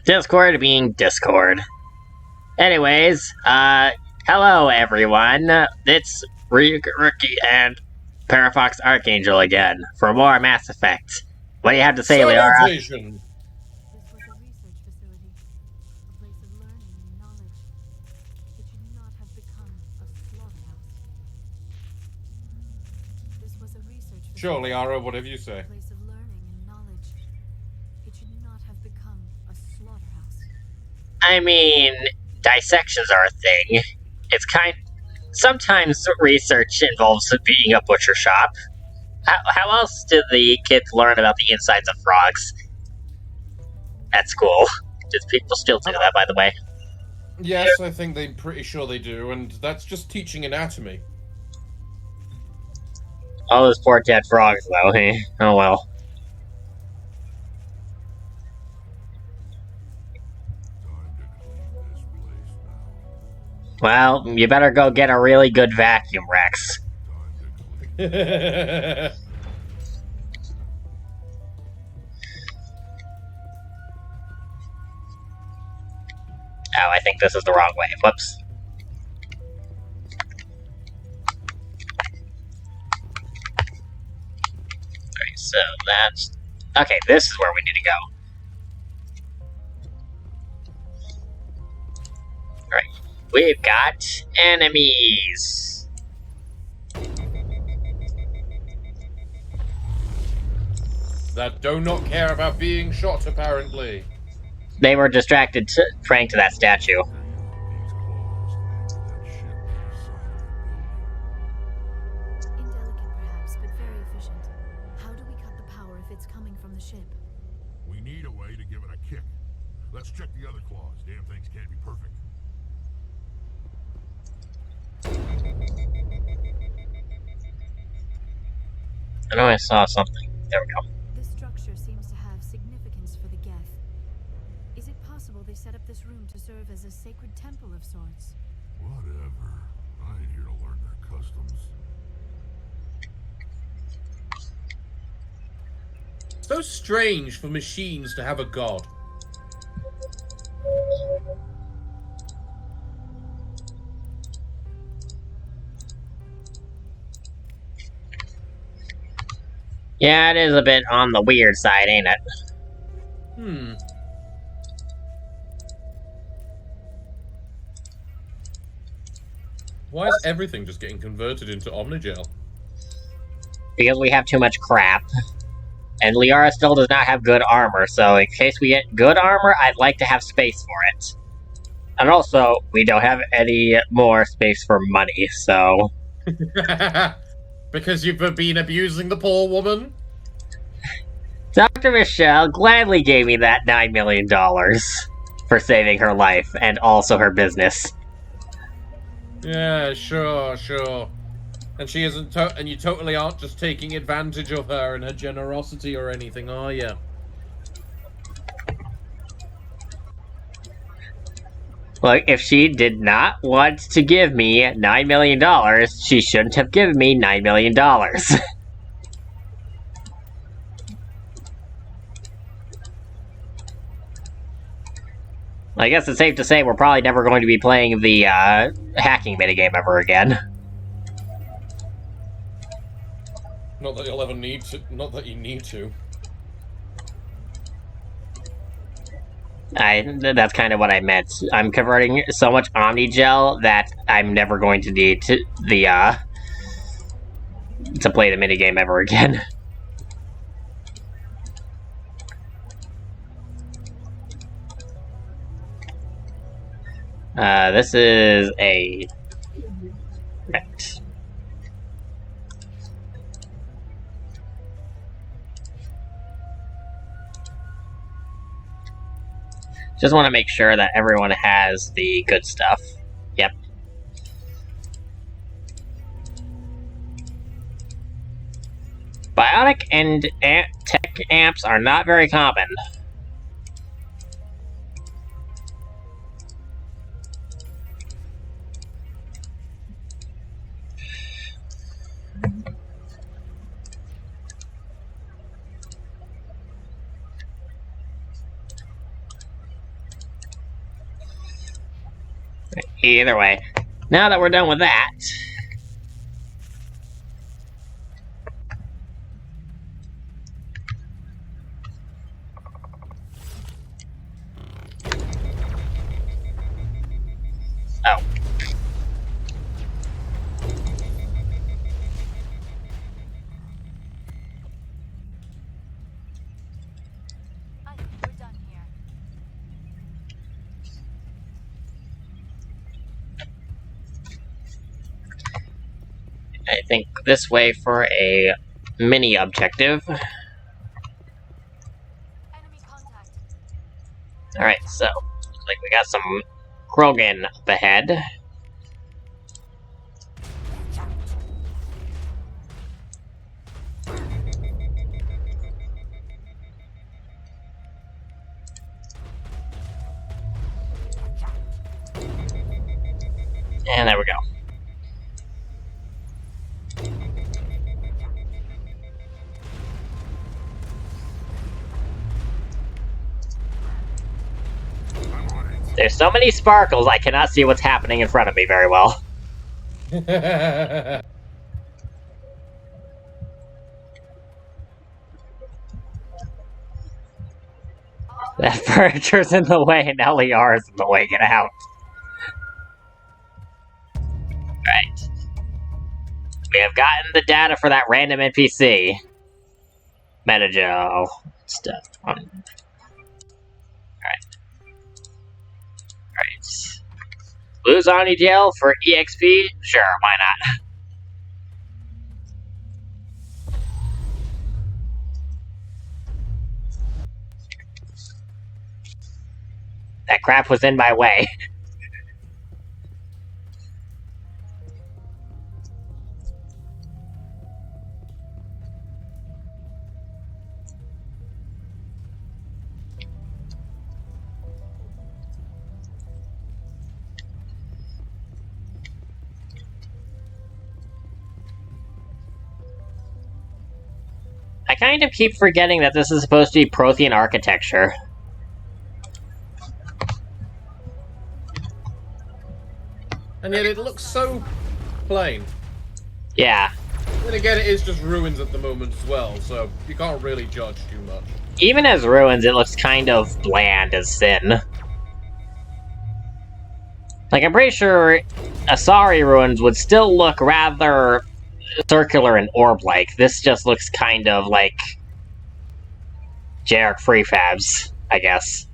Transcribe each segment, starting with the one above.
Discord being Discord. Anyways, hello everyone. It's Ryuka and Parafox Archangel again for more Mass Effect. What do you have to say, Liara? Salutation! This was a research facility, a place of learning and knowledge. It should not have become a slaughterhouse. This was a research facility. Sure, Liara, whatever you say. A place of learning and knowledge. It should not have become a slaughterhouse. I mean, dissections are a thing. It's sometimes research involves being a butcher shop. How else do the kids learn about the insides of frogs? At school. Does people still do that, by the way? Yes, I think they're pretty sure they do, and that's just teaching anatomy. All those poor dead frogs, though, hey? Oh well. Well, you better go get a really good vacuum, Rex. Oh, I think this is the wrong way. Whoops. Alright, so that's... Okay, this is where we need to go. Alright, we've got enemies. That do not care about being shot, apparently. They were distracted praying to that statue. Indelicate, perhaps, but very efficient. How do we cut the power if it's coming from the ship? We need a way to give it a kick. Let's check the other claws. Damn things can't be perfect. I know I saw something. There we go. This structure seems to have significance for the Geth. Is it possible they set up this room to serve as a sacred temple of sorts? Whatever. I ain't here to learn their customs. It's so strange for machines to have a god. Yeah, it is a bit on the weird side, ain't it? Why is everything just getting converted into Omnigel? Because we have too much crap. And Liara still does not have good armor, so in case we get good armor, I'd like to have space for it. And also, we don't have any more space for money, so... Because you've been abusing the poor woman? Dr. Michelle gladly gave me that $9 million for saving her life, and also her business. Yeah, sure. And she isn't, and you totally aren't just taking advantage of her and her generosity or anything, are you? Look, if she did not want to give me $9 million, she shouldn't have given me $9 million. I guess it's safe to say we're probably never going to be playing the hacking minigame ever again. Not that you'll ever need to. Not that you need to. That's kind of what I meant. I'm converting so much Omnigel that I'm never going to need to play the minigame ever again. This is a... Right. Just want to make sure that everyone has the good stuff. Yep. Biotic and tech amps are not very common. Either way, now that we're done with that... Oh. I think we're done here. I think this way for a mini objective. Enemy contact. Alright, so, looks like we got some Krogan up ahead. And there we go. I'm on it. There's so many sparkles, I cannot see what's happening in front of me very well. That furniture's in the way and LER's in the way, get out. Right. We have gotten the data for that random NPC. Metagel stuff. Alright. Alright. Lose Omni Gel for EXP? Sure, why not? That crap was in my way. I kind of keep forgetting that this is supposed to be Prothean architecture. And yet it looks so plain. Yeah. Then again, it is just ruins at the moment as well, so you can't really judge too much. Even as ruins, it looks kind of bland as sin. Like, I'm pretty sure Asari ruins would still look rather circular and orb-like. This just looks kind of like generic prefabs, I guess.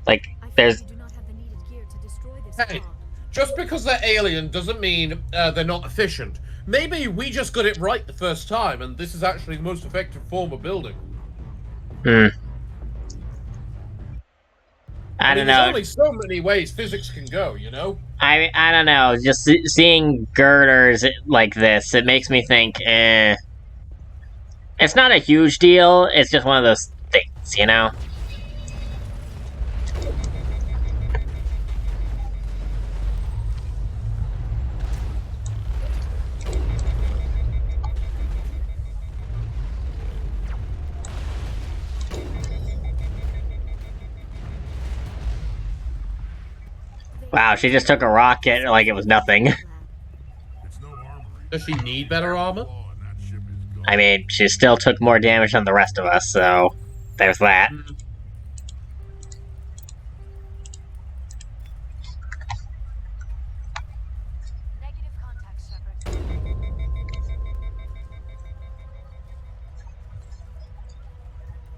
Like, there's... I do not have the needed gear to destroy this Hey, pod. just because they're alien doesn't mean they're not efficient. Maybe we just got it right the first time, and this is actually the most effective form of building. I don't There's know. only so many ways physics can go, you know? I don't know. Just seeing girders like this, it makes me think, It's not a huge deal. It's just one of those things, you know? Wow, she just took a rocket like it was nothing. It's no armory. Does she need better armor? Law and that ship is gone. I mean, she still took more damage than the rest of us, so there's that. Negative contact, Shepard.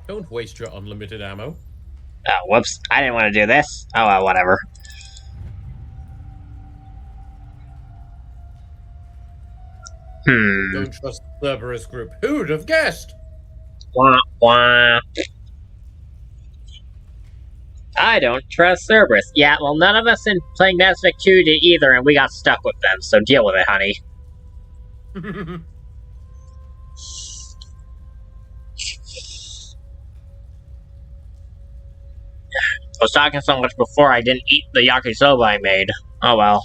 Don't waste your unlimited ammo. Oh, whoops. I didn't want to do this. Oh, well, whatever. Don't trust the Cerberus group. Who'd have guessed? Wah, wah. I don't trust Cerberus. Yeah, well, none of us in playing Mass Effect 2 did either, and we got stuck with them, so deal with it, honey. I was talking so much before I didn't eat the yakisoba I made. Oh well.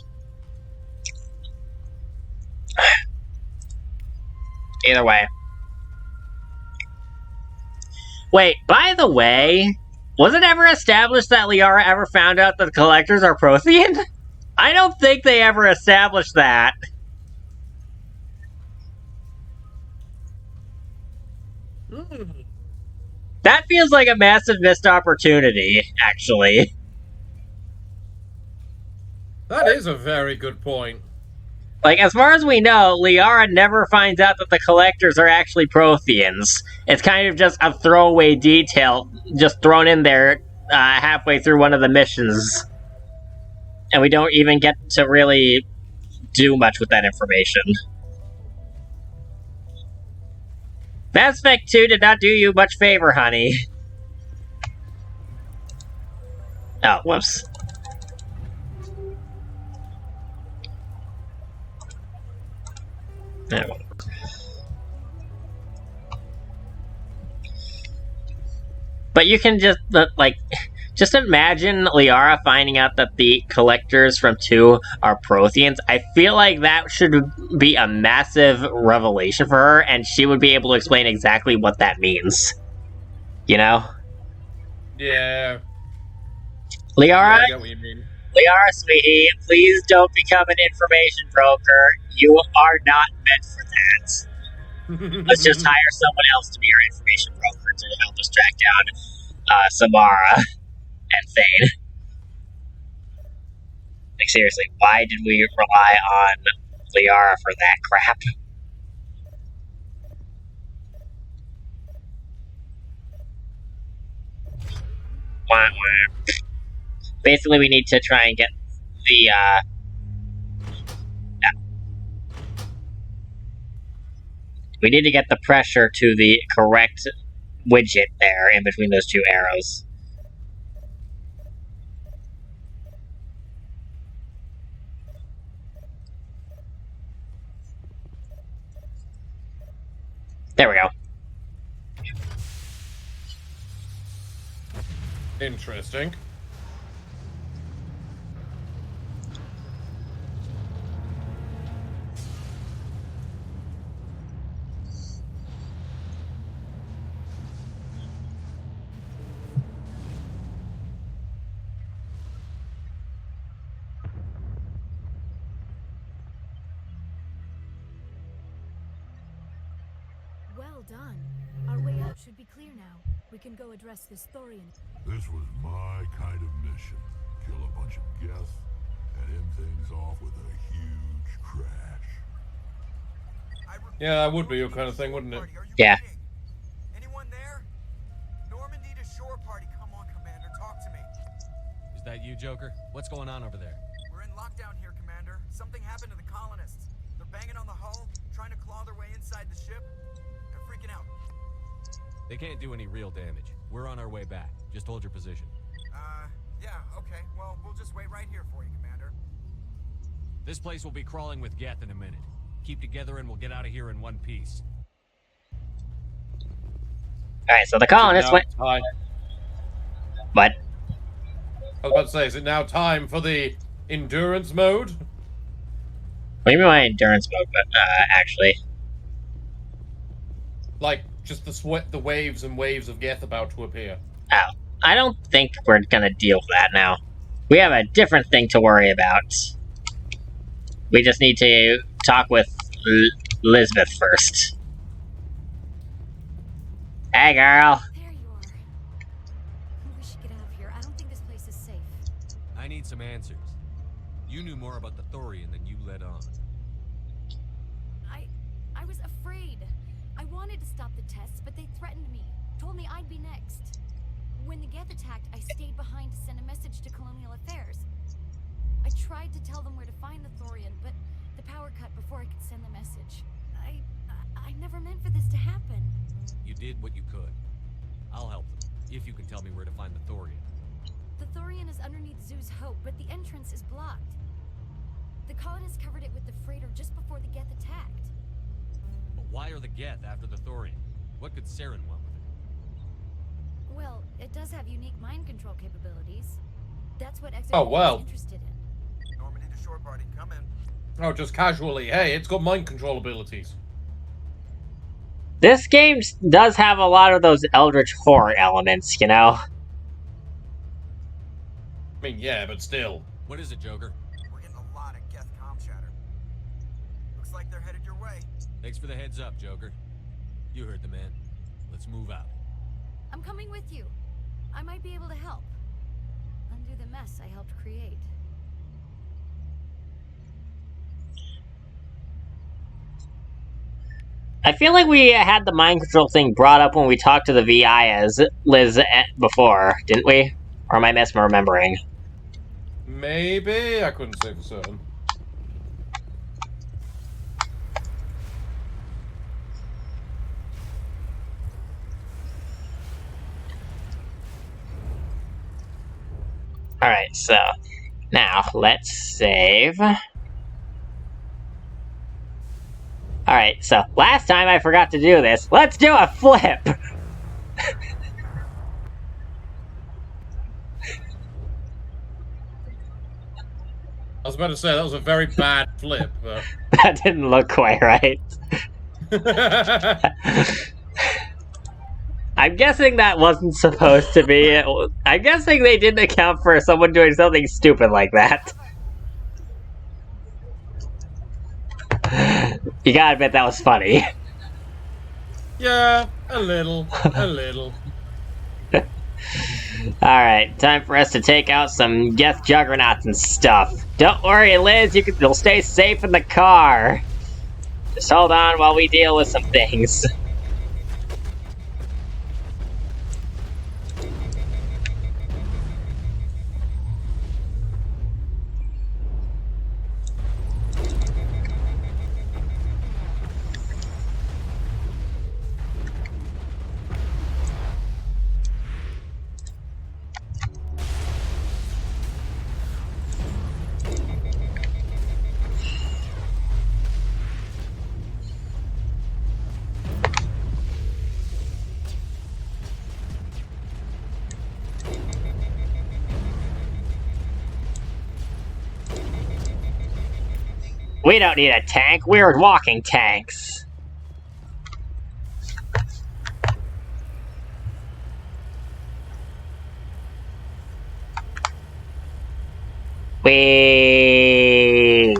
Either way. Wait, by the way, was it ever established that Liara ever found out that the collectors are Prothean? I don't think they ever established that. That feels like a massive missed opportunity, actually. That is a very good point. Like, as far as we know, Liara never finds out that the Collectors are actually Protheans. It's kind of just a throwaway detail just thrown in there halfway through one of the missions. And we don't even get to really do much with that information. Mass Effect 2 did not do you much favor, honey. Oh, whoops. Oh. But you can just, just imagine Liara finding out that the Collectors from 2 are Protheans. I feel like that should be a massive revelation for her, and she would be able to explain exactly what that means. You know? Yeah. Liara? I get what you mean. Liara, sweetie, please don't become an information broker. You are not meant for that. Let's just hire someone else to be our information broker to help us track down Samara and Thane. Like, seriously, why did we rely on Liara for that crap? Wah, wah. Basically, we need to try and get the, we need to get the pressure to the correct widget there in between those two arrows. There we go. Interesting. Well done. Our way out should be clear now. We can go address this Thorian. This was my kind of mission. Kill a bunch of Geth and end things off with a huge crash. Yeah, that would be your kind of thing, wouldn't it? Yeah. Anyone there? Normandy to shore party. Come on, Commander. Talk to me. Is that you, Joker? What's going on over there? We're in lockdown here, Commander. Something happened to the colonists. They're banging on the hull, trying to claw their way inside the ship. They're freaking out. They can't do any real damage. We're on our way back. Just hold your position. Yeah, okay. Well, we'll just wait right here for you, Commander. This place will be crawling with Geth in a minute. Keep together and we'll get out of here in one piece. Alright, so the colonists went... Hi. What? I was about to say, is it now time for the endurance mode? What do you mean by endurance mode, actually? Like, just the waves and waves of Geth about to appear. Oh. I don't think we're gonna deal with that now. We have a different thing to worry about. We just need to talk with Elizabeth first. Hey, girl. There you are. We should get out of here. I don't think this place is safe. I need some answers. You knew more about the Thorian than you let on. I was afraid. I wanted to stop the tests, but they threatened me. Told me I'd be next. When the Geth attacked, I stayed behind to send a message to Colonial Affairs. I tried to tell them where to find the Thorian, but the power cut before I could send the message. I never meant for this to happen. You did what you could. I'll help them, if you can tell me where to find the Thorian. The Thorian is underneath Zoo's Hope, but the entrance is blocked. The colonists covered it with the freighter just before the Geth attacked. But why are the Geth after the Thorian? What could Saren want with it? Well, it does have unique mind control capabilities. That's what Exo Oh, well. is interested in. Normandy to shore party. Come in. Oh, just casually. Hey, it's got mind control abilities. This game does have a lot of those Eldritch horror elements, you know? I mean, yeah, but still. What is it, Joker? We're getting mouth chatter. Looks like they're headed your way. Thanks for the heads up, Joker. You heard the man. Let's move out. I'm coming with you. I might be able to help. Undo the mess I helped create. I feel like we had the mind control thing brought up when we talked to the VI as Liz before, didn't we? Or am I misremembering? Maybe? I couldn't say for certain. Alright, so now let's save. Alright, so last time I forgot to do this. Let's do a flip! I was about to say, that was a very bad flip, but... That didn't look quite right. I'm guessing that wasn't supposed to be. I'm guessing they didn't account for someone doing something stupid like that. You gotta admit that was funny. Yeah, a little. A little. Alright, time for us to take out some Geth Juggernauts and stuff. Don't worry, Liz, you'll stay safe in the car. Just hold on while we deal with some things. We don't need a tank, we're walking tanks. Whee!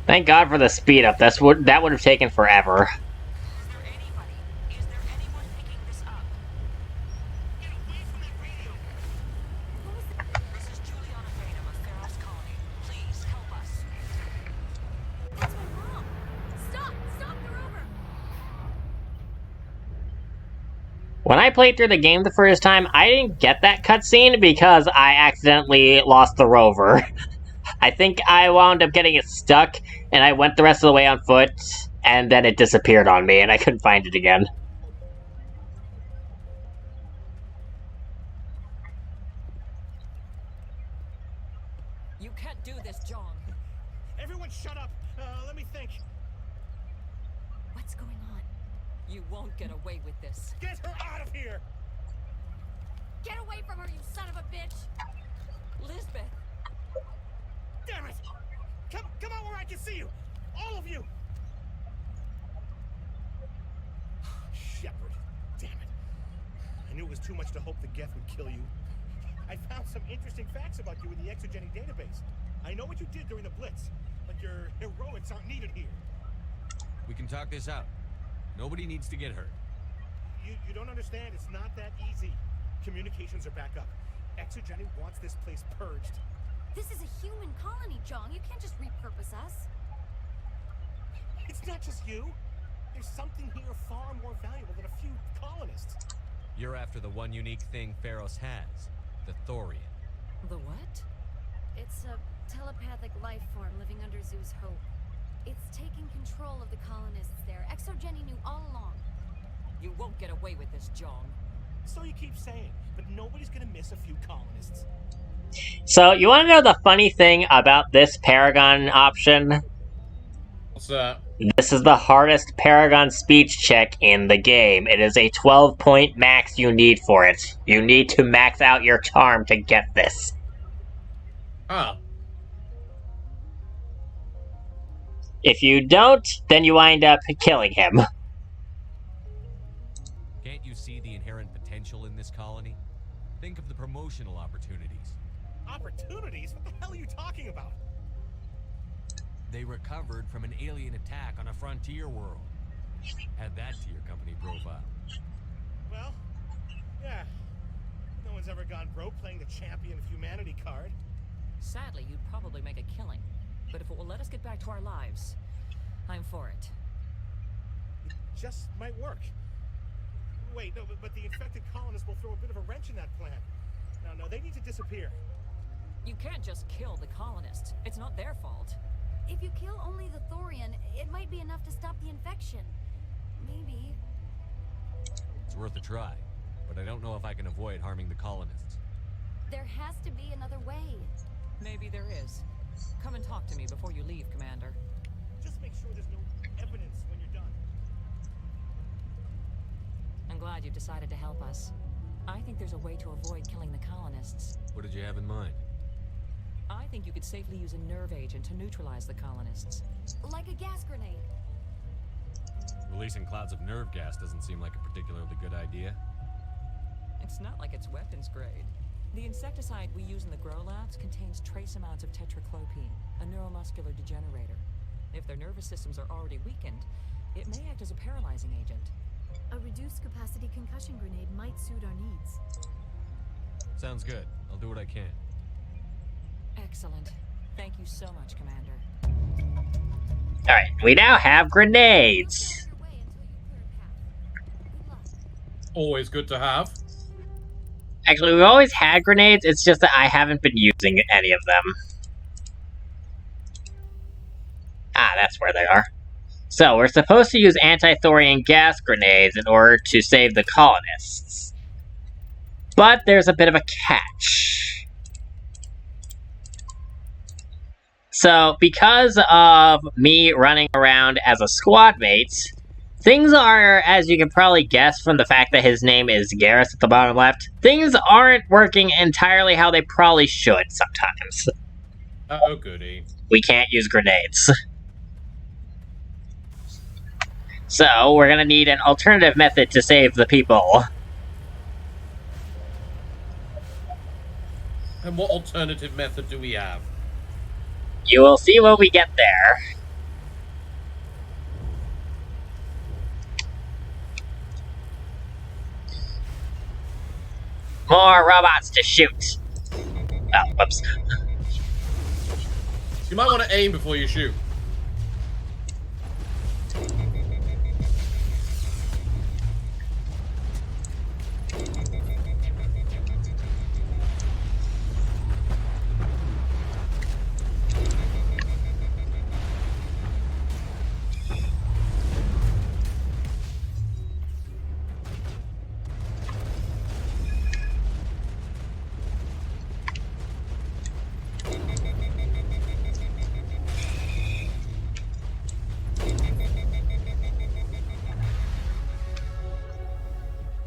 Thank God for the speed up. That would have taken forever. When I played through the game the first time, I didn't get that cutscene because I accidentally lost the rover. I think I wound up getting it stuck, and I went the rest of the way on foot, and then it disappeared on me, and I couldn't find it again. You can't do this, John. Everyone shut up! Let me think. What's going on? You won't get away with this. Get her out of here! Get away from her, you son of a bitch! Lisbeth! Damn it! Come out where I can see you! All of you! Shepard. Damn it. I knew it was too much to hope the Geth would kill you. I found some interesting facts about you in the Exogeny database. I know what you did during the Blitz, but your heroics aren't needed here. We can talk this out. Nobody needs to get hurt. You don't understand. It's not that easy. Communications are back up. Exogeny wants this place purged. This is a human colony, John. You can't just repurpose us. It's not just you. There's something here far more valuable than a few colonists. You're after the one unique thing Pharos has, the Thorian. The what? It's a telepathic life form living under Zoo's hope. It's taking control of the colonists there. Exogeny knew all along. You won't get away with this, John. So you keep saying, but nobody's gonna miss a few colonists. So, you want to know the funny thing about this Paragon option? What's that? This is the hardest Paragon speech check in the game. It is a 12-point max you need for it. You need to max out your charm to get this. Ah. If you don't, then you wind up killing him. Can't you see the inherent potential potential in this colony? Think of the promotional opportunities. Opportunities? What the hell are you talking about? They recovered from an alien attack on a frontier world. Add that to your company profile. Well, yeah. No one's ever gone broke playing the champion of humanity card. Sadly, you'd probably make a killing. But if it will let us get back to our lives, I'm for it. It just might work. Wait, no, but the infected colonists will throw a bit of a wrench in that plan. No, they need to disappear. You can't just kill the colonists. It's not their fault. If you kill only the Thorian, it might be enough to stop the infection. Maybe. It's worth a try, but I don't know if I can avoid harming the colonists. There has to be another way. Maybe there is. Come and talk to me before you leave, Commander. Just make sure there's no evidence when you're done. I'm glad you decided to help us. I think there's a way to avoid killing the colonists. What did you have in mind? I think you could safely use a nerve agent to neutralize the colonists. Like a gas grenade. Releasing clouds of nerve gas doesn't seem like a particularly good idea. It's not like it's weapons grade. The insecticide we use in the grow labs contains trace amounts of tetraclopine, a neuromuscular degenerator. If their nervous systems are already weakened, it may act as a paralyzing agent. A reduced capacity concussion grenade might suit our needs. Sounds good. I'll do what I can. Excellent. Thank you so much, Commander. Alright, we now have grenades. Your way until you clear a path. Good luck. Always good to have. Actually, we've always had grenades, it's just that I haven't been using any of them. Ah, that's where they are. So, we're supposed to use anti-thorian gas grenades in order to save the colonists. But there's a bit of a catch. So, because of me running around as a squad mate, things are, as you can probably guess from the fact that his name is Garrus at the bottom left, things aren't working entirely how they probably should sometimes. Oh, goody. We can't use grenades. So, we're gonna need an alternative method to save the people. And what alternative method do we have? You will see when we get there. More robots to shoot. Oh, whoops. You might want to aim before you shoot.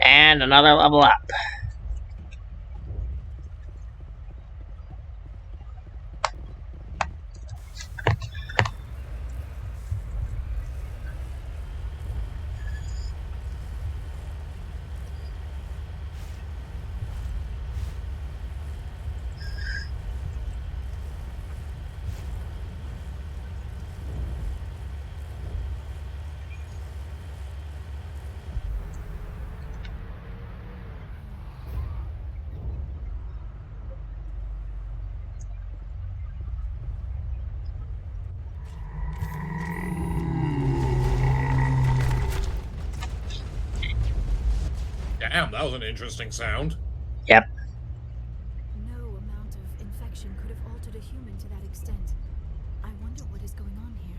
And another level up. Damn, that was an interesting sound. Yep. No amount of infection could have altered a human to that extent. I wonder what is going on here.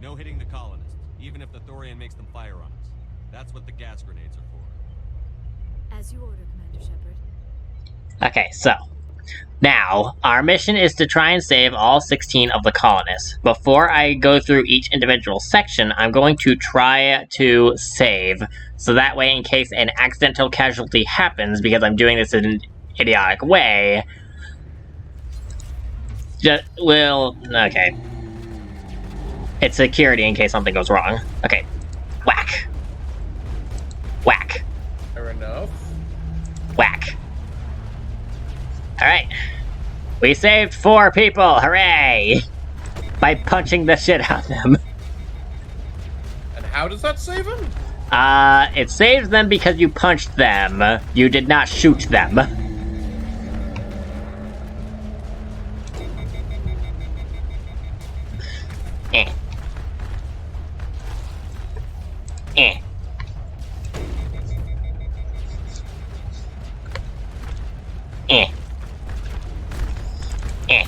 No hitting the colonists, even if the Thorian makes them fire on us. That's what the gas grenades are for. As you order, Commander Shepard. Okay, so. Now, our mission is to try and save all 16 of the colonists. Before I go through each individual section, I'm going to try to save, so that way in case an accidental casualty happens, because I'm doing this in an idiotic way, okay. It's security in case something goes wrong. Okay, whack. Whack. Fair enough. We saved 4 people, hooray! By punching the shit out of them. And how does that save him? It saves them because you punched them. You did not shoot them. Eh. Eh. Eh. Eh.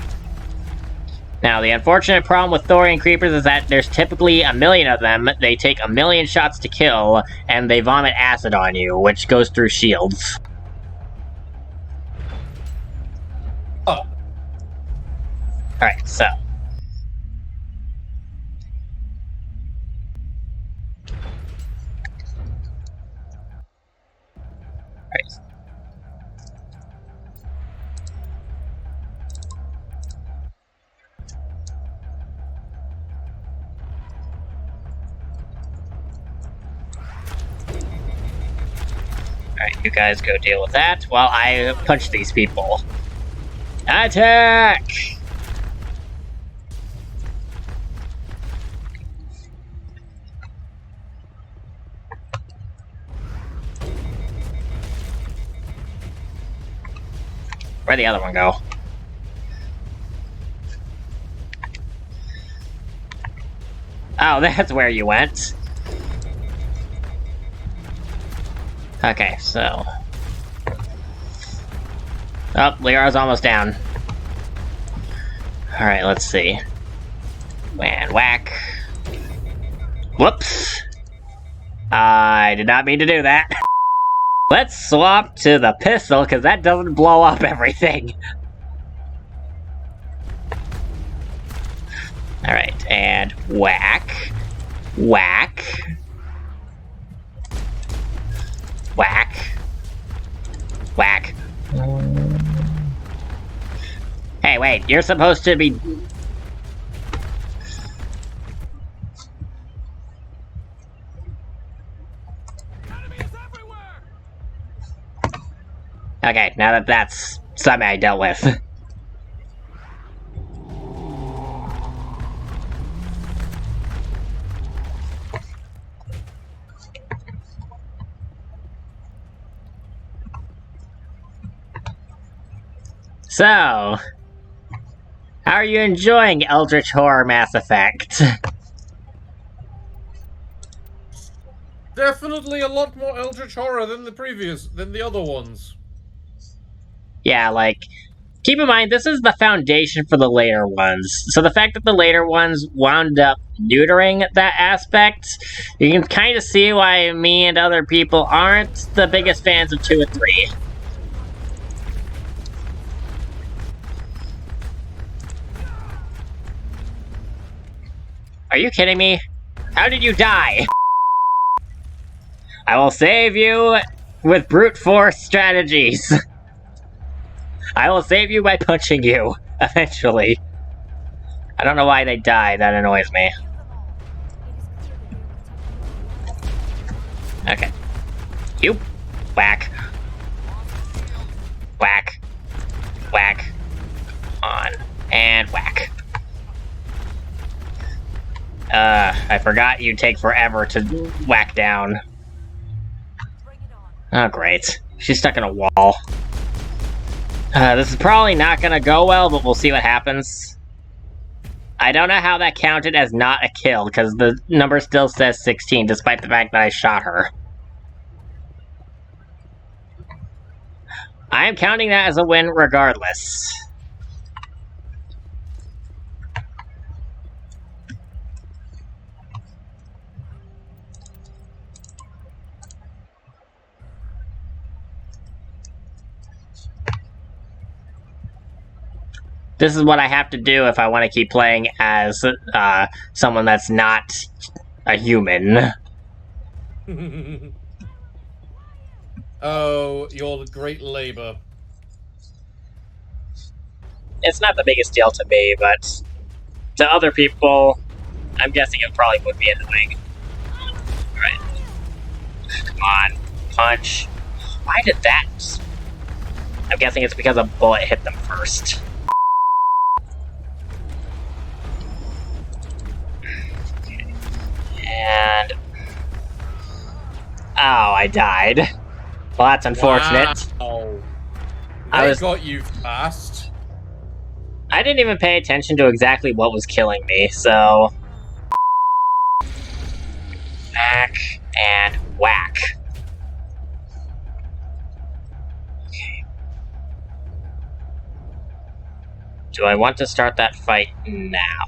Now, the unfortunate problem with Thorian creepers is that there's typically a million of them, they take a million shots to kill, and they vomit acid on you, which goes through shields. Oh. Alright, so. Alright. Alright, you guys go deal with that while I punch these people. Attack! Where'd the other one go? Oh, that's where you went. Okay, so... Oh, Liara's almost down. Alright, let's see. And whack. Whoops. I did not mean to do that. Let's swap to the pistol, because that doesn't blow up everything. Alright, and whack. Whack. Whack. Whack. Hey, wait, you're supposed to be... Okay, now that that's something I dealt with. So, how are you enjoying Eldritch Horror Mass Effect? Definitely a lot more Eldritch Horror than the other ones. Yeah, like, keep in mind, this is the foundation for the later ones. So the fact that the later ones wound up neutering that aspect, you can kind of see why me and other people aren't the biggest fans of 2 and 3. Are you kidding me? How did you die? I will save you with brute force strategies. I will save you by punching you, eventually. I don't know why they died, that annoys me. Okay. You. Whack. Whack. Whack. On. And whack. I forgot you take forever to whack down. Oh, great. She's stuck in a wall. This is probably not gonna go well, but we'll see what happens. I don't know how that counted as not a kill, because the number still says 16, despite the fact that I shot her. I am counting that as a win regardless. This is what I have to do if I want to keep playing as someone that's not a human. Oh, your great labor. It's not the biggest deal to me, but to other people, I'm guessing it probably would be annoying. Alright. Come on. Punch. Why did that... I'm guessing it's because a bullet hit them first. I died. Well, that's unfortunate. Wow. I They was- got you fast. I didn't even pay attention to exactly what was killing me, so... Whack and whack. Okay. Do I want to start that fight now?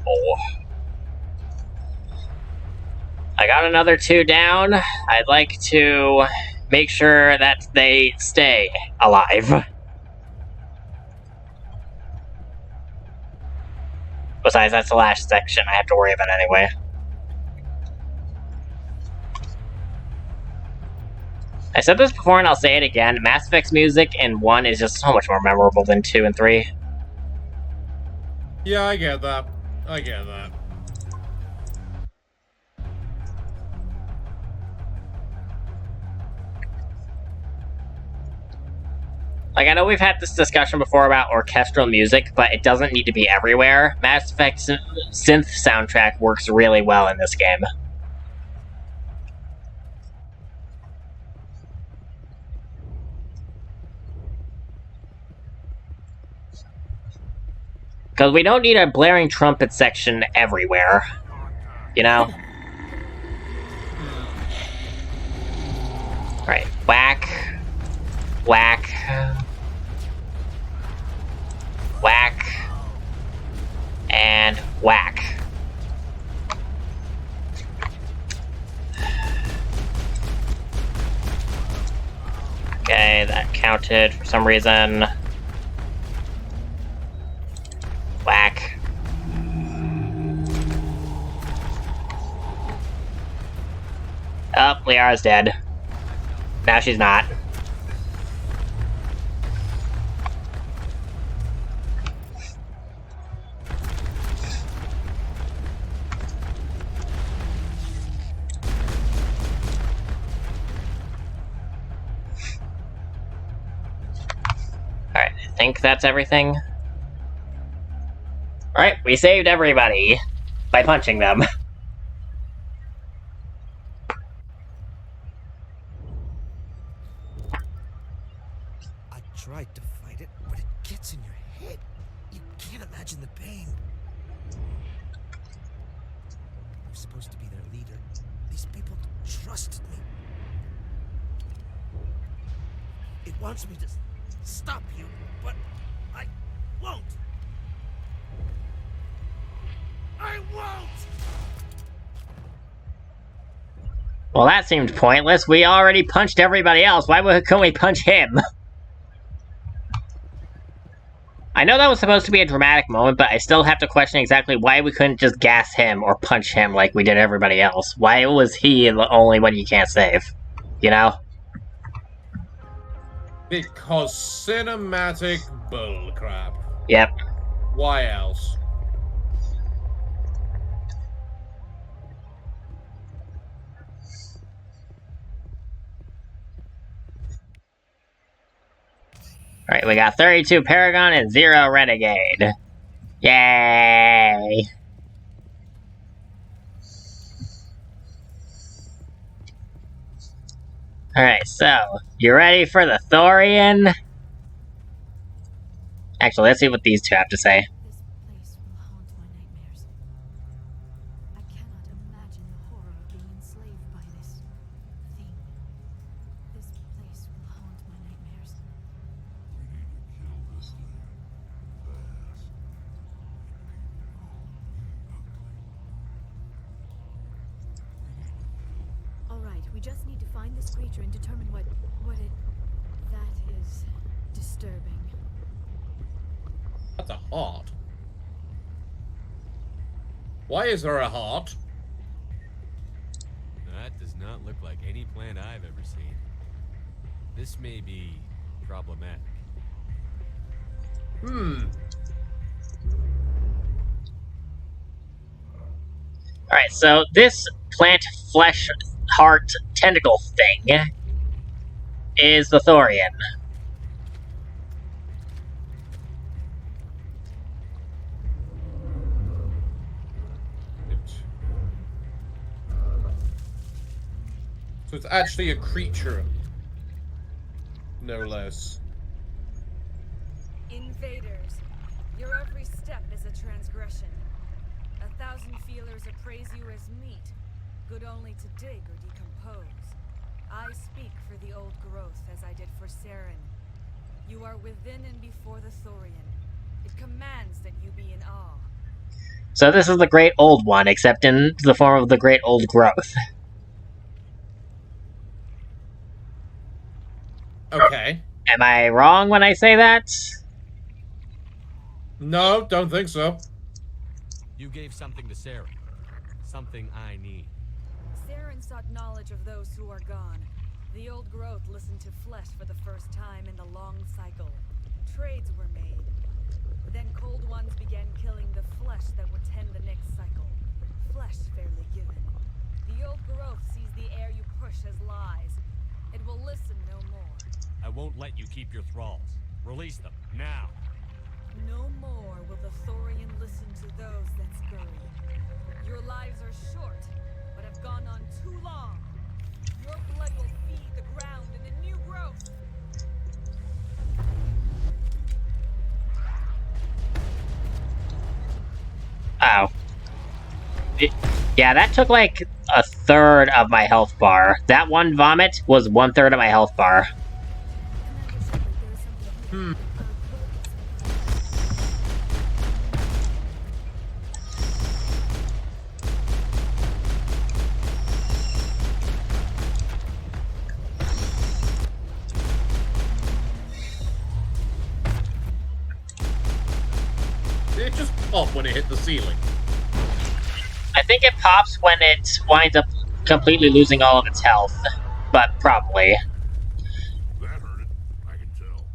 I got another 2 down. I'd like to make sure that they stay alive. Besides, that's the last section I have to worry about anyway. I said this before and I'll say it again. Mass Effect's music in 1 is just so much more memorable than 2 and 3. Yeah, I get that. I get that. Like, I know we've had this discussion before about orchestral music, but it doesn't need to be everywhere. Mass Effect's synth soundtrack works really well in this game. Because we don't need a blaring trumpet section everywhere. You know? Alright, whack. Whack. Whack. And whack. Okay, that counted for some reason. Whack. Oh, Liara's dead. Now she's not. Alright, I think that's everything. Alright, we saved everybody by punching them. I tried to fight it, but it gets in your head. You can't imagine the pain. I'm supposed to be their leader. These people trusted me. It wants me to stop you, but I won't. I won't! Well, that seemed pointless. We already punched everybody else. Why couldn't we punch him? I know that was supposed to be a dramatic moment, but I still have to question exactly why we couldn't just gas him or punch him like we did everybody else. Why was he the only one you can't save? You know? Because cinematic bullcrap. Yep. Why else? Alright, we got 32 Paragon and 0 Renegade. Yay! Alright, so, you ready for the Thorian? Actually, let's see what these two have to say. This place will haunt my nightmares. I cannot imagine the horror of being enslaved by this thing. This place will haunt my nightmares. We need to kill this thing. Fast. Alright, we just need to find this creature and determine what it... That is disturbing. That's a heart. Why is there a heart? That does not look like any plant I've ever seen. This may be problematic. Alright, so this plant flesh heart tentacle thing is the Thorian. So it's actually a creature. No less. Invaders, your every step is a transgression. 1,000 feelers appraise you as meat, good only to dig or decompose. I speak for the old growth as I did for Saren. You are within and before the Thorian. It commands that you be in awe. So this is the Great Old One, except in the form of the Great Old Growth. Okay. Am I wrong when I say that? No, don't think so. You gave something to Sarah. Something I need. Saren sought knowledge of those who are gone. The old growth listened to flesh for the first time in the long cycle. Trades were made. Then cold ones began killing the flesh that would tend the next cycle. Flesh fairly given. The old growth sees the air you push as lies. It will listen no more. I won't let you keep your thralls. Release them, now. No more will the Thorian listen to those that scurry. Your lives are short, but have gone on too long. Your blood will feed the ground in a new growth. Oh. Yeah, that took like a third of my health bar. That one vomit was 1/3 of my health bar. Did it just pop when it hit the ceiling? I think it pops when it winds up completely losing all of its health. But probably. That hurt it. I can tell.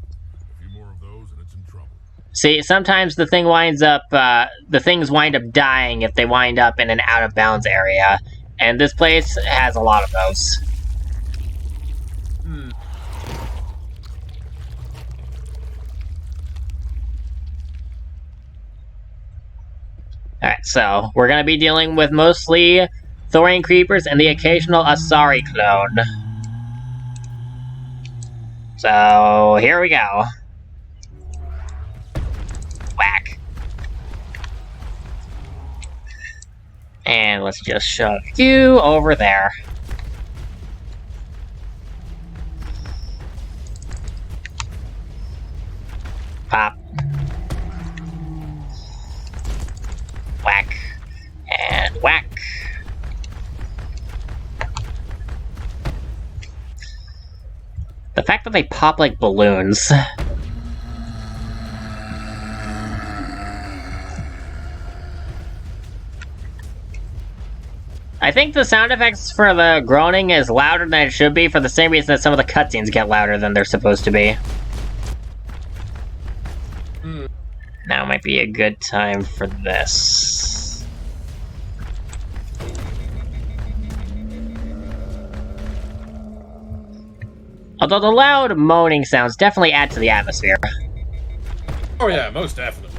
A few more of those and it's in trouble. See, sometimes the thing winds up, the things wind up dying if they wind up in an out-of-bounds area. And this place has a lot of those. Alright, so we're gonna be dealing with mostly Thorian creepers and the occasional Asari clone. So, here we go. Whack. And let's just shove you over there. Pop. Whack. And whack. The fact that they pop like balloons. I think the sound effects for the groaning is louder than it should be for the same reason that some of the cutscenes get louder than they're supposed to be. Now might be a good time for this. Although the loud moaning sounds definitely add to the atmosphere. Oh yeah, most definitely.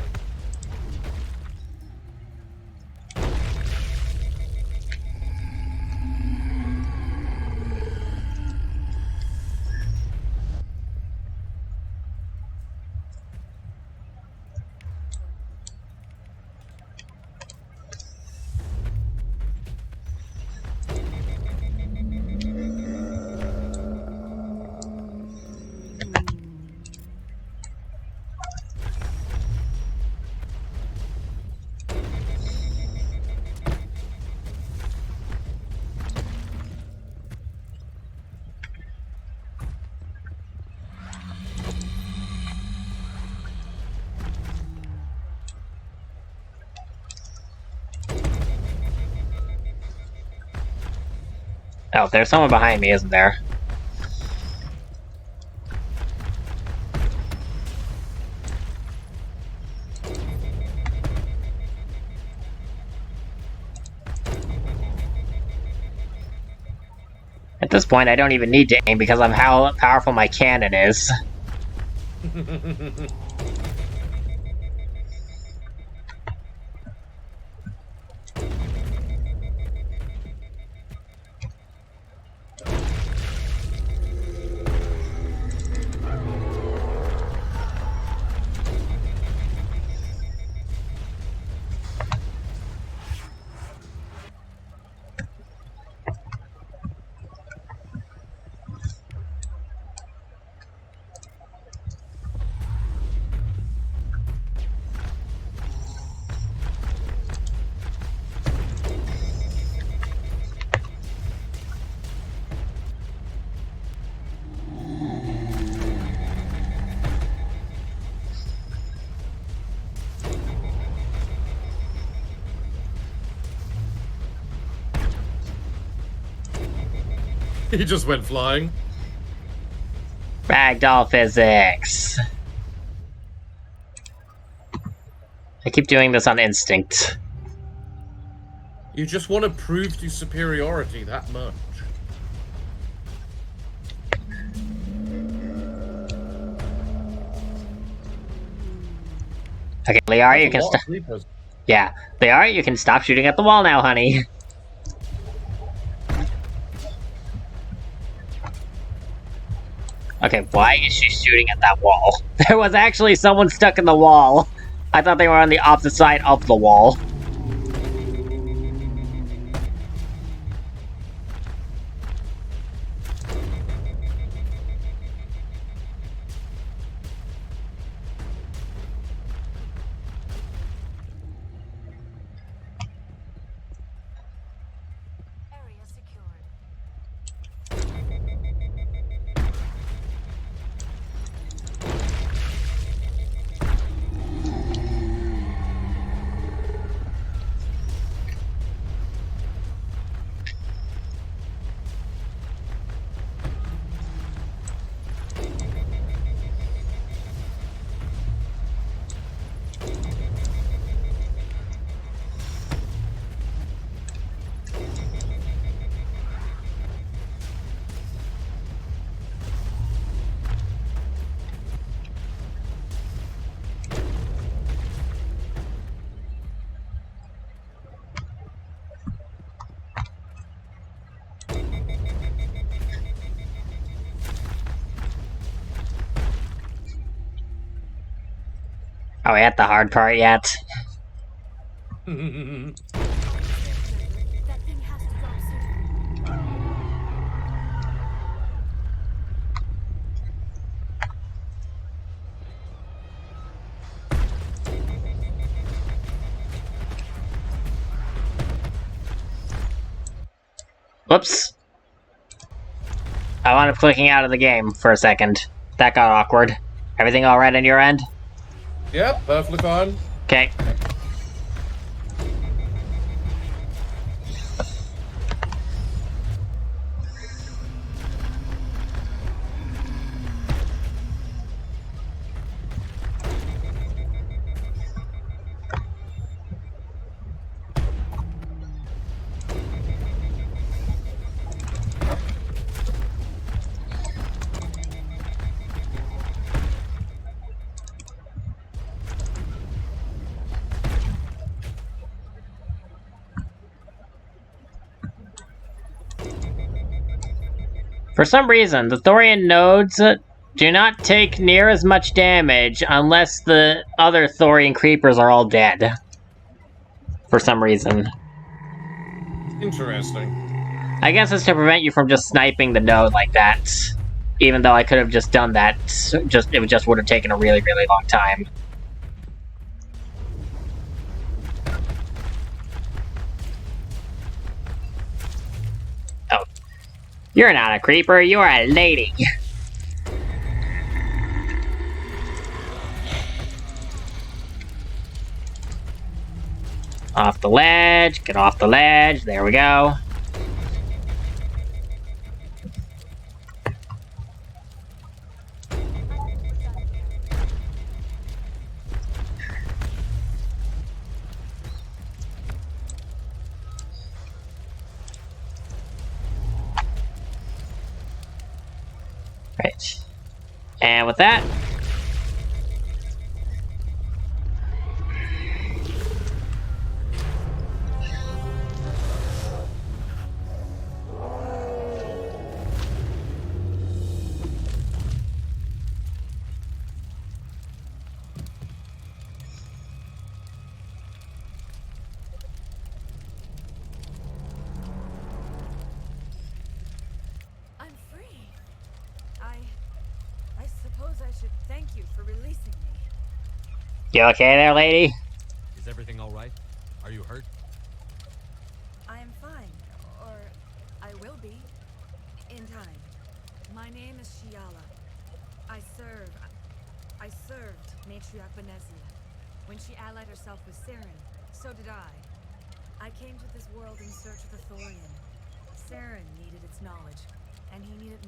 Oh, there's someone behind me, isn't there? At this point, I don't even need to aim because of how powerful my cannon is. He just went flying. Ragdoll physics. I keep doing this on instinct. You just want to prove to superiority that much. Okay, Liara, you can stop. Yeah, Liara, you can stop shooting at the wall now, honey. Okay, why is she shooting at that wall? There was actually someone stuck in the wall. I thought they were on the opposite side of the wall. Area secured. Are we at the hard part yet? That thing has to drop soon. Whoops. I wound up clicking out of the game for a second. That got awkward. Everything alright on your end? Yep, perfectly fine. Okay. For some reason, the Thorian nodes do not take near as much damage unless the other Thorian creepers are all dead. For some reason. Interesting. I guess it's to prevent you from just sniping the node like that. Even though I could have just done that, it just would have taken a really, really long time. Oh. You're not a creeper, you're a lady. Off the ledge, get off the ledge, there we go. Right. And with that, I'm free. I suppose I should thank you for releasing me. you okay there, lady? Is everything all right? Are you hurt? I am fine, or I will be, in time. My name is Shiala. I served Matriarch Benezia. When she allied herself with Saren, so did I. I came to this world in search of the Thorian. Saren needed its knowledge.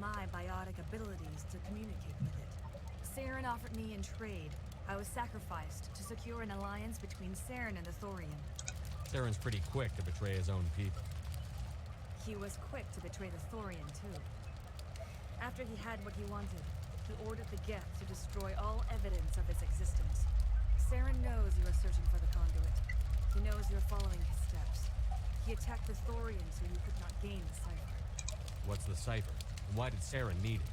my biotic abilities to communicate with it. Saren offered me in trade. I was sacrificed to secure an alliance between Saren and the Thorian. Saren's pretty quick to betray his own people. He was quick to betray the Thorian, too. After he had what he wanted, he ordered the Geth to destroy all evidence of its existence. Saren knows you are searching for the conduit. He knows you're following his steps. He attacked the Thorian so you could not gain the cipher. What's the cipher? And why did Saren need it?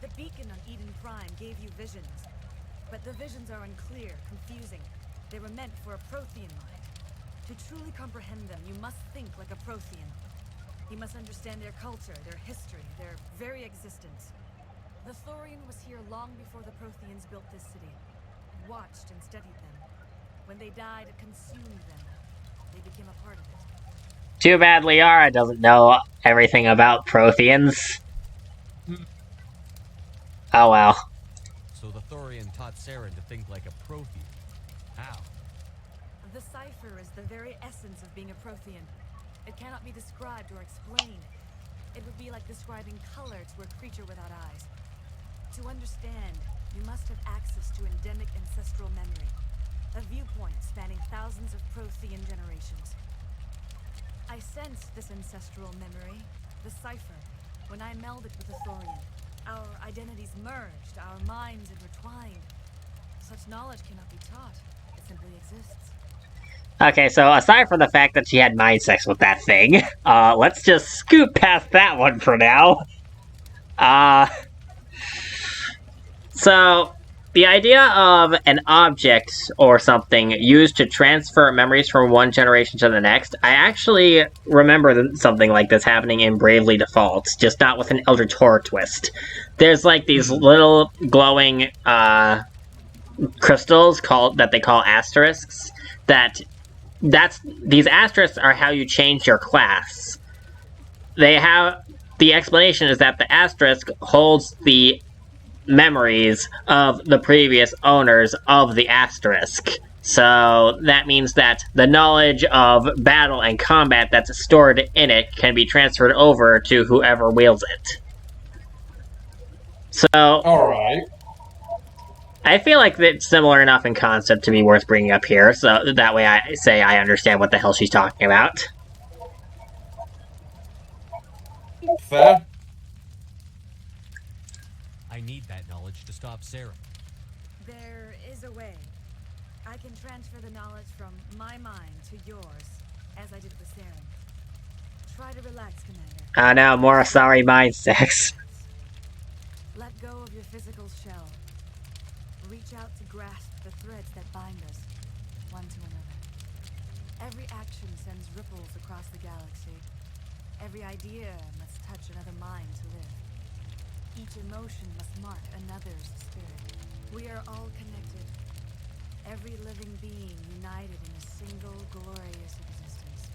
The beacon on Eden Prime gave you visions. But the visions are unclear, confusing. They were meant for a Prothean mind. To truly comprehend them, you must think like a Prothean. You must understand their culture, their history, their very existence. The Thorian was here long before the Protheans built this city. Watched and studied them. When they died, it consumed them. They became a part of it. Too bad Liara doesn't know everything about Protheans. Oh well. So the Thorian taught Saren to think like a Prothean. How? The cipher is the very essence of being a Prothean. It cannot be described or explained. It would be like describing color to a creature without eyes. To understand, you must have access to endemic ancestral memory. A viewpoint spanning thousands of Prothean generations. I sensed this ancestral memory, the cipher, when I melded with the Thorian. Our identities merged, our minds intertwined. Such knowledge cannot be taught. It simply exists. Okay, so aside from the fact that she had mind sex with that thing, let's just scoot past that one for now. So, the idea of an object or something used to transfer memories from one generation to the next, I actually remember something like this happening in Bravely Default, just not with an Eldritch Horror twist. There's like these little glowing crystals that they call asterisks, these asterisks are how you change your class. The explanation is that the asterisk holds the memories of the previous owners of the asterisk. So that means that the knowledge of battle and combat that's stored in it can be transferred over to whoever wields it. So, Alright. I feel like it's similar enough in concept to be worth bringing up here, so that way I say I understand what the hell she's talking about. Fair. I need that knowledge to stop Saren. There is a way. I can transfer the knowledge from my mind to yours, as I did with Saren. Try to relax, Commander. Ah, no, more sorry mind sex. Let go of your physical shell. Reach out to grasp the threads that bind us, one to another. Every action sends ripples across the galaxy. Every idea must touch another mind to live. Each emotion must mark another's spirit. We are all connected. Every living being united in a single glorious existence.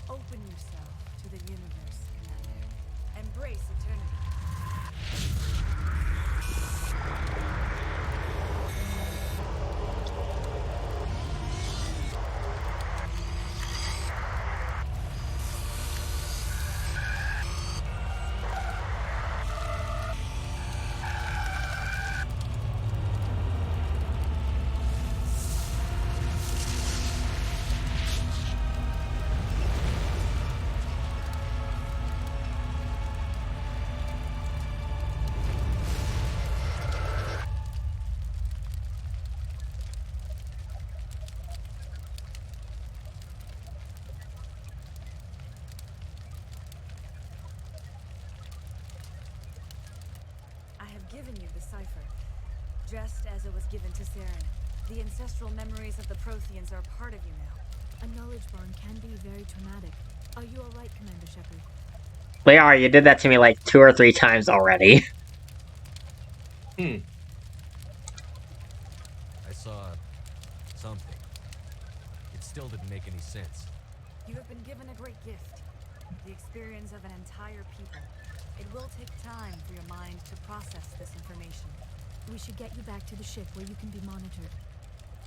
Open yourself to the universe, Commander. Embrace eternity. Given you the cipher, just as it was given to Saren. The ancestral memories of the Protheans are part of you now. A knowledge bond can be very traumatic. Are you alright, Commander Shepard? Liara, you did that to me like 2 or 3 times already. I saw something. It still didn't make any sense. You have been given a great gift. The experience of an entire people. It will take time for your mind to process this information. We should get you back to the ship where you can be monitored.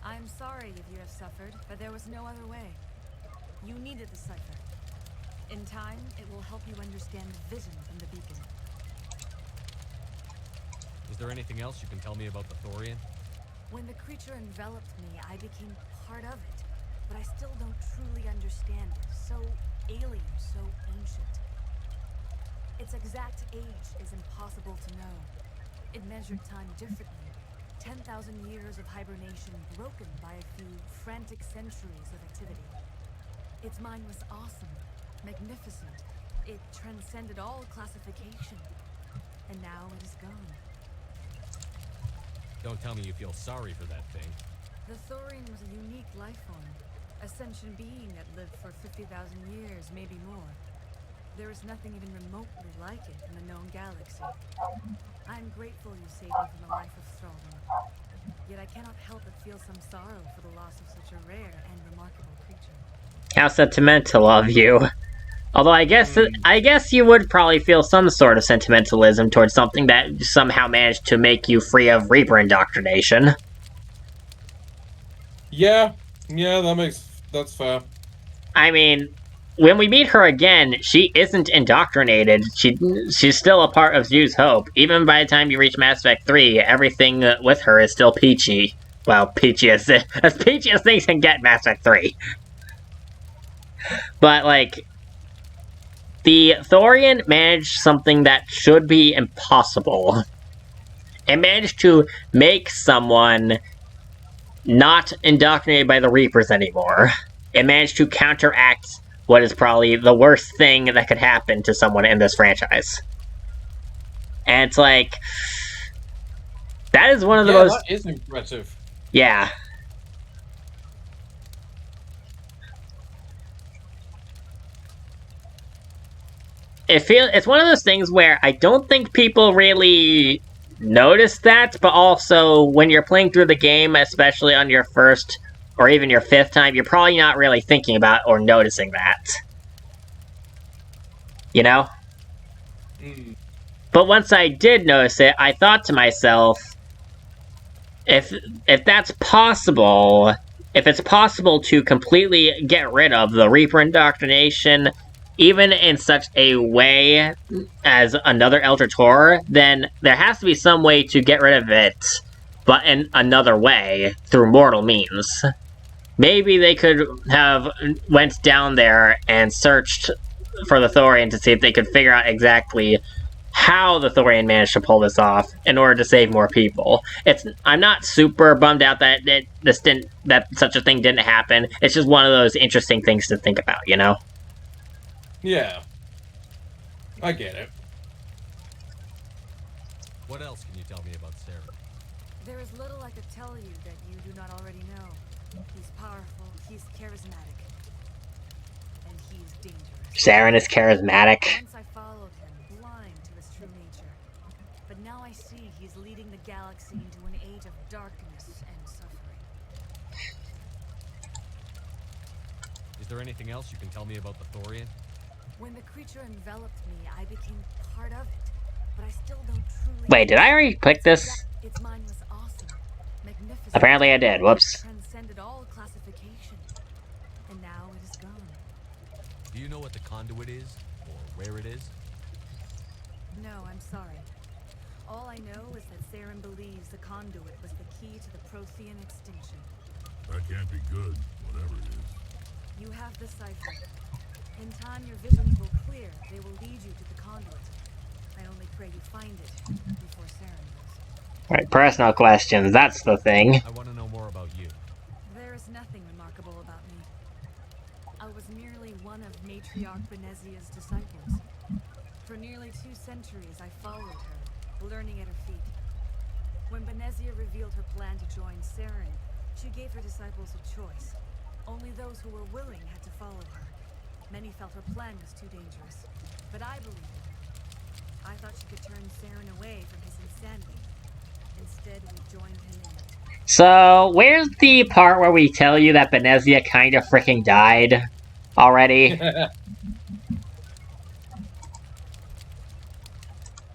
I'm sorry if you have suffered, but there was no other way. You needed the cipher. In time, it will help you understand the vision from the beacon. there anything else you can tell me about the Thorian? When the creature enveloped me, I became part of it. But I still don't truly understand it. So alien, so ancient. Its exact age is impossible to know. It measured time differently. 10,000 years of hibernation broken by a few frantic centuries of activity. Its mind was awesome, magnificent. It transcended all classification. And now it is gone. Don't tell me you feel sorry for that thing. The Thorian was a unique life form. A sentient being that lived for 50,000 years, maybe more. There is nothing even remotely like it in the known galaxy. I'm grateful you saved me from a life of thraldom. Yet I cannot help but feel some sorrow for the loss of such a rare and remarkable creature. How sentimental of you. Although I guess you would probably feel some sort of sentimentalism towards something that somehow managed to make you free of Reaper indoctrination. Yeah, that's fair. I mean, when we meet her again, she isn't indoctrinated. She's still a part of Zhu's hope. Even by the time you reach Mass Effect 3, everything with her is still peachy. Well, peachy as peachy as things can get in Mass Effect 3. But, like, the Thorian managed something that should be impossible. It managed to make someone not indoctrinated by the Reapers anymore. It managed to counteract what is probably the worst thing that could happen to someone in this franchise. And it's like, that is one of the most... that is impressive. Yeah. It's one of those things where I don't think people really notice that, but also when you're playing through the game, especially on your first or even your fifth time, you're probably not really thinking about or noticing that. You know? Mm. But once I did notice it, I thought to myself, if that's possible, if it's possible to completely get rid of the Reaper indoctrination, even in such a way as another Eldritch Horror, then there has to be some way to get rid of it, but in another way, through mortal means. Maybe they could have went down there and searched for the Thorian to see if they could figure out exactly how the Thorian managed to pull this off in order to save more people. I'm not super bummed out that that such a thing didn't happen. It's just one of those interesting things to think about, you know? Yeah. I get it. What else can you tell me about Sarah? There is little I could tell you that you do not already know. He's powerful, he's charismatic, and he's dangerous. Saren is charismatic. Once I followed him, blind to his true nature. But now I see he's leading the galaxy into an age of darkness and suffering. Is there anything else you can tell me about the Thorian? When the creature enveloped me, I became part of it. But I still don't truly... Wait, did I already click this? Its mind was awesome, magnificent. Apparently I did. Whoops. Transcended all classification. And now it is gone. Do you know what the conduit is? Or where it is? No, I'm sorry. All I know is that Saren believes the conduit was the key to the Prothean extinction. That can't be good, whatever it is. You have the cipher. In time, your visions will clear. They will lead you to the conduit. I only pray you find it before Saren does. Right, personal questions, that's the thing. I want to know more about you. There is nothing remarkable about me. I was merely one of Matriarch Benezia's disciples. For nearly 2 centuries, I followed her, learning at her feet. When Benezia revealed her plan to join Saren, she gave her disciples a choice. Only those who were willing had to follow her. Many felt her plan was too dangerous, but I believed her. I thought she could turn Saren away from his insanity. Instead, we joined him in it. So, where's the part where we tell you that Benezia kind of freaking died already? Now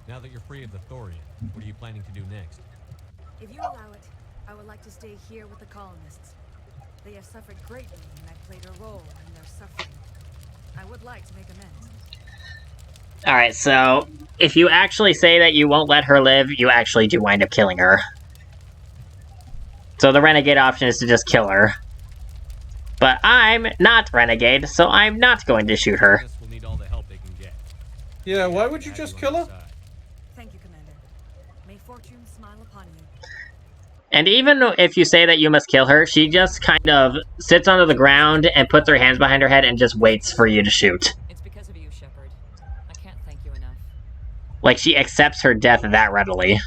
that you're free of the Thorian, what are you planning to do next? If you allow it, I would like to stay here with the colonists. They have suffered greatly, and I played a role in their suffering. I would like to make amends. Alright, so if you actually say that you won't let her live, you actually do wind up killing her. So the renegade option is to just kill her. But I'm not renegade, so I'm not going to shoot her. Colonists will need all the help they can get. Yeah, why would you Have just on kill your her? side. Thank you, Commander. May fortune smile upon you. And even if you say that you must kill her, she just kind of sits onto the ground and puts her hands behind her head and just waits for you to shoot. It's because of you, Shepard. I can't thank you enough. Like, she accepts her death that readily.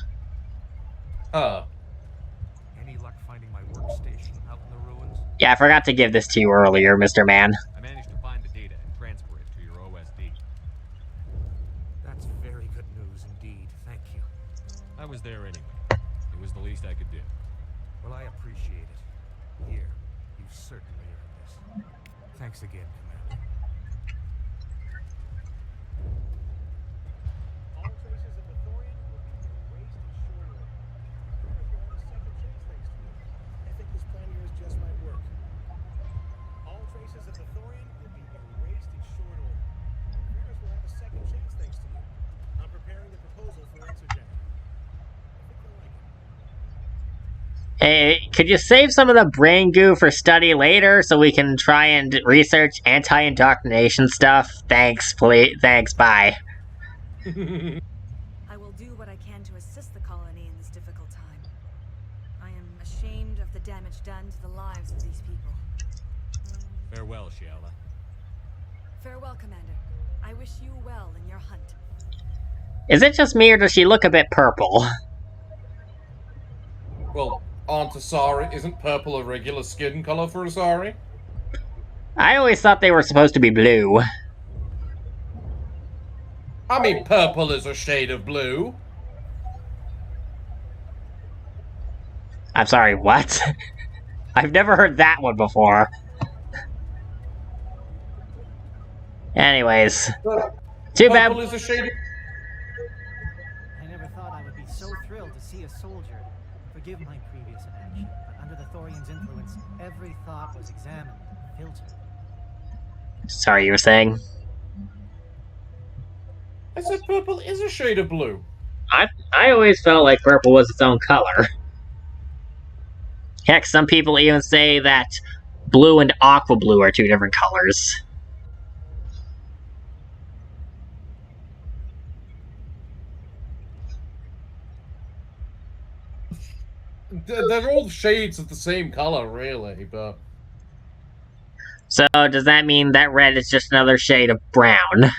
Any luck finding my workstation out in the ruins? Yeah, I forgot to give this to you earlier, Mr. Man. I managed to find the data and transfer it to your OSD. That's very good news indeed. Thank you. I was there anyway. It was the least I could do. Well, I appreciate it. Here, you've certainly earned this. Thanks again, Commander. All traces of the thorium will be erased in short order. You'll have a second chance thanks to you. I think this plan of yours just might work. All traces of the thorium will be erased in short order. Ferris will have a second chance thanks to you. I'm preparing the proposal for Exogen. I think they'll like it. Hey, could you save some of the brain goo for study later so we can try and research anti-indoctrination stuff? Thanks, please. Thanks, bye. I will do what I can to assist the colony in this difficult time. I am ashamed of the damage done to the lives of these people. Farewell, Shiala. Farewell, Commander. I wish you well in your hunt. Is it just me or does she look a bit purple? Well, Aunt Asari, isn't purple a regular skin color for Asari? I always thought they were supposed to be blue. I mean, purple is a shade of blue. I'm sorry, what? I've never heard that one before. Anyways. Too bad. Purple is a shade of... I never thought I would be so thrilled to see a soldier. Forgive my previous inaction, but under the Thorian's influence, every thought was examined, filtered. Sorry, you were saying? I said purple is a shade of blue. I always felt like purple was its own color. Heck, some people even say that blue and aqua blue are two different colors. They're all shades of the same color, really, but... So, does that mean that red is just another shade of brown?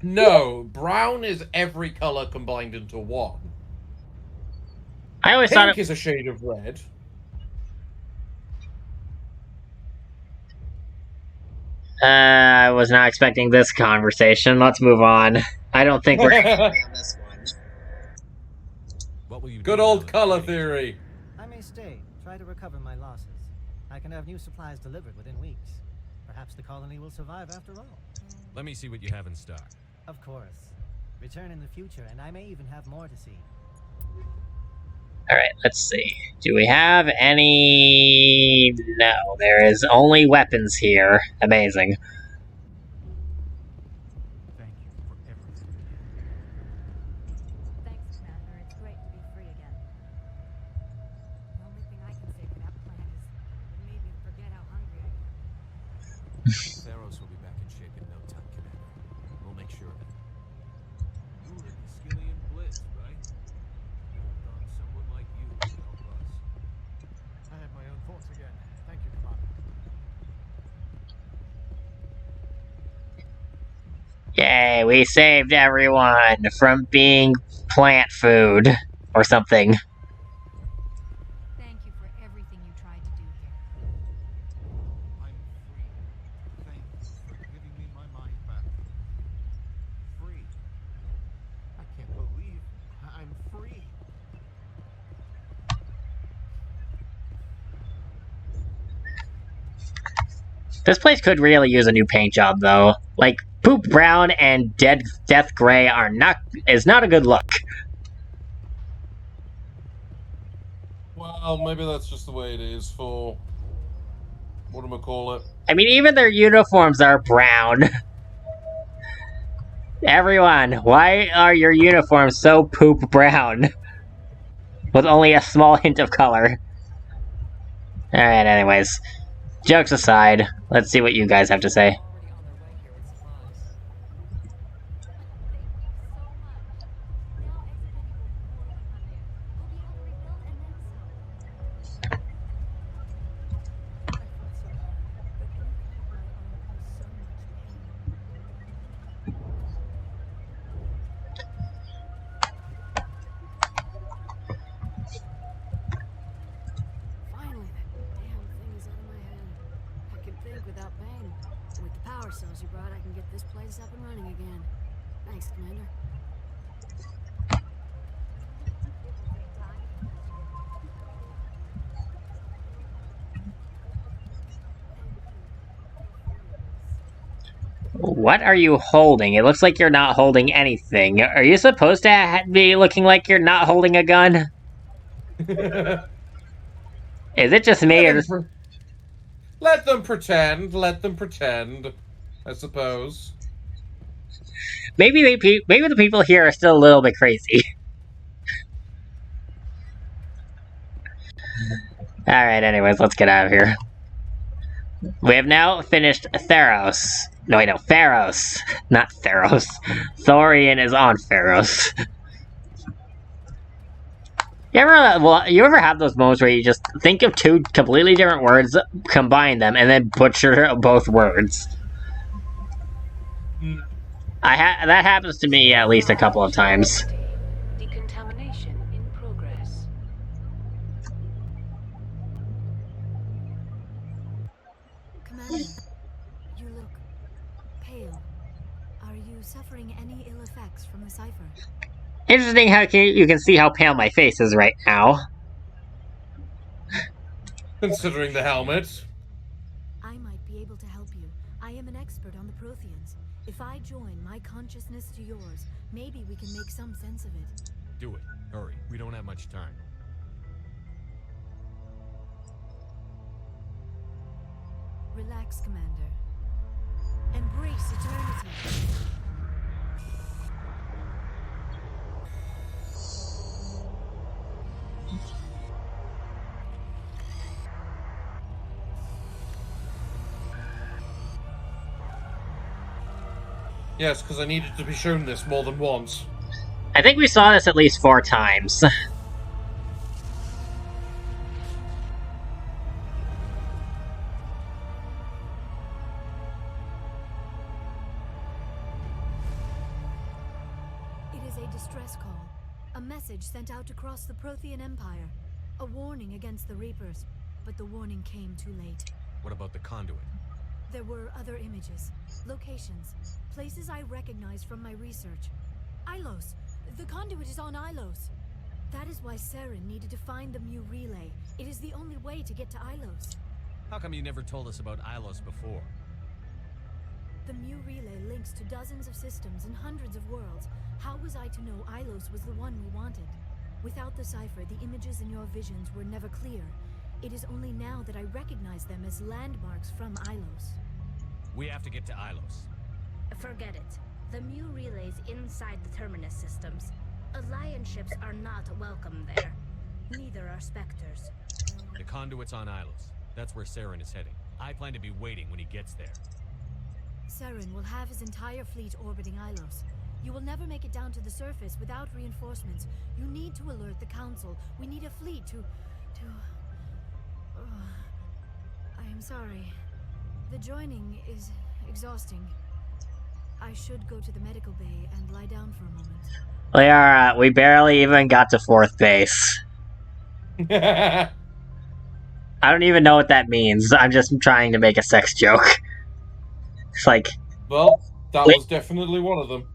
No, brown is every color combined into one. I always thought Pink is a shade of red. I was not expecting this conversation. Let's move on. I don't think we're on this one. What will you Good do old now that color Kenny- theory. I may stay, try to recover my losses. I can have new supplies delivered within weeks. Perhaps the colony will survive after all. Let me see what you have in stock. Of course. Return in the future, and I may even have more to see. Alright, let's see. Do we have any... No, there is only weapons here. Amazing. Thank you for everything. Thanks, Commander. It's great to be free again. The only thing I can say for that plan is it made me forget how hungry I am. Theros will be back in shape in no time, Commander. We'll make sure of it. You were the Skillian Blitz, right? I thought someone like you would help us. I have my own thoughts again. Thank you, Commander. Yay, we saved everyone from being plant food. Or something. Thank you for everything you tried to do here. I'm free. Thank you for giving me my mind back. Free. I can't believe I'm free. This place could really use a new paint job, though. Like, poop brown and death gray is not a good look. Well, maybe that's just the way it is for... Whatchamacallit? I mean, even their uniforms are brown. Everyone, why are your uniforms so poop brown? With only a small hint of color. Alright, anyways. Jokes aside, let's see what you guys have to say. Already on their way here with supplies. Thank you so much. Now everybody will more than come in. We'll be able to rebuild and then some. I fought so hard, but anything with my arm caused so much pain. Finally, that damn thing is out of my hand. I can think without pain. And with the power cells you brought, I can get this place up and running again. Thanks, Commander. What are you holding? It looks like you're not holding anything. Are you supposed to be looking like you're not holding a gun? Is it just me, or Let them pretend. Let them pretend. I suppose. maybe the people here are still a little bit crazy? Alright, anyways, let's get out of here. We have now finished Theros. No, wait, no, Pharos. Not Theros. Thorian is on Pharos. You ever have those moments where you just think of two completely different words, combine them, and then butcher both words? That happens to me at least a couple of times. Decontamination in progress. Commander, you look pale. Are you suffering any ill effects from the cipher? Interesting how you can see how pale my face is right now. Considering the helmet. I might be able to help you. I am an expert on the Protheans. If I join my consciousness to yours, maybe we can make some sense of it. Do it. Hurry. We don't have much time. Relax, Commander. Embrace eternity. Yes, because I needed to be shown this more than once. I think we saw this at least 4 times. It is a distress call. A message sent out across the Prothean Empire. A warning against the Reapers. But the warning came too late. What about the conduit? There were other images, locations, places I recognized from my research. Ilos! The conduit is on Ilos! That is why Saren needed to find the Mu relay. It is the only way to get to Ilos. How come you never told us about Ilos before? The Mu relay links to dozens of systems and hundreds of worlds. How was I to know Ilos was the one we wanted? Without the cipher, the images in your visions were never clear. It is only now that I recognize them as landmarks from Ilos. We have to get to Ilos. Forget it. The Mu relays inside the Terminus systems. Alliance ships are not welcome there. Neither are Spectres. The conduit's on Ilos. That's where Saren is heading. I plan to be waiting when he gets there. Saren will have his entire fleet orbiting Ilos. You will never make it down to the surface without reinforcements. You need to alert the Council. We need a fleet to... I am sorry. The joining is exhausting. I should go to the medical bay and lie down for a moment. We barely even got to 4th base. I don't even know what that means. I'm just trying to make a sex joke. It's like... Well, that was definitely one of them.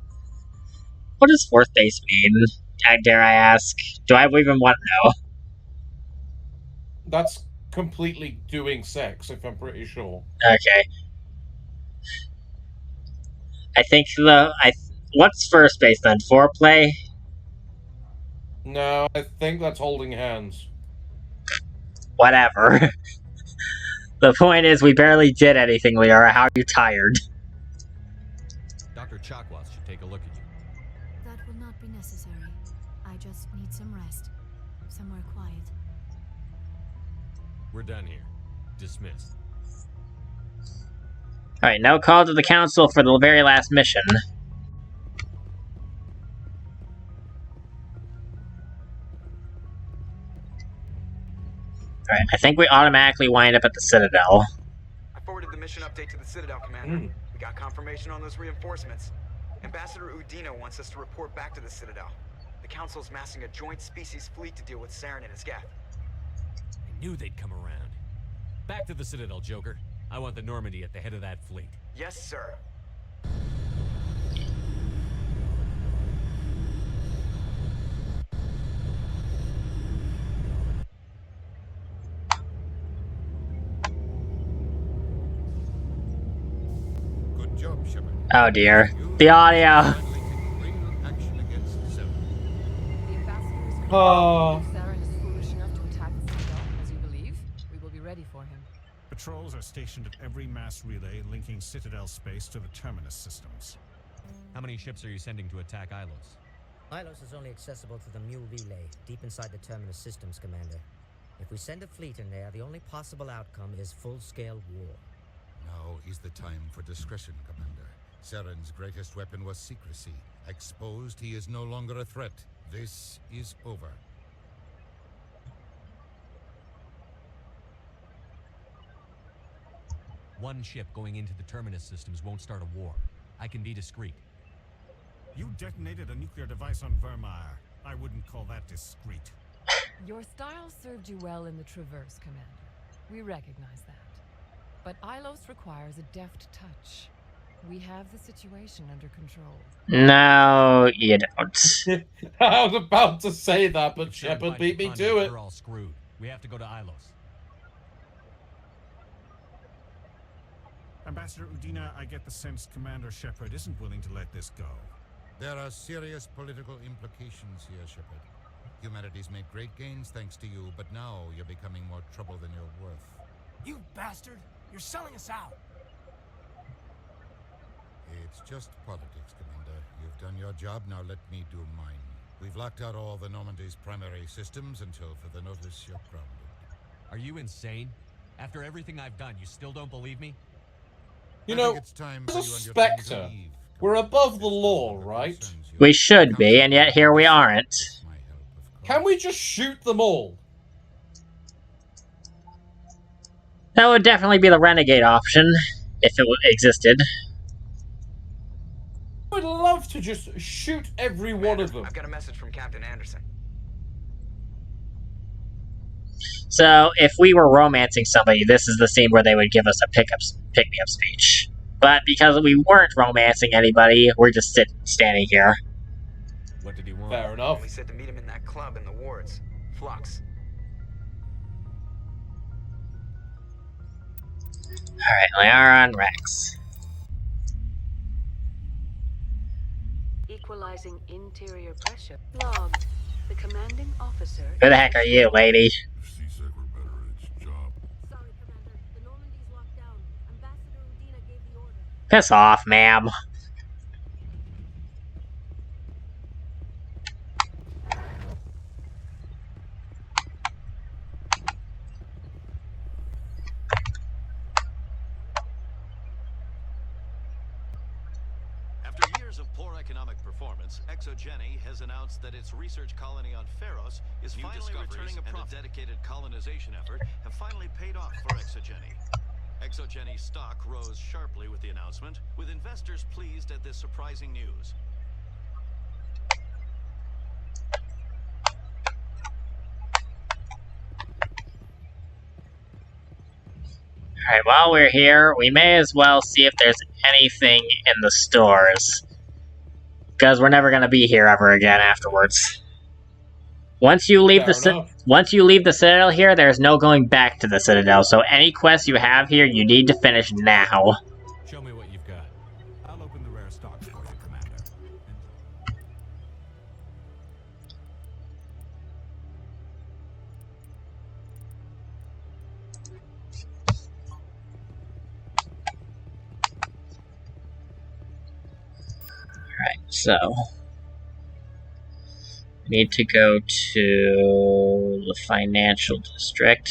What does 4th base mean? Dare I ask? Do I even want to know? That's completely doing sex, if I'm pretty sure. Okay. I think what's 1st base then? Foreplay? No, I think that's holding hands. Whatever. The point is, we barely did anything, Liara. How are you tired? Dr. Chakwas should take a a look at you. That will not be necessary. I just need some rest. Somewhere quiet. We're done here. Dismissed. Alright, now call to the council for the very last mission. Alright, I think we automatically wind up at the Citadel. I forwarded the mission update to the Citadel, Commander. We got confirmation on those reinforcements. Ambassador Udina wants us to report back to the Citadel. The Council's massing a joint species fleet to deal with Saren and his Geth. I knew they'd come around. Back to the Citadel, Joker. I want the Normandy at the head of that fleet. Yes, sir. Good job, Shepard. Oh dear. The audio. Finally taking real action against Saren. The ambassador is Oh. If Saren is foolish enough to attack the Citadel, as you believe, we will be ready for him. Patrols are stationed at every mass relay linking Citadel space to the terminus systems. How many ships are you sending to attack Ilos? Ilos is only accessible to the Mule relay, deep inside the terminus systems, Commander. If we send a fleet in there, the only possible outcome is full-scale war. Now is the time for discretion, Commander. Saren's greatest weapon was secrecy. Exposed, he is no longer a threat. This is over. One ship going into the terminus systems won't start a war. I can be discreet. You detonated a nuclear device on Vermeer. I wouldn't call that discreet. Your style served you well in the Traverse, Commander. We recognize that. But Ilos requires a deft touch. We have the situation under control. No, you don't. I was about to say that, but If Saren Shepard fights beat the me to Conduit, it. We're all screwed. We have to go to Ilos. Ambassador Udina, I get the sense Commander Shepard isn't willing to let this go. There are serious political implications here, Shepard. Humanity's made great gains thanks to you, but now you're becoming more trouble than you're worth. You bastard! You're selling us out! It's just politics, Commander. You've done your job, now let me do mine. We've locked out all the Normandy's primary systems until further notice you're grounded. Are you insane? After everything I've done, you still don't believe me? You I know, think it's time as for a you and your team to Spectre, leave. we're above the law, right? We should be, and yet here we aren't. Can we just shoot them all? That would definitely be the renegade option, if it existed. I'd love to just shoot every one of them. I've got a message from Captain Anderson. So, if we were romancing somebody, this is the scene where they would give us a pick-me-up speech. But because we weren't romancing anybody, we're just standing here. What did he want? Fair enough. We said to meet him in that club in the wards. Flux. Alright, Liara and Rex. Equalizing interior pressure. Logged. The commanding officer. Who the heck are you, lady? C-Sec were better at its job. Sorry, Commander. The Normandy's locked down. Ambassador Udina gave the order. Piss off, ma'am. After years of poor economic performance, Exogeny has announced that its research colony on Pharos is finally returning a profit, and a dedicated colonization effort have finally paid off for Exogeny. Exogeny's stock rose sharply with the announcement, with investors pleased at this surprising news. Alright, while we're here, we may as well see if there's anything in the stores. Because we're never gonna be here ever again afterwards. Once you leave the Citadel here, there's no going back to the Citadel, so any quests you have here, you need to finish now. Show me what you've got. I'll open the rare stock for you, Commander. Alright. So, I need to go to the financial district.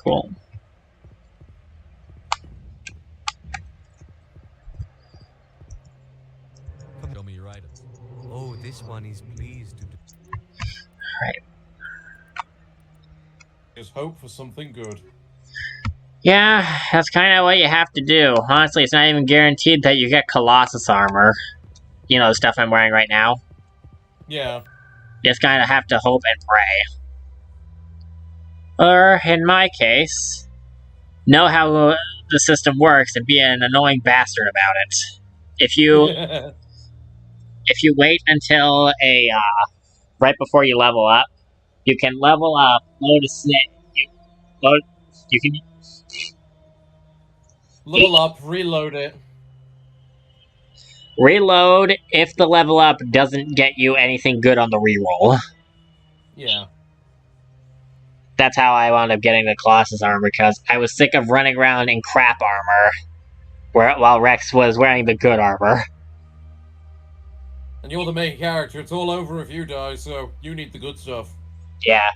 Cool. Show me your items. Oh, this one is pleased to do. Alright. Just hope for something good. Yeah, that's kind of what you have to do. Honestly, it's not even guaranteed that you get Colossus armor. You know, the stuff I'm wearing right now. Yeah. You just kind of have to hope and pray. Or, in my case, know how the system works and be an annoying bastard about it. If you wait until right before you level up, you can level up, load a snake. You can Level up, reload it. reload if the level up doesn't get you anything good on the reroll. Yeah. That's how I wound up getting the Colossus armor, because I was sick of running around in crap armor, while Rex was wearing the good armor. And you're the main character, it's all over if you die, so you need the good stuff. Yeah.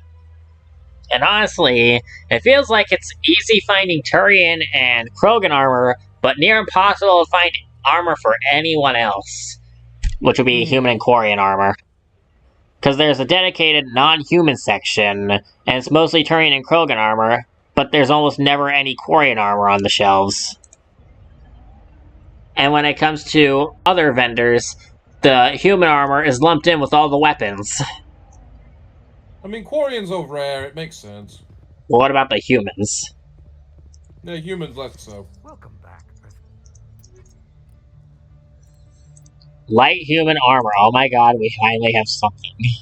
And honestly, it feels like it's easy finding Turian and Krogan armor, but near impossible to find armor for anyone else. Which would be human and Quarian armor. Because there's a dedicated non-human section, and it's mostly Turian and Krogan armor, but there's almost never any Quarian armor on the shelves. And when it comes to other vendors, the human armor is lumped in with all the weapons. I mean, Quarians are rare, it makes sense. Well, what about the humans? Yeah, humans less so. Welcome back. Light human armor. Oh my god, we finally have something. Isn't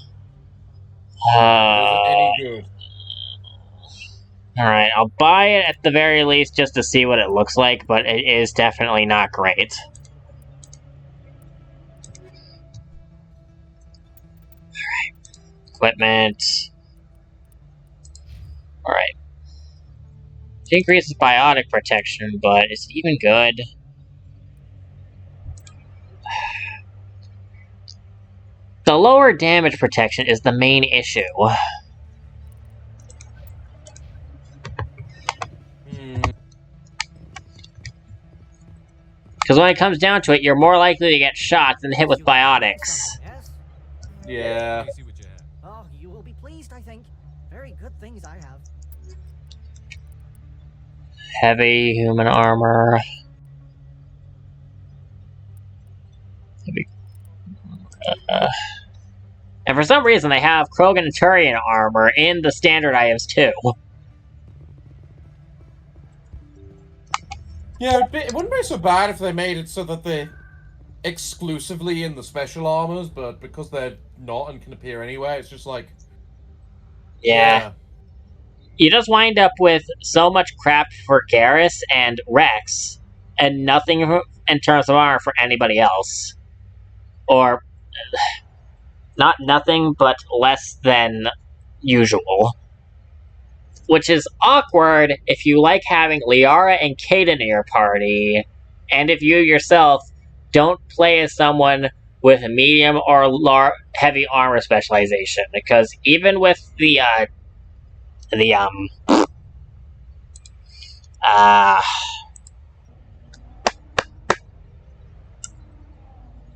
any good. Alright, I'll buy it at the very least just to see what it looks like, but it is definitely not great. Alright. Equipment. Alright. It increases biotic protection, but is it even good? The lower damage protection is the main issue. Because when it comes down to it, you're more likely to get shot than hit with biotics. Yeah. Oh, you will be pleased, I think. Very good things I have. Heavy human armor. And for some reason, they have Krogan and Turian armor in the standard items too. Yeah, it wouldn't be so bad if they made it so that they're exclusively in the special armors, but because they're not and can appear anywhere, it's just like... Yeah. You just wind up with so much crap for Garrus and Rex, and nothing in terms of armor for anybody else. Or... not nothing, but less than usual. Which is awkward if you like having Liara and Kaden in your party, and if you yourself don't play as someone with a medium or heavy armor specialization. Because even with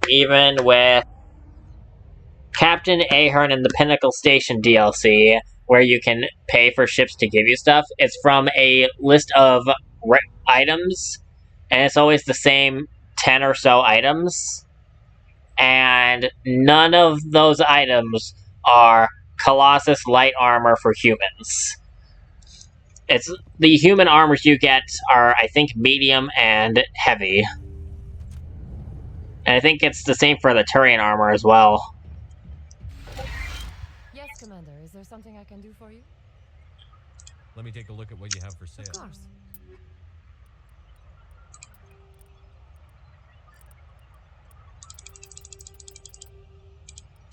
even with Captain Ahern in the Pinnacle Station DLC, where you can pay for ships to give you stuff, it's from a list of items, and it's always the same 10 or so items, and none of those items are Colossus light armor for humans. It's the human armors you get are, I think, medium and heavy. And I think it's the same for the Turian armor as well. Yes, Commander. Is there something I can do for you? Let me take a look at what you have for sale. Of course.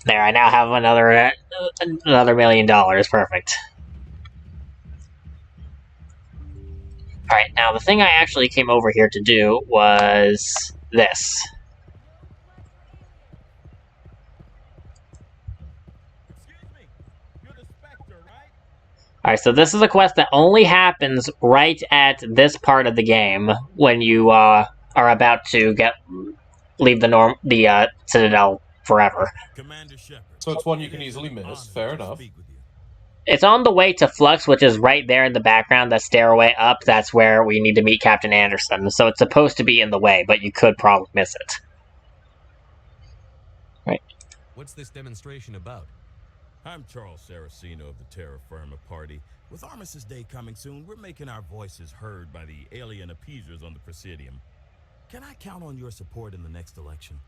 There, I now have another $1 million. Perfect. Alright, now the thing I actually came over here to do was this. Alright, so this is a quest that only happens right at this part of the game when you are about to leave the Citadel forever. So it's one you can easily miss. Fair enough. It's on the way to Flux, which is right there in the background, that stairway up. That's where we need to meet Captain Anderson. So it's supposed to be in the way, but you could probably miss it. Right. What's this demonstration about? I'm Charles Saraceno of the Terra Firma Party. With Armistice Day coming soon, we're making our voices heard by the alien appeasers on the Presidium. Can I count on your support in the next election?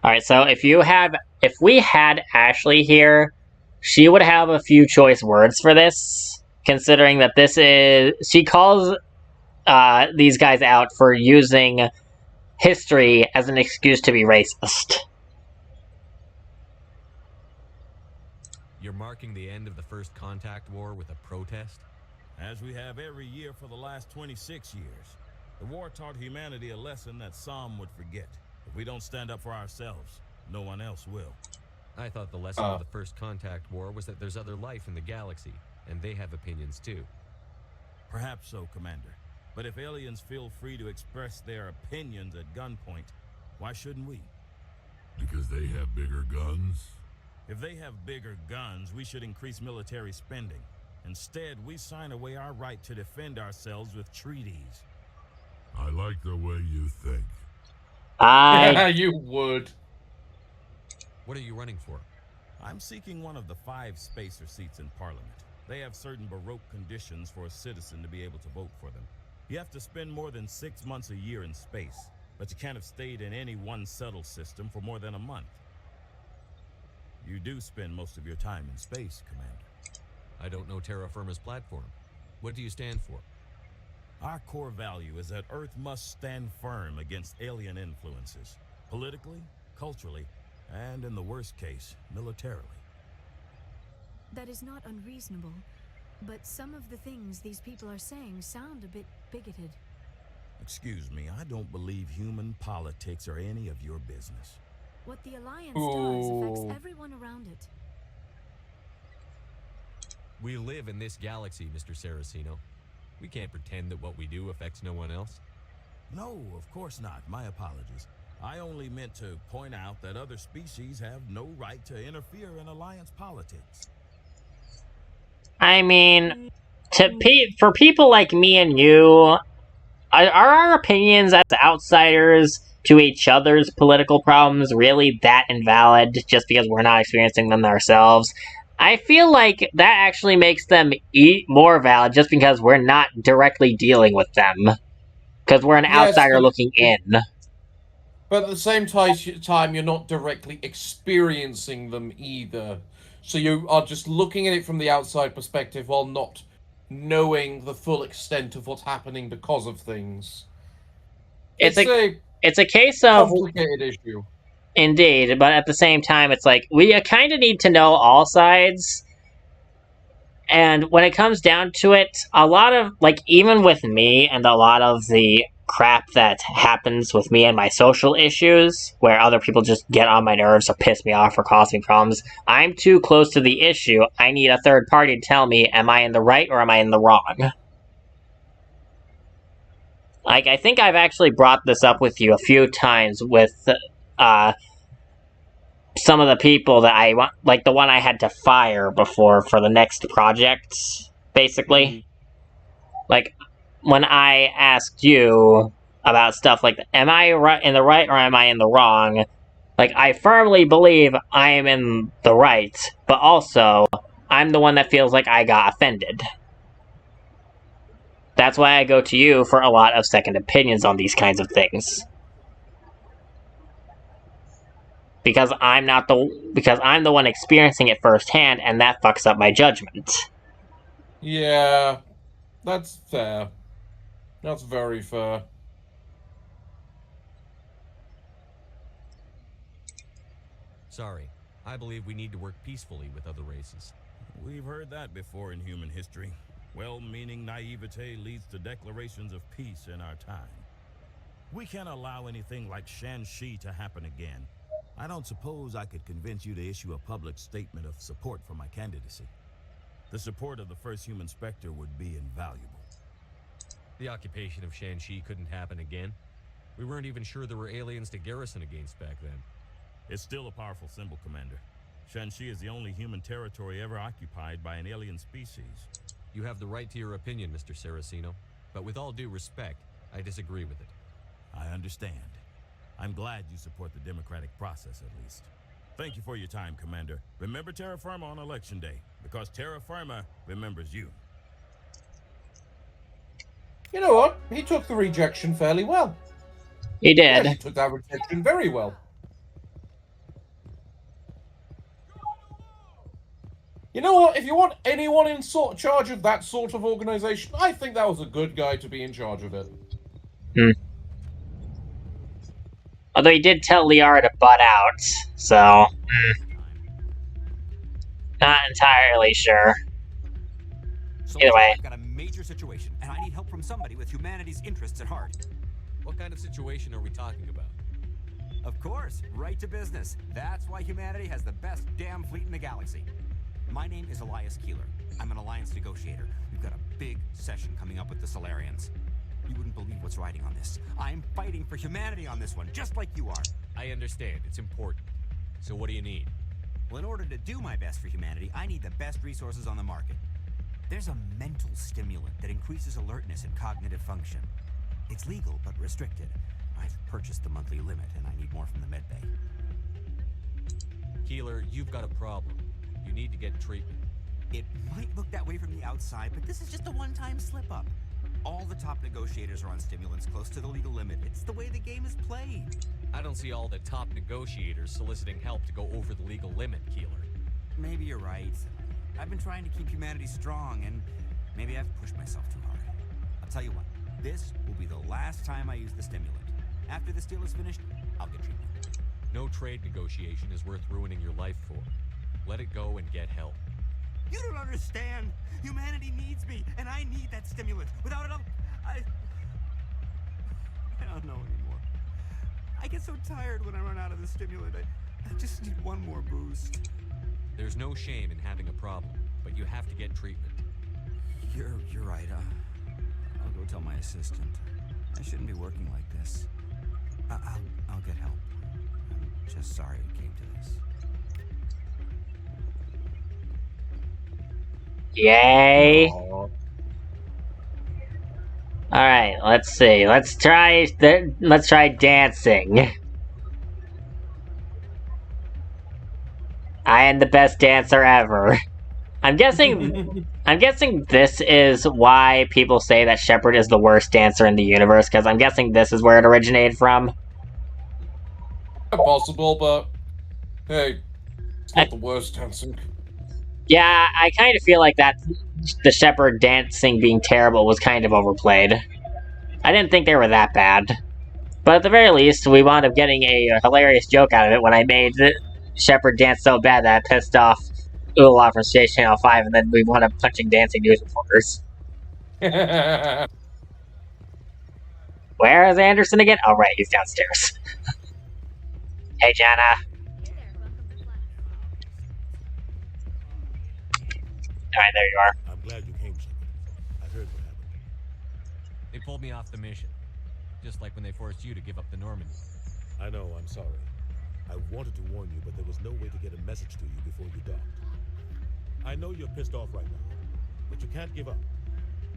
Alright, so if we had Ashley here, she would have a few choice words for this, considering that she calls these guys out for using history as an excuse to be racist. You're marking the end of the First Contact War with a protest? As we have every year for the last 26 years. The war taught humanity a lesson that some would forget. If we don't stand up for ourselves, no one else will. I thought the lesson of the First Contact War was that there's other life in the galaxy, and they have opinions too. Perhaps so, Commander. But if aliens feel free to express their opinions at gunpoint, why shouldn't we? Because they have bigger guns? If they have bigger guns, we should increase military spending. Instead, we sign away our right to defend ourselves with treaties. I like the way you think. Yeah, you would. What are you running for? I'm seeking one of the 5 spacer seats in Parliament. They have certain Baroque conditions for a citizen to be able to vote for them. You have to spend more than 6 months a year in space, but you can't have stayed in any one settled system for more than a month. You do spend most of your time in space, Commander. I don't know Terra Firma's platform. What do you stand for? Our core value is that Earth must stand firm against alien influences, politically, culturally, and in the worst case, militarily. That is not unreasonable, but some of the things these people are saying sound a bit bigoted. Excuse me, I don't believe human politics are any of your business. What the Alliance does affects everyone around it. We live in this galaxy, Mr. Saraceno. We can't pretend that what we do affects no one else. No, of course not. My apologies. I only meant to point out that other species have no right to interfere in Alliance politics. I mean, for people like me and you, are our opinions as outsiders to each other's political problems really that invalid just because we're not experiencing them ourselves? I feel like that actually makes them more valid just because we're not directly dealing with them. Because we're an outsider looking in. But at the same time, you're not directly experiencing them either. So you are just looking at it from the outside perspective while not knowing the full extent of what's happening because of things. It's a case of complicated issue. Indeed, but at the same time, it's like, we kind of need to know all sides. And when it comes down to it, a lot of, even with me and a lot of the crap that happens with me and my social issues, where other people just get on my nerves or piss me off or cause me problems, I'm too close to the issue. I need a third party to tell me, am I in the right or am I in the wrong? I think I've actually brought this up with you a few times with, some of the people that I want, like the one I had to fire before for the next project, basically. Like, when I asked you about stuff like, am I in the right or am I in the wrong? Like, I firmly believe I am in the right, but also, I'm the one that feels like I got offended. That's why I go to you for a lot of second opinions on these kinds of things. Because I'm the one experiencing it firsthand, and that fucks up my judgment. Yeah, that's fair. That's very fair. sorry. I believe we need to work peacefully with other races. We've heard that before in human history. Well-meaning naivete leads to declarations of peace in our time. We can't allow anything like Shanxi to happen again. I don't suppose I could convince you to issue a public statement of support for my candidacy. The support of the first human Spectre would be invaluable. The occupation of Shanxi couldn't happen again. We weren't even sure there were aliens to garrison against back then. It's still a powerful symbol, Commander. Shanxi is the only human territory ever occupied by an alien species. You have the right to your opinion, Mr. Saraceno, but with all due respect, I disagree with it. I understand. I'm glad you support the democratic process, at least. Thank you for your time, Commander. Remember Terra Firma on Election Day, because Terra Firma remembers you. You know what? He took the rejection fairly well. He did. Yeah, he took that rejection very well. You know what? If you want anyone in charge of that sort of organization, I think that was a good guy to be in charge of it. Although he did tell Liara to butt out, so... Not entirely sure. Either way. I've got a major situation, and I need help from somebody with humanity's interests at heart. What kind of situation are we talking about? Of course, right to business. That's why humanity has the best damn fleet in the galaxy. My name is Elias Keeler. I'm an alliance negotiator. We've got a big session coming up with the Solarians. You wouldn't believe what's riding on this. I'm fighting for humanity on this one, just like you are. I understand. It's important. So what do you need? Well, in order to do my best for humanity, I need the best resources on the market. There's a mental stimulant that increases alertness and cognitive function. It's legal, but restricted. I've purchased the monthly limit, and I need more from the medbay. Keeler, you've got a problem. You need to get treatment. It might look that way from the outside, but this is just a one-time slip-up. All the top negotiators are on stimulants close to the legal limit. It's the way the game is played. I don't see all the top negotiators soliciting help to go over the legal limit, Keeler. Maybe you're right. I've been trying to keep humanity strong, and maybe I've pushed myself too hard. I'll tell you what, this will be the last time I use the stimulant. After this deal is finished, I'll get treatment. No trade negotiation is worth ruining your life for. Let it go and get help. You don't understand. Humanity needs me, and I need that stimulant. Without it, I don't know anymore. I get so tired when I run out of the stimulant. I just need one more boost. There's no shame in having a problem, but you have to get treatment. You're right. I'll go tell my assistant. I shouldn't be working like this. I'll get help. I'm just sorry it came to this. Yay! Alright, let's see. Let's try dancing. I am the best dancer ever. I'm guessing this is why people say that Shepard is the worst dancer in the universe, because I'm guessing this is where it originated from. Possible, but hey, it's not the worst dancing. Yeah, I kind of feel like that the Shepard dancing being terrible was kind of overplayed. I didn't think they were that bad. But at the very least, we wound up getting a hilarious joke out of it when I made Shepard dance so bad that it pissed off Ulala from Space Channel 5, and then we wound up punching dancing news reporters. Where is Anderson again? Oh, right, he's downstairs. Hey, Jana. Alright, there you are. I'm glad you came, Shepard. I heard what happened. They pulled me off the mission. Just like when they forced you to give up the Normandy. I know, I'm sorry. I wanted to warn you, but there was no way to get a message to you before you docked. I know you're pissed off right now, but you can't give up.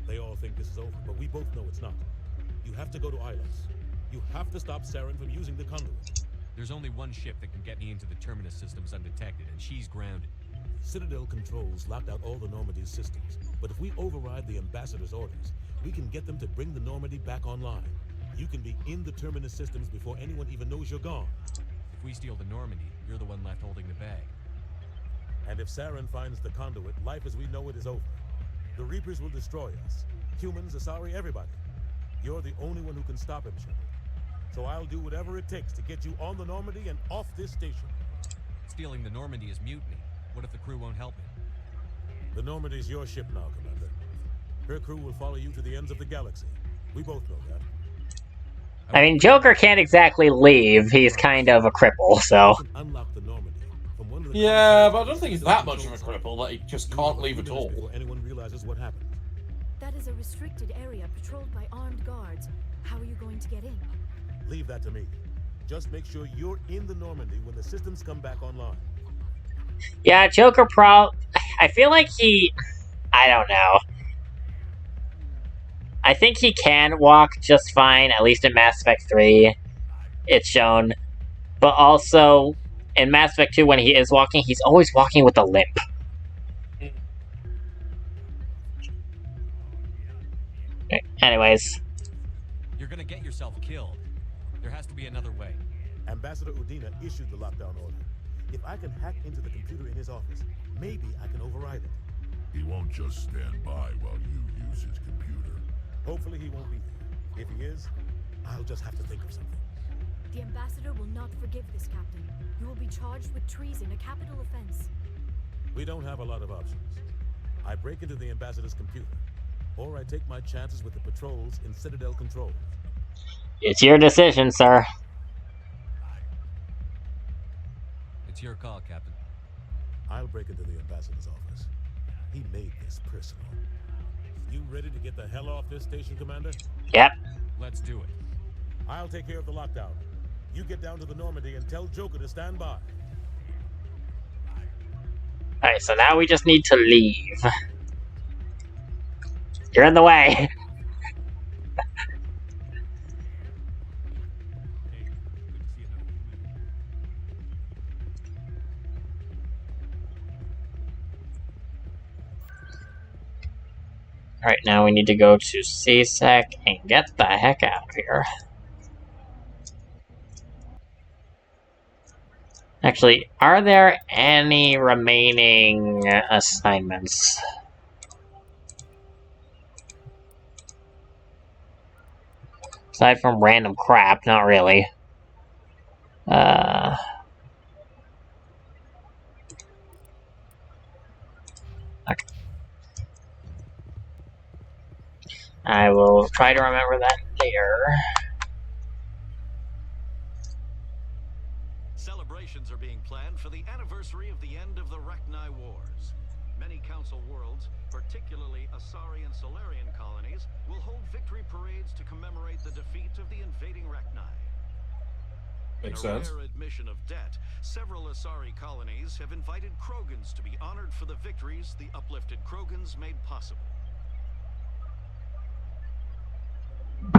They all think this is over, but we both know it's not. You have to go to Ilex. You have to stop Saren from using the conduit. There's only one ship that can get me into the Terminus systems undetected, and she's grounded. Citadel controls locked out all the Normandy's systems, but if we override the ambassador's orders, we can get them to bring the Normandy back online. You can be in the Terminus systems before anyone even knows you're gone. If we steal the Normandy, you're the one left holding the bag. And if Saren finds the conduit, life as we know it is over. The Reapers will destroy us. Humans, Asari, everybody. You're the only one who can stop him, Shepard. So I'll do whatever it takes to get you on the Normandy and off this station. Stealing the Normandy is mutiny. What if the crew won't help me? The Normandy's your ship now, Commander. Her crew will follow you to the ends of the galaxy. We both know that. I mean, Joker can't exactly leave. He's kind of a cripple, so... Unlock the Normandy. Yeah, but I don't think he's that much of a cripple that he just can't leave at all. Before anyone realizes what happened. That is a restricted area patrolled by armed guards. How are you going to get in? Leave that to me. Just make sure you're in the Normandy when the systems come back online. Yeah, Joker I feel like he... I don't know. I think he can walk just fine, at least in Mass Effect 3. It's shown. But also, in Mass Effect 2, when he is walking, he's always walking with a limp. Anyways. You're gonna get yourself killed. There has to be another way. Ambassador Udina issued the lockdown order. If I can hack into the computer in his office, maybe I can override it. He won't just stand by while you use his computer. Hopefully he won't be there. If he is, I'll just have to think of something. The Ambassador will not forgive this, Captain. You will be charged with treason, a capital offense. We don't have a lot of options. I break into the Ambassador's computer, or I take my chances with the patrols in Citadel control. It's your decision, sir. It's your call, Captain. I'll break into the Ambassador's office. He made this personal. You ready to get the hell off this station, Commander? Yep. Let's do it. I'll take care of the lockdown. You get down to the Normandy and tell Joker to stand by. Alright, so now we just need to leave. You're in the way. Alright, now we need to go to CSEC and get the heck out of here. Actually, are there any remaining assignments? Aside from random crap, not really. Okay. I will try to remember that later. Celebrations are being planned for the anniversary of the end of the Rachni Wars. Many Council worlds, particularly Asari and Solarian colonies, will hold victory parades to commemorate the defeat of the invading Rachni. Makes sense. In a rare admission of debt, several Asari colonies have invited Krogans to be honored for the victories the uplifted Krogans made possible.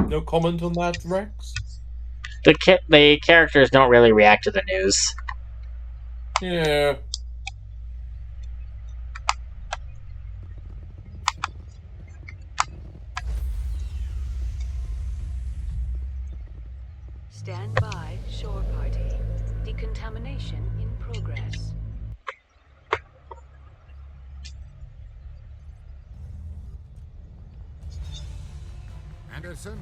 No comment on that, Rex? The characters don't really react to the news. Yeah. Stand by, shore party. Decontamination in progress. Anderson,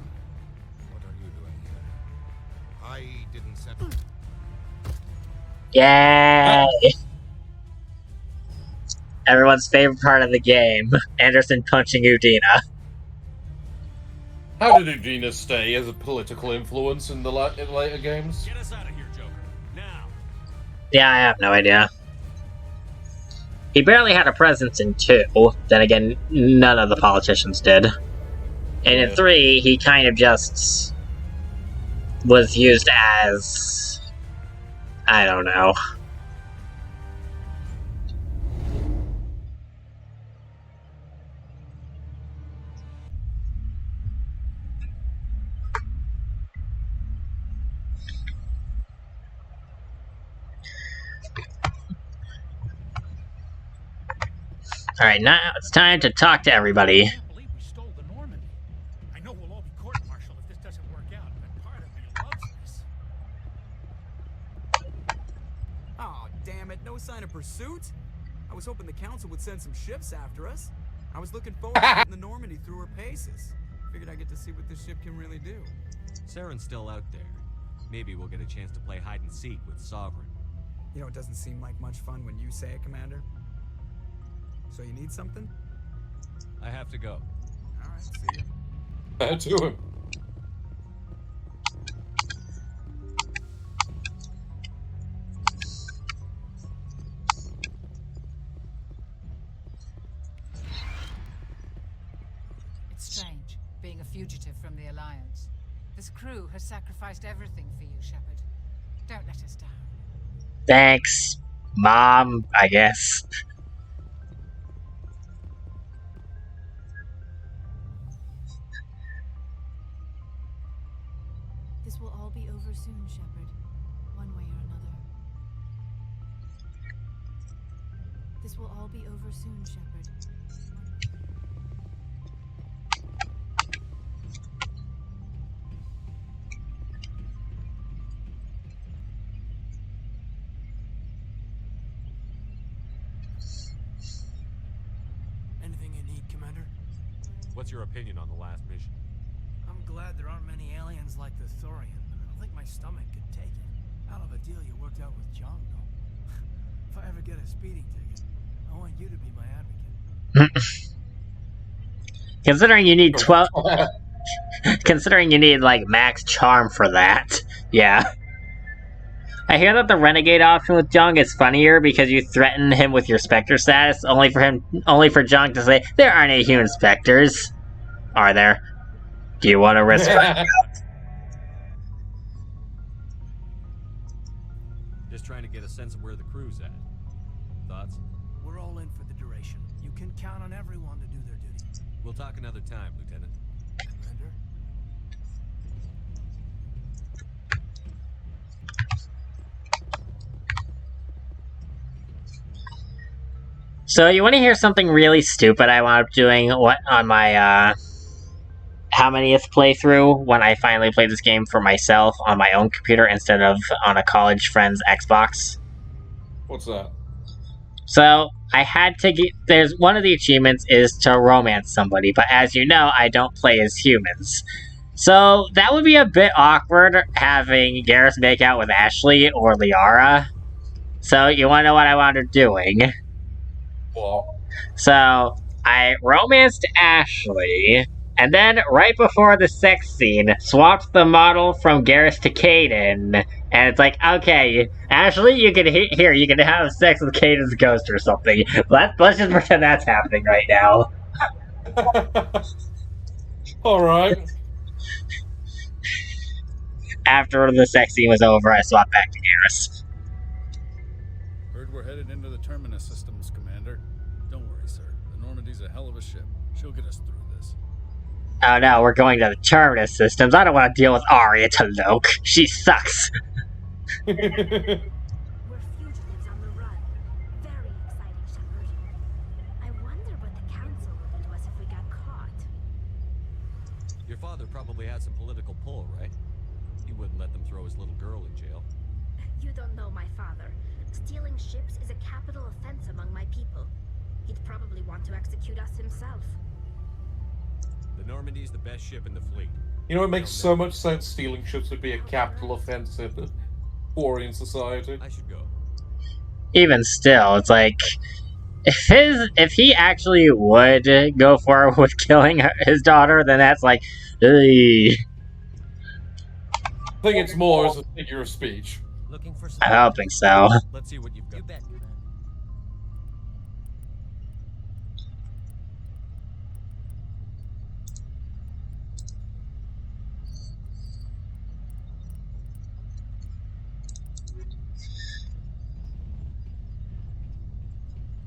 what are you doing here? I didn't send... Yay! Everyone's favorite part of the game. Anderson punching Udina. How did Udina stay as a political influence in the later games? Get us out of here, Joker. Now. Yeah, I have no idea. He barely had a presence in 2. Then again, none of the politicians did. And in 3, he kind of just was used as... I don't know. Alright, now it's time to talk to everybody. I know we'll all be court-martialed if this doesn't work out, but part of me loves this. Oh, damn it. No sign of pursuit? I was hoping the council would send some ships after us. I was looking forward to getting the Normandy through her paces. Figured I'd get to see what this ship can really do. Saren's still out there. Maybe we'll get a chance to play hide and seek with Sovereign. You know, it doesn't seem like much fun when you say it, Commander. So you need something? I have to go. Alright, see you. Fair to him. It's strange, being a fugitive from the Alliance. This crew has sacrificed everything for you, Shepard. Don't let us down. Thanks, Mom, I guess. This will all be over soon, Shepard. One way or another. This will all be over soon, Shepard. Anything you need, Commander? What's your opinion on the last mission? I'm glad there aren't many aliens like the Thorian, but I don't think my stomach could take it. Hell of a deal you worked out with John, though. If I ever get a speeding ticket, I want you to be my advocate. Considering you need 12... Considering you need, like, max charm for that. Yeah. I hear that the Renegade option with Jung is funnier because you threaten him with your Spectre status, only for Jung to say, there aren't any human Spectres. Are there? Do you want to risk finding out? Just trying to get a sense of where the crew's at. Thoughts? We're all in for the duration. You can count on everyone to do their duty. We'll talk another time, Lieutenant. Commander? So, you want to hear something really stupid I wound up doing on my, how manyth playthrough when I finally played this game for myself on my own computer instead of on a college friend's Xbox? What's that? So, I had to get... There's one of the achievements is to romance somebody, but as you know, I don't play as humans. So, that would be a bit awkward having Garrus make out with Ashley or Liara. So, you want to know what I wound up doing? What? So, I romanced Ashley, and then right before the sex scene, swapped the model from Garrus to Kaden, and it's like, okay, Ashley, you can you can have sex with Kaden's ghost or something. Let's just pretend that's happening right now. Alright. After the sex scene was over, I swapped back to Garrus. Heard we're headed into the Terminus systems, Commander. Don't worry, sir. The Normandy's a hell of a ship. She'll get us through this. Oh no, we're going to the Terminus systems. I don't want to deal with Arya Taloke. She sucks. We're fugitives on the run. Very exciting, Shepard. I wonder what the Council would do to us if we got caught. Your father probably had some political pull, right? He wouldn't let them throw his little girl in jail. You don't know my father. Stealing ships is a capital offense among my people. He'd probably want to execute us himself. The Normandy's the best ship in the fleet. You know, it makes so much sense stealing ships would be a capital offense in the Quarian society. I should go. Even still, it's like, if he actually would go forward with killing his daughter, then that's like, ugh. I think it's more as a figure of speech. Looking for I'm hoping so. Let's see what you've got. You bet, Commander.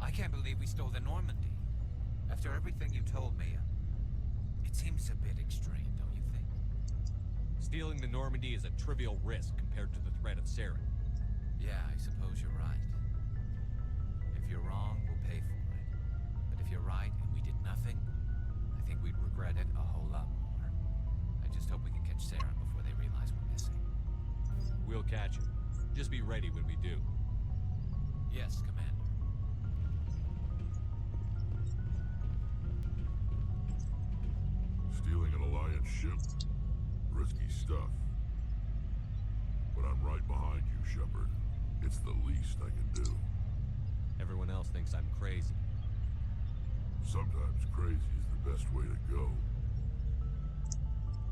I can't believe we stole the Normandy. After everything you told me, it seems a bit extreme, don't you think? Stealing the Normandy is a trivial risk compared to the threat of Saren. Yeah, I suppose you're right. If you're wrong, we'll pay for it. But if you're right and we did nothing, I think we'd regret it a whole lot more. I just hope we can catch Saren before they realize we're missing. We'll catch him. Just be ready when we do. Yes, Commander. Stealing an Alliance ship? Risky stuff. But I'm right behind you, Shepard. It's the least I can do. Everyone else thinks I'm crazy. Sometimes crazy is the best way to go.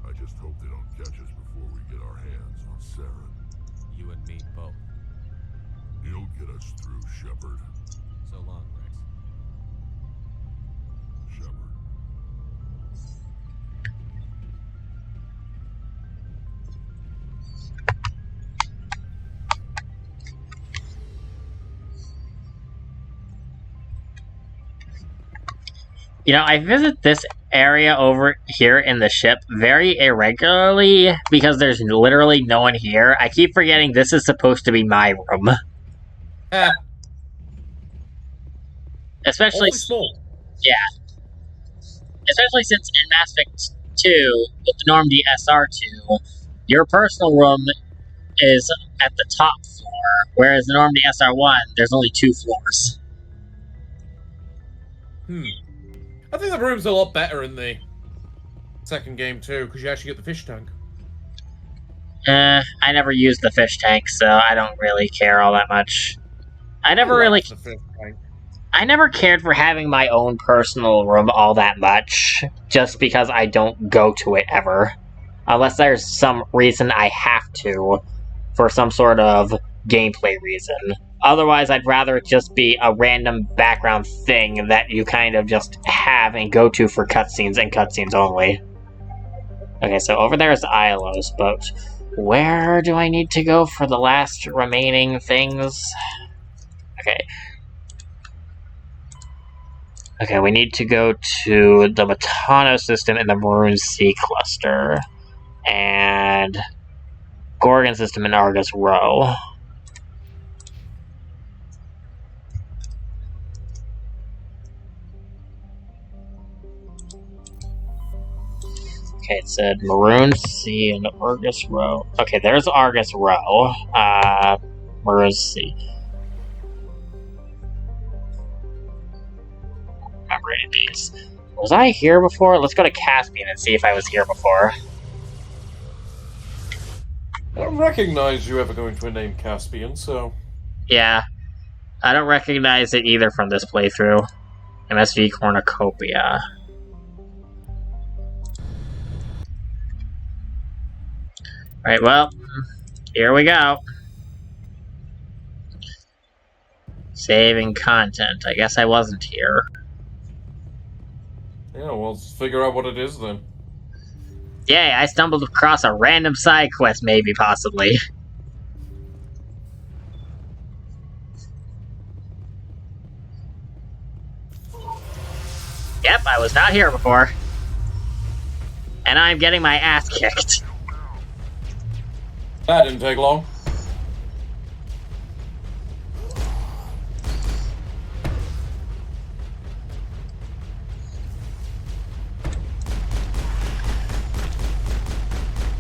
I just hope they don't catch us before we get our hands on Saren. You and me both. You'll get us through, Shepard. So long, Rex. Shepard. You know, I visit this area over here in the ship very irregularly because there's literally no one here. I keep forgetting this is supposed to be my room. Especially small. Yeah. Especially since in Mass Effect 2, with the Normandy SR2, your personal room is at the top floor, whereas the Normandy SR1, there's only 2 floors. I think the room's a lot better in the second game too, because you actually get the fish tank. I never used the fish tank, so I don't really care all that much. I never cared for having my own personal room all that much, just because I don't go to it ever. Unless there's some reason I have to, for some sort of gameplay reason. Otherwise, I'd rather it just be a random background thing that you kind of just have and go to for cutscenes and cutscenes only. Okay, so over there is Ilo's boat. Where do I need to go for the last remaining things? Okay. Okay, we need to go to the Matano system in the Maroon Sea cluster. And Gorgon system in Argus Row. Okay, it said Maroon Sea and Argus Row. Okay, there's Argus Row. Maroon Sea. Remember any of these. Was I here before? Let's go to Caspian and see if I was here before. I don't recognize you ever going to a name Caspian, so... Yeah. I don't recognize it either from this playthrough. MSV Cornucopia. Alright, well, here we go. Saving content. I guess I wasn't here. Yeah, well, let's figure out what it is then. Yay, I stumbled across a random side quest, maybe, possibly. Yep, I was not here before. And I'm getting my ass kicked. That didn't take long.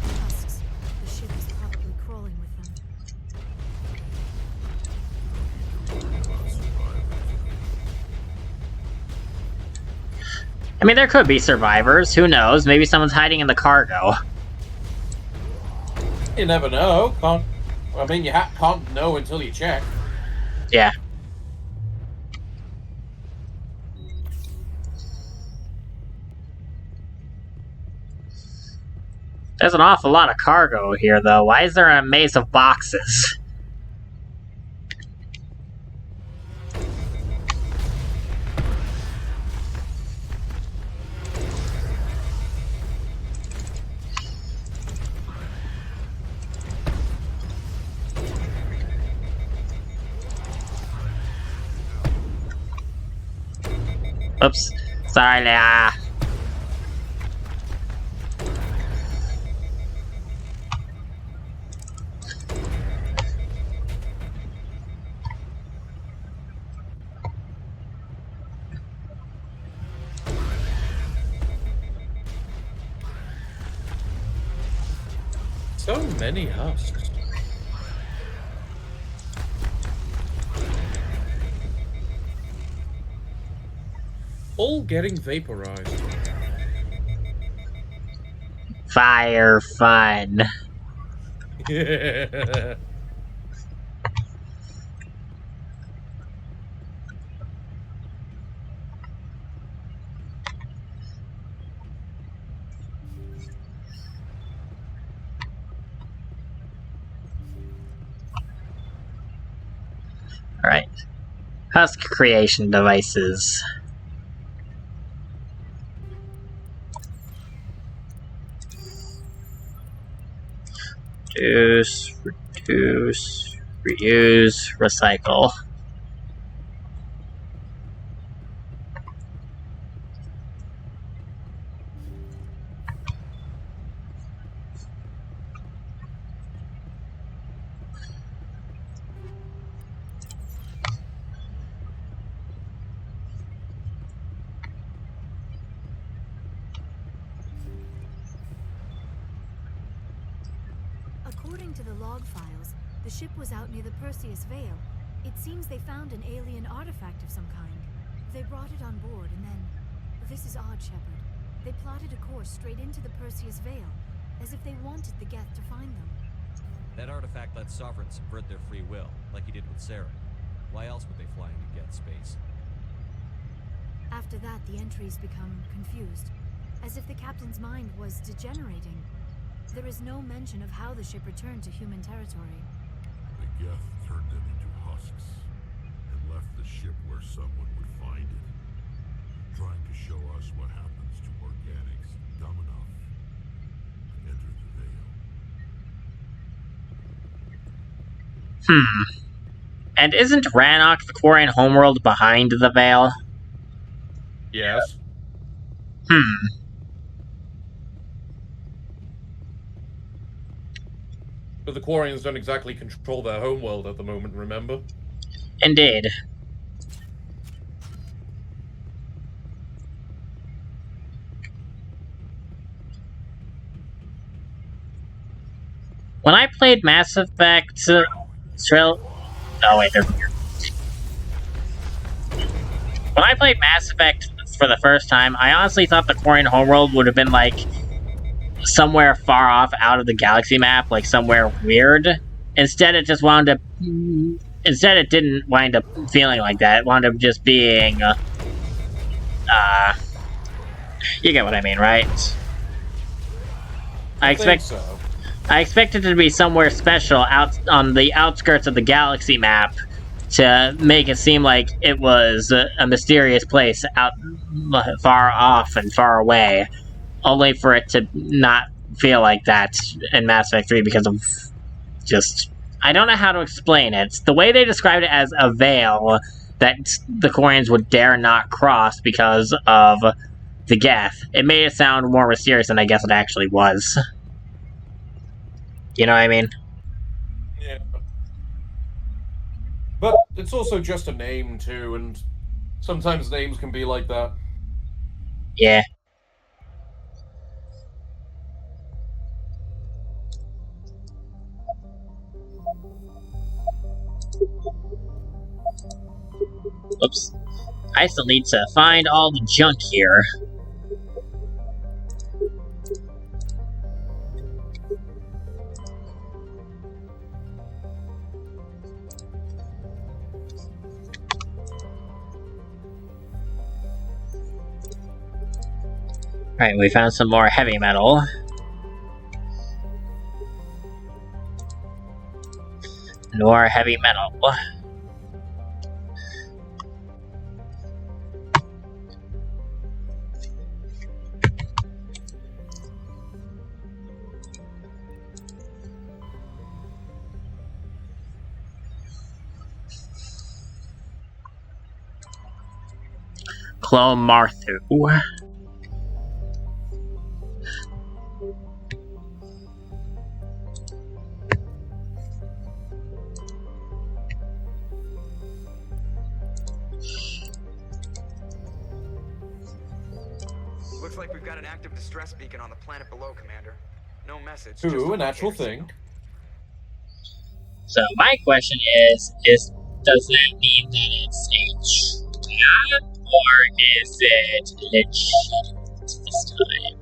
Tusks. The ship is probably crawling with them. I mean, there could be survivors. Who knows? Maybe someone's hiding in the cargo. You never know. Can't know until you check. Yeah. There's an awful lot of cargo here, though. Why is there a maze of boxes? Oops. Sorry, Leah. So many husks. All getting vaporized. Fire fun. Husk creation devices. Reduce, reuse, recycle. According to the log files, the ship was out near the Perseus Vale. It seems they found an alien artifact of some kind. They brought it on board and then... This is odd, Shepard. They plotted a course straight into the Perseus Vale, as if they wanted the Geth to find them. That artifact let Sovereigns subvert their free will, like he did with Saren. Why else would they fly into Geth space? After that, the entries become confused, as if the captain's mind was degenerating. There is no mention of how the ship returned to human territory. The Geth turned them into husks and left the ship where someone would find it, trying to show us what happens to organics dumb enough to enter the Veil. And isn't Rannoch, the Quarian homeworld, behind the Veil? Yes. But the Quarians don't exactly control their homeworld at the moment, remember? Indeed. When I played Mass Effect... Oh wait, there's... When I played Mass Effect for the first time, I honestly thought the Quarian homeworld would have been, like, somewhere far off out of the galaxy map, like somewhere weird. Instead, it just wound up... Instead, it didn't wind up feeling like that. It wound up just being... you get what I mean, right? I expect it to be somewhere special out on the outskirts of the galaxy map to make it seem like it was a mysterious place out far off and far away, only for it to not feel like that in Mass Effect 3 because of just... I don't know how to explain it. The way they described it as a veil that the Quarians would dare not cross because of the Geth, it made it sound more mysterious than I guess it actually was. You know what I mean? Yeah. But it's also just a name, too, and sometimes names can be like that. Yeah. Oops. I still need to find all the junk here. Alright, we found some more heavy metal. More heavy metal. Clone Marthu. Looks like we've got an active distress beacon on the planet below, Commander. No message. Ooh, a natural thing. So my question is does that mean that it's a trap, or is it legit this time?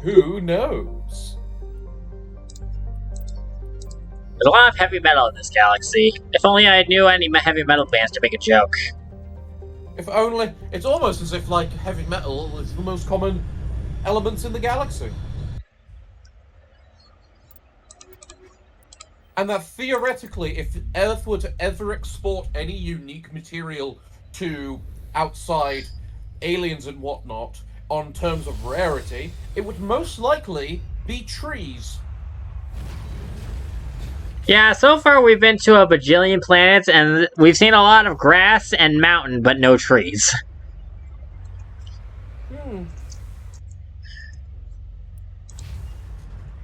Who knows? There's a lot of heavy metal in this galaxy. If only I knew any heavy metal bands to make a joke. If only... It's almost as if, like, heavy metal is the most common elements in the galaxy. And that theoretically, if Earth were to ever export any unique material to outside aliens and whatnot, on terms of rarity, it would most likely be trees. Yeah, so far we've been to a bajillion planets, and we've seen a lot of grass and mountain, but no trees.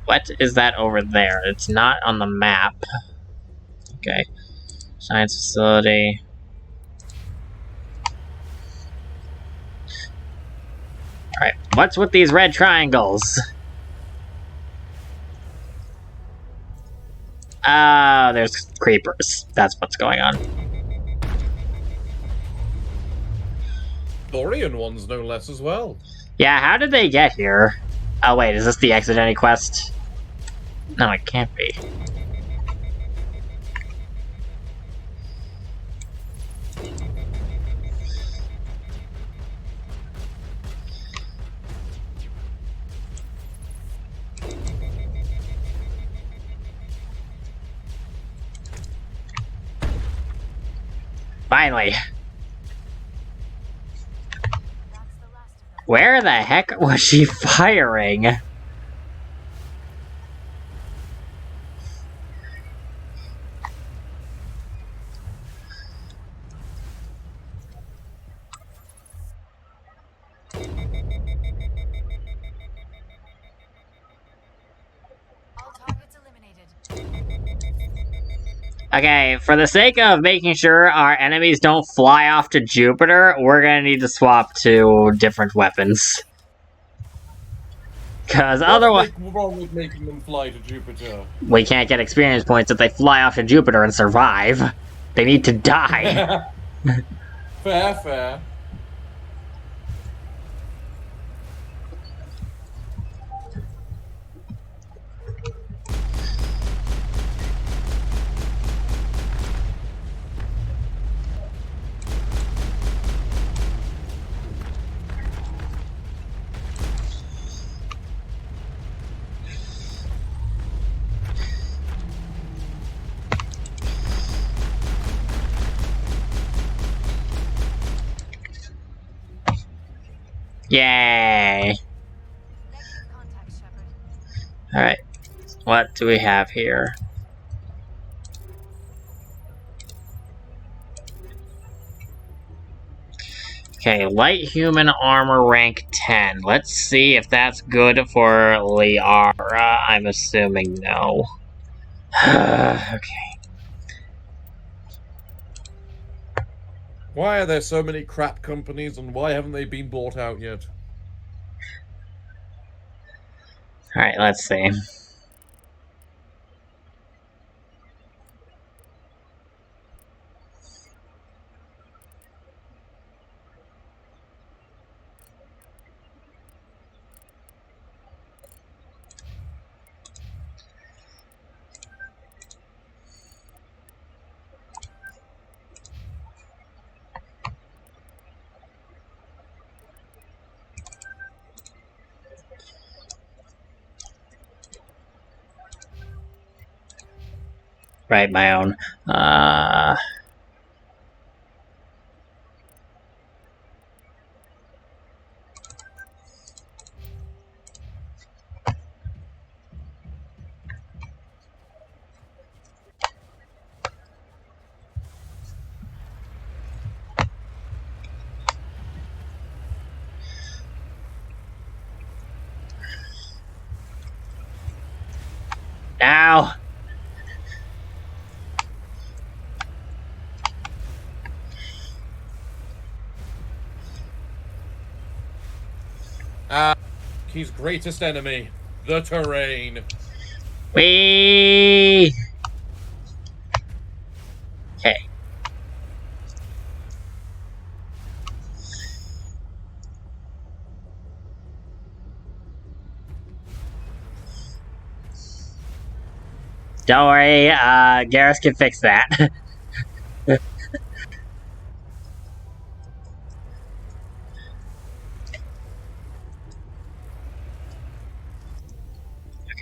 What is that over there? It's not on the map. Okay. Science facility. Alright, what's with these red triangles? There's creepers. That's what's going on. Thorian ones, no less, as well. Yeah, how did they get here? Oh wait, is this the Exogeny quest? No, it can't be. Finally. Where the heck was she firing? Okay, for the sake of making sure our enemies don't fly off to Jupiter, we're gonna need to swap to different weapons. Because otherwise... What's wrong with making them fly to Jupiter? We can't get experience points if they fly off to Jupiter and survive. They need to die. Fair, fair. Yay! Alright, what do we have here? Okay, light human armor rank 10. Let's see if that's good for Liara. I'm assuming no. Okay. Why are there so many crap companies, and why haven't they been bought out yet? Alright, let's see. Write my own. Now. His greatest enemy, the terrain. Whee! Okay. Don't worry, Garrus can fix that.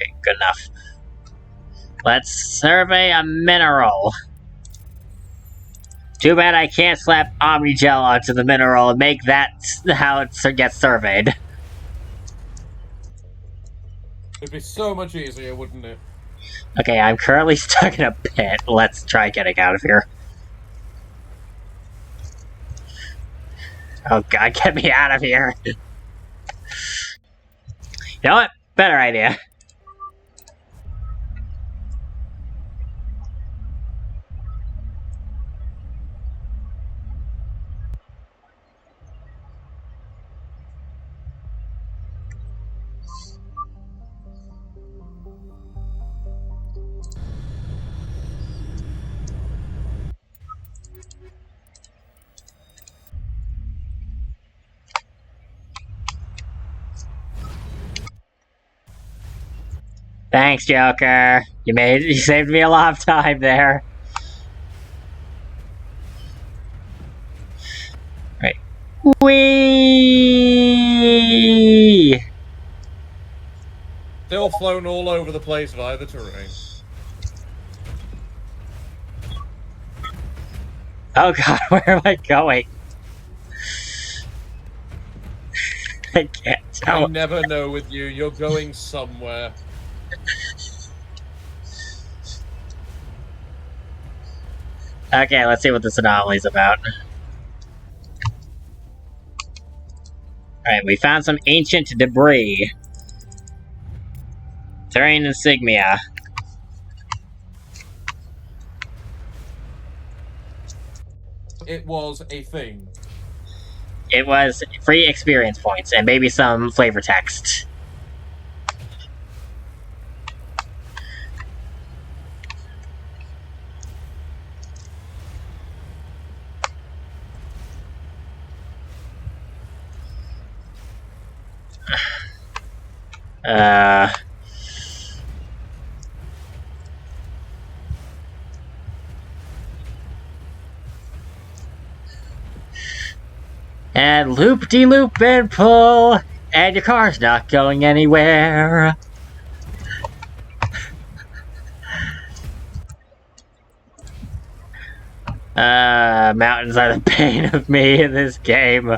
Okay, good enough. Let's survey a mineral. Too bad I can't slap Omnigel onto the mineral and make that how it gets surveyed. It'd be so much easier, wouldn't it? Okay, I'm currently stuck in a pit. Let's try getting out of here. Oh god, get me out of here. You know what? Better idea. Thanks, Joker. You saved me a lot of time there. Right. Whee! Still flown all over the place via the terrain. Oh god, where am I going? I can't tell. I never know with you. You're going somewhere. Okay, let's see what this anomaly's about. Alright, we found some ancient debris. Terrain insignia. It was a thing. It was free experience points and maybe some flavor text. And loop-de-loop and pull, and your car's not going anywhere. Mountains are the pain of me in this game.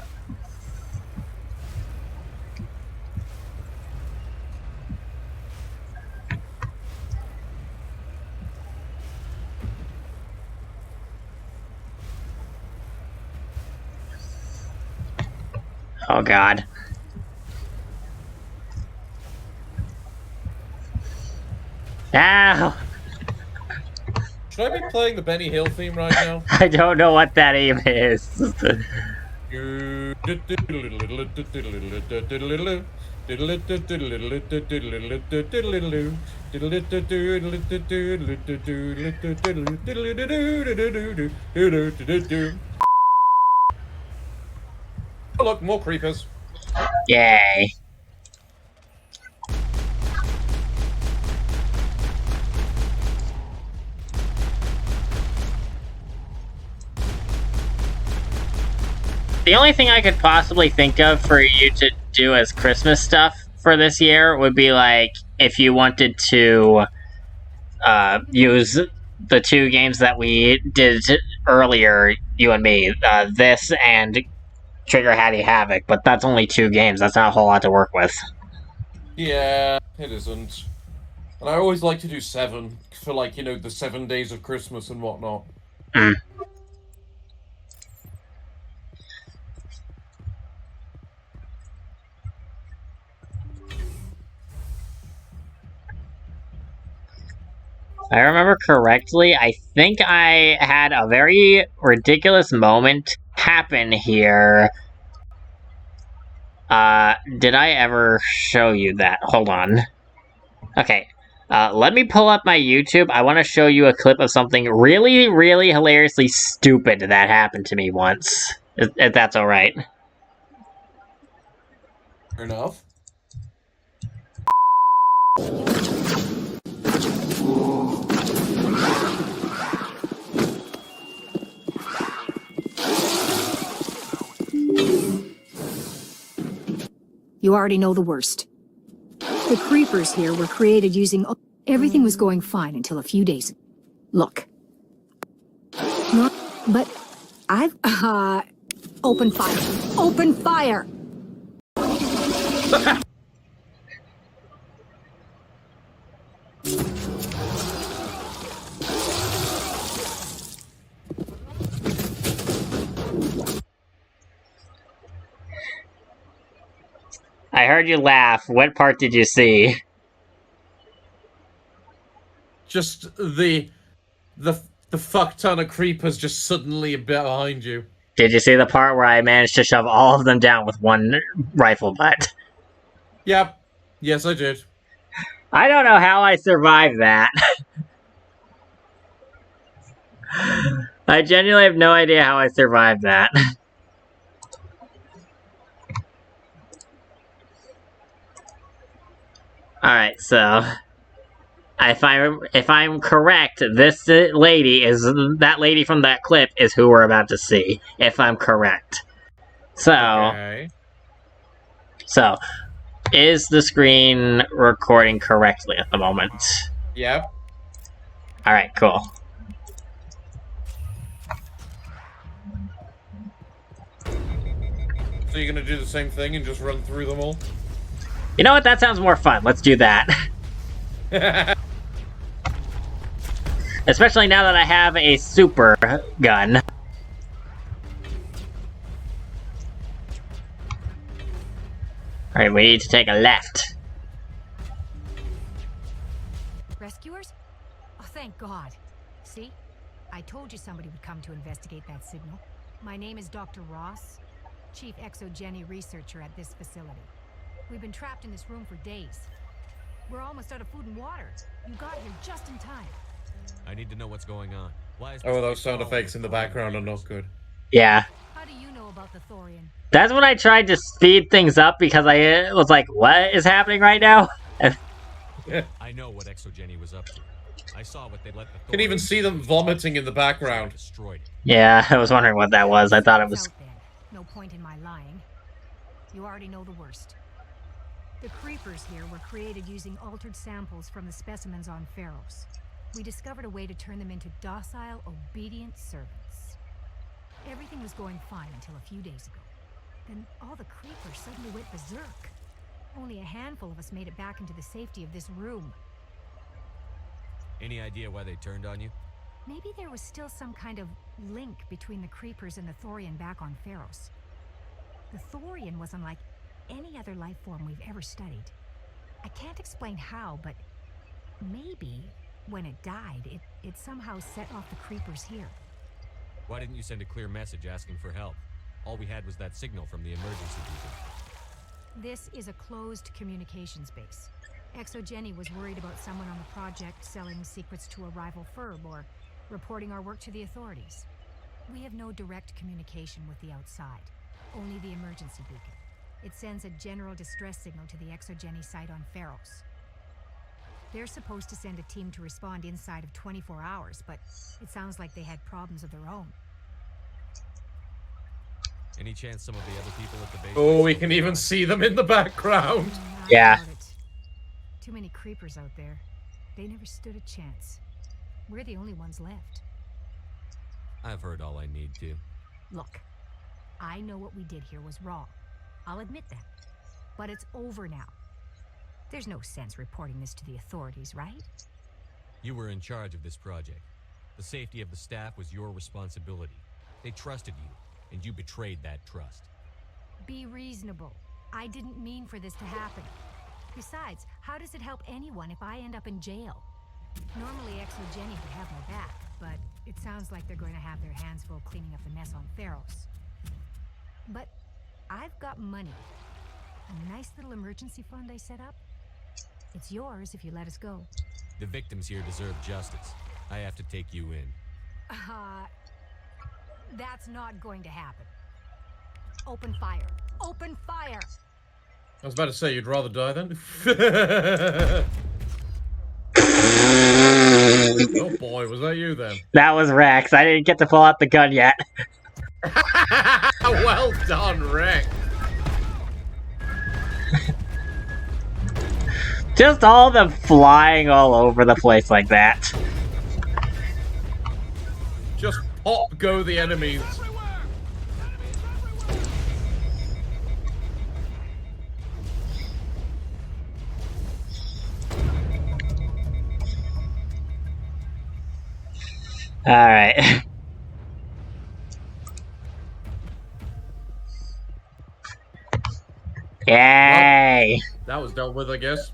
Oh god. Ow! Should I be playing the Benny Hill theme right now? I don't know what that aim is. Oh look, more creepers. Yay. The only thing I could possibly think of for you to do as Christmas stuff for this year would be like if you wanted to use the two games that we did earlier, you and me, this and Trigger Happy Havoc, but that's only 2 games. That's not a whole lot to work with. Yeah, it isn't. And I always like to do 7 for, like, you know, the 7 days of Christmas and whatnot. Mm. If I remember correctly, I think I had a very ridiculous moment happen here. Did I ever show you that? Hold on. Okay, let me pull up my YouTube. I want to show you a clip of something really, really hilariously stupid that happened to me once. If that's alright. Fair enough. You already know the worst. The creepers here were created using Everything was going fine until a few days. Look. No, but I've open fire. Open fire. I heard you laugh. What part did you see? Just the fuck ton of creepers just suddenly behind you. Did you see the part where I managed to shove all of them down with one rifle butt? Yep. Yes, I did. I don't know how I survived that. I genuinely have no idea how I survived that. Alright, so... If I'm correct, this lady is... That lady from that clip is who we're about to see. If I'm correct. So... Okay. So... Is the screen recording correctly at the moment? Yep. Alright, cool. So you're gonna do the same thing and just run through them all? You know what? That sounds more fun. Let's do that. Especially now that I have a super gun. Alright, we need to take a left. Rescuers? Oh, thank God. See? I told you somebody would come to investigate that signal. My name is Dr. Ross, Chief Exogeny Researcher at this facility. We've been trapped in this room for days. We're almost out of food and water. You got here just in time. I need to know what's going on. Why is Oh, those sound effects in the background are not good. Yeah. How do you know about the Thorian? That's when I tried to speed things up because I was like, what is happening right now? I know what Exogeny was up to. I saw what they let the You can even see them vomiting in the background. Destroyed it. Yeah, I was wondering what that was. I thought it was... No point in my lying. You already know the worst. The creepers here were created using altered samples from the specimens on Pharos. We discovered a way to turn them into docile, obedient servants. Everything was going fine until a few days ago. Then all the creepers suddenly went berserk. Only a handful of us made it back into the safety of this room. Any idea why they turned on you? Maybe there was still some kind of link between the creepers and the Thorian back on Pharos. The Thorian was unlike any other life form we've ever studied. I can't explain how, but maybe when it died, it somehow set off the creepers here. Why didn't you send a clear message asking for help? All we had was that signal from the emergency beacon. This is a closed communications base. Exogeny was worried about someone on the project selling secrets to a rival firm or reporting our work to the authorities. We have no direct communication with the outside, only the emergency beacon. It sends a general distress signal to the Exogeny site on Pharos. They're supposed to send a team to respond inside of 24 hours, but it sounds like they had problems of their own. Any chance some of the other people at the base... Oh, we can even see them in the background. Yeah. Too many creepers out there. They never stood a chance. We're the only ones left. I've heard all I need to. Look, I know what we did here was wrong. I'll admit that. But it's over now. There's no sense reporting this to the authorities, right? You were in charge of this project. The safety of the staff was your responsibility. They trusted you, and you betrayed that trust. Be reasonable. I didn't mean for this to happen. Besides, how does it help anyone if I end up in jail? Normally Exogeny would have my back, but it sounds like they're going to have their hands full cleaning up the mess on Pharos. But I've got money. A nice little emergency fund I set up. It's yours if you let us go. The victims here deserve justice. I have to take you in. That's not going to happen. Open fire. Open fire! I was about to say, you'd rather die then? Oh boy, was that you then? That was Rex. I didn't get to pull out the gun yet. Well done, Rex. Just all of them flying all over the place like that. Just pop go the enemies. Alright. Yay! Well, that was dealt with, I guess.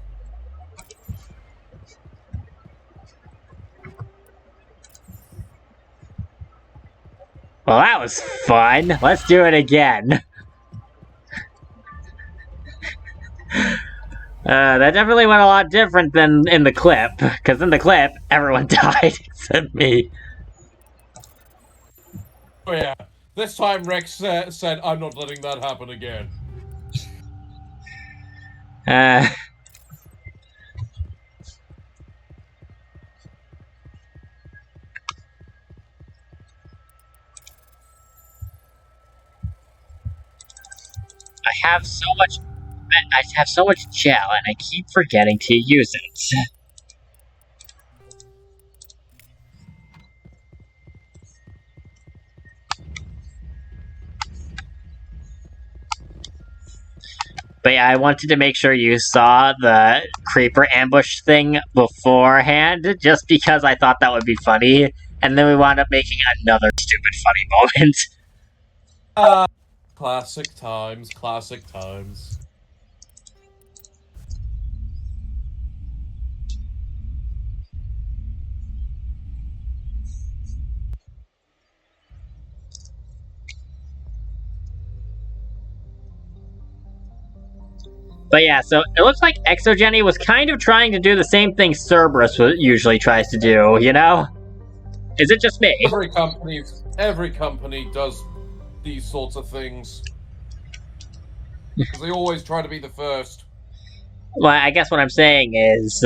Well, that was fun. Let's do it again. That definitely went a lot different than in the clip, because in the clip, everyone died except me. Oh yeah, this time Rex said, I'm not letting that happen again. I have so much gel, and I keep forgetting to use it. But yeah, I wanted to make sure you saw the creeper ambush thing beforehand, just because I thought that would be funny, and then we wound up making another stupid funny moment. Classic times, classic times. But yeah, so it looks like Exogeny was kind of trying to do the same thing Cerberus usually tries to do, you know? Is it just me? Every company does these sorts of things. Because they always try to be the first. Well, I guess what I'm saying is,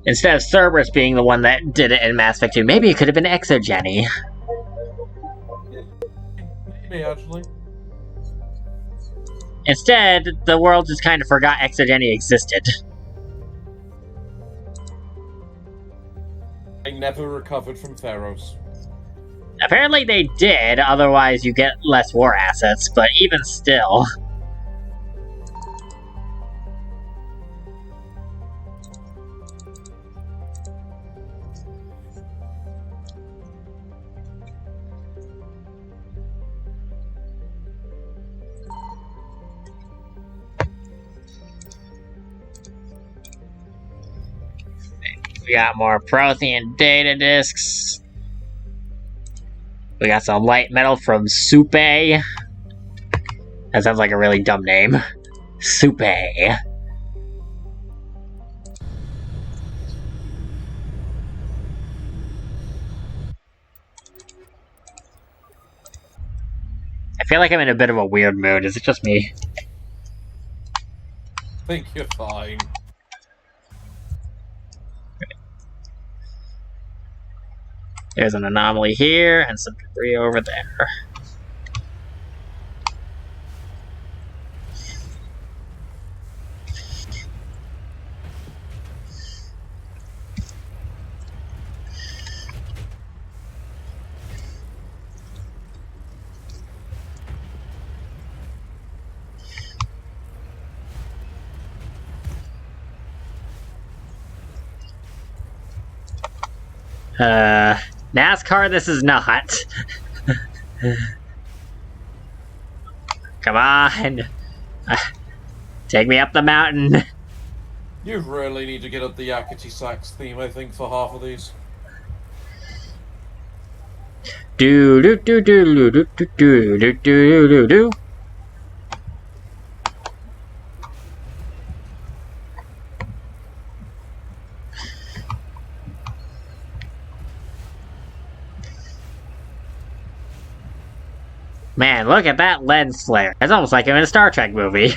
instead of Cerberus being the one that did it in Mass Effect 2, maybe it could have been Exogeny. Maybe, actually. Instead, the world just kind of forgot Exogeny existed. They never recovered from Theros. Apparently they did, otherwise you get less war assets, but even still. We got more Prothean data discs. We got some light metal from Supe. That sounds like a really dumb name. Supe. I feel like I'm in a bit of a weird mood. Is it just me? I think you're fine. There's an anomaly here, and some debris over there. NASCAR, this is not. Come on. Take me up the mountain. You really need to get up the Yakety Sax theme, I think, for half of these. Do do do do do do do do do do do. Man, look at that lens flare. It's almost like I'm in a Star Trek movie.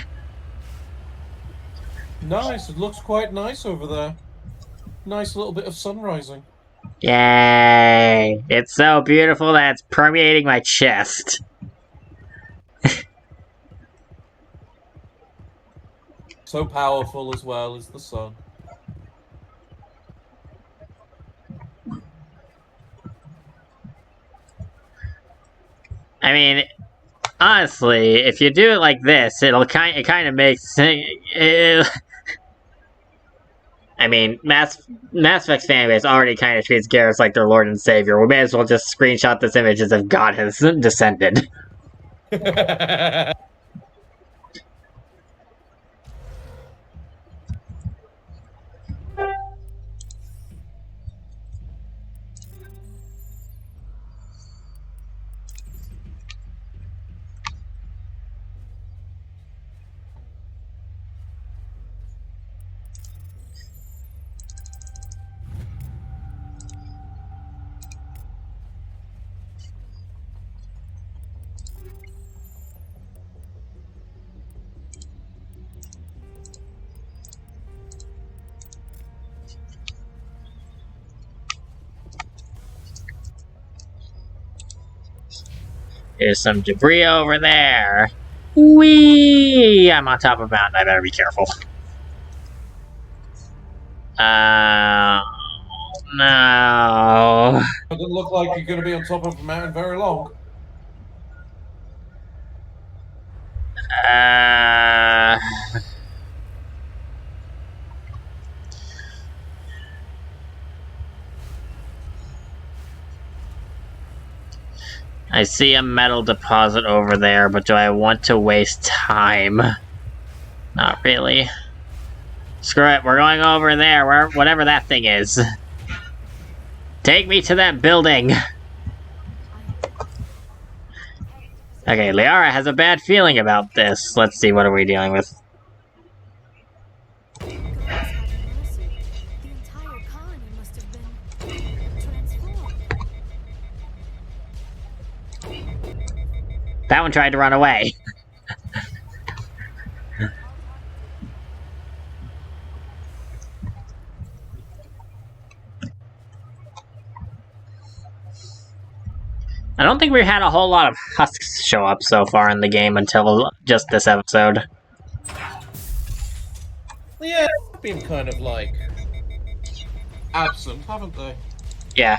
Nice, it looks quite nice over there. Nice little bit of sun rising. Yay! It's so beautiful that it's permeating my chest. So powerful as well as the sun. I mean, honestly, if you do it like this, it kind of makes I mean, Mass Effect fanbase already kind of treats Garrus like their lord and savior. We may as well just screenshot this image as if God has descended. There's some debris over there. Whee! I'm on top of a mountain. I better be careful. No. It doesn't look like you're going to be on top of a mountain very long. I see a metal deposit over there, but do I want to waste time? Not really. Screw it, we're going over there, whatever that thing is. Take me to that building! Okay, Liara has a bad feeling about this. Let's see, what are we dealing with? That one tried to run away. I don't think we've had a whole lot of husks show up so far in the game until just this episode. Yeah, they've been kind of like absent, haven't they? Yeah.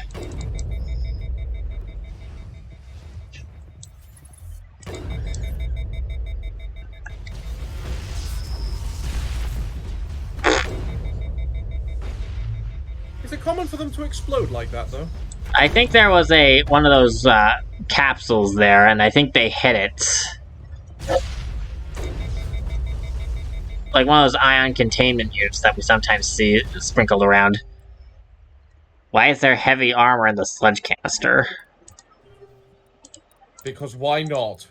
Is it common for them to explode like that, though? I think there was one of those capsules there, and I think they hit it. Like one of those ion containment units that we sometimes see sprinkled around. Why is there heavy armor in the sludge canister? Because why not?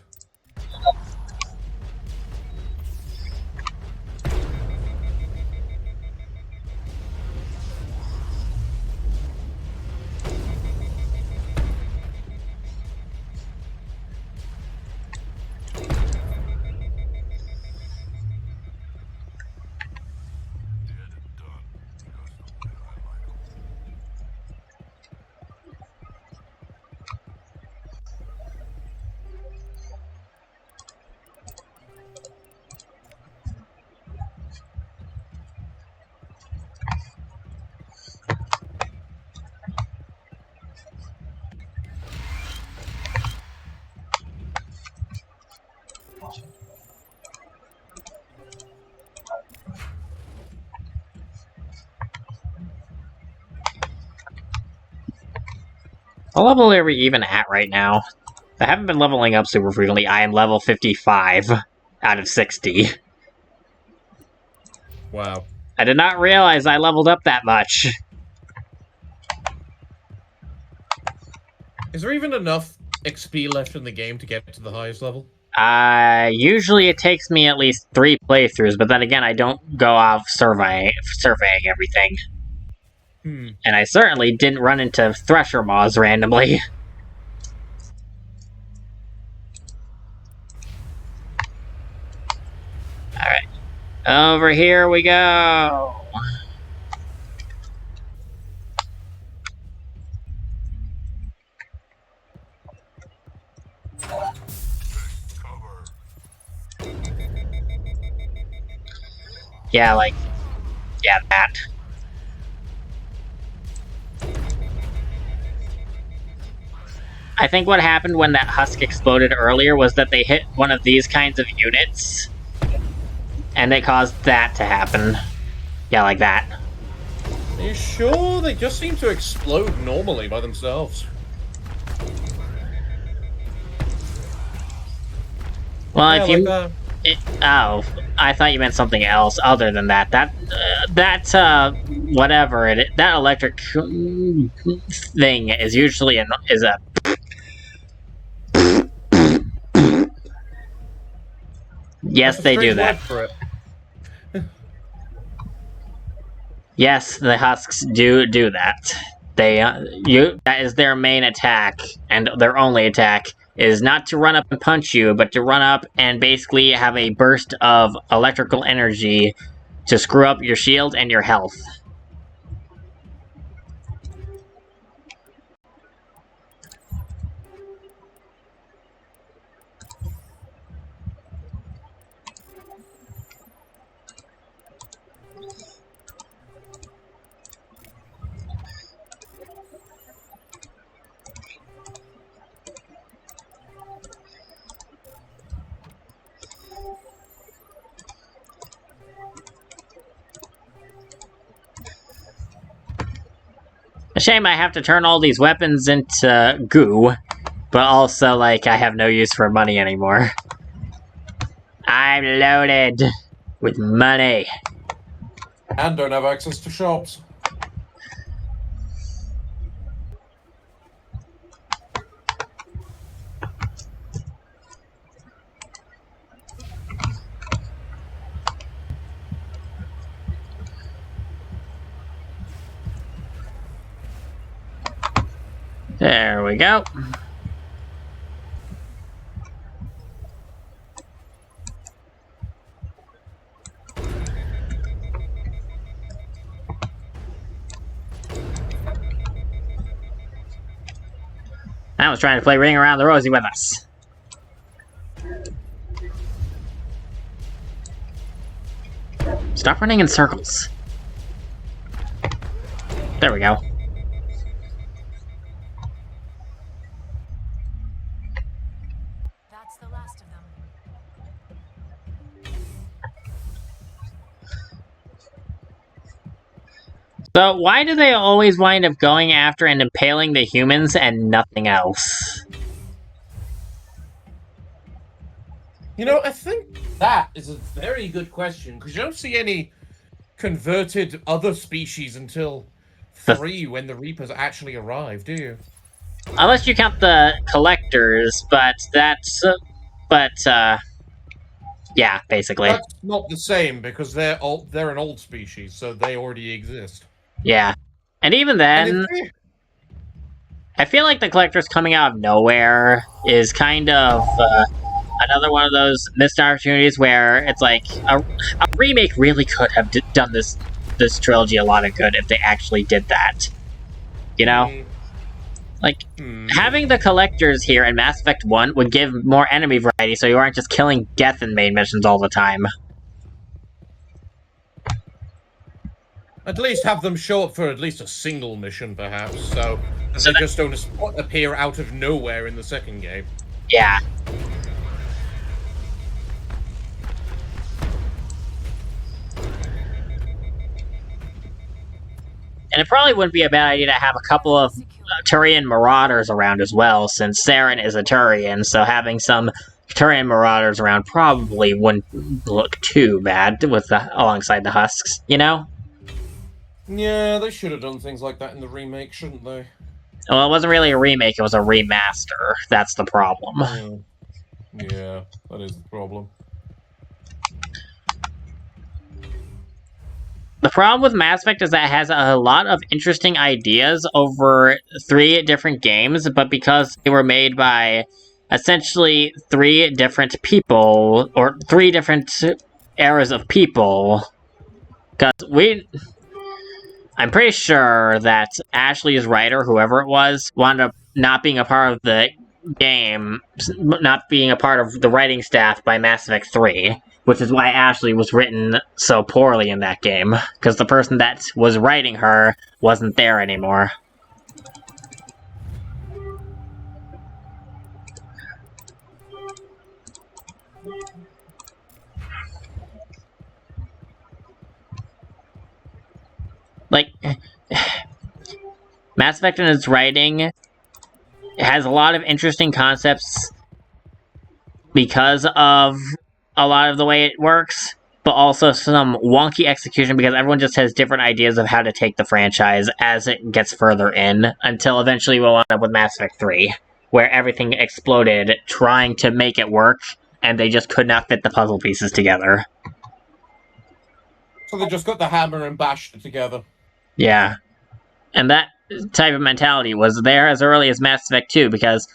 What level are we even at right now? I haven't been leveling up super frequently. I am level 55 out of 60. Wow. I did not realize I leveled up that much. Is there even enough XP left in the game to get to the highest level? Usually it takes me at least 3 playthroughs, but then again, I don't go off surveying everything. And I certainly didn't run into Thresher Maws randomly. Alright. Over here we go! Yeah, like, yeah, that. I think what happened when that husk exploded earlier was that they hit one of these kinds of units, and they caused that to happen. Yeah, like that. Are you sure? They just seem to explode normally by themselves. Well, yeah, if you... like oh, I thought you meant something else other than that. Whatever that electric thing is usually is a... Yes, That's a they do strange that. word for it. Yes, the husks do that. That is their main attack, and their only attack is not to run up and punch you, but to run up and basically have a burst of electrical energy to screw up your shield and your health. A shame I have to turn all these weapons into goo, but also, like, I have no use for money anymore. I'm loaded with money. And don't have access to shops. There we go. I was trying to play Ring Around the Rosie with us. Stop running in circles. There we go. That's the last of them. So why do they always wind up going after and impaling the humans and nothing else? You know, I think that is a very good question, because you don't see any converted other species until 3 when the Reapers actually arrive, do you? Unless you count the collectors, but that's... yeah, basically. That's not the same, because they're an old species, so they already exist. Yeah. And even then... I feel like the collectors coming out of nowhere is kind of another one of those missed opportunities where it's like a remake really could have done this trilogy a lot of good if they actually did that. You know? Like, having the collectors here in Mass Effect 1 would give more enemy variety so you aren't just killing death in main missions all the time. At least have them show up for at least a single mission, perhaps, so they just don't appear out of nowhere in the second game. Yeah. And it probably wouldn't be a bad idea to have a couple of Turian Marauders around as well, since Saren is a Turian, so having some Turian Marauders around probably wouldn't look too bad alongside the Husks, you know? Yeah, they should have done things like that in the remake, shouldn't they? Well, it wasn't really a remake, it was a remaster. That's the problem. Yeah, that is the problem. The problem with Mass Effect is that it has a lot of interesting ideas over 3 different games, but because they were made by essentially 3 different people, or 3 different eras of people, because I'm pretty sure that Ashley's writer, whoever it was, wound up not being a part of the game, not being a part of the writing staff by Mass Effect 3. which is why Ashley was written so poorly in that game, because the person that was writing her wasn't there anymore. Like, Mass Effect in its writing has a lot of interesting concepts because of a lot of the way it works, but also some wonky execution because everyone just has different ideas of how to take the franchise as it gets further in, until eventually we'll end up with Mass Effect 3, where everything exploded trying to make it work, and they just could not fit the puzzle pieces together. So they just got the hammer and bashed it together. Yeah. And that type of mentality was there as early as Mass Effect 2, because,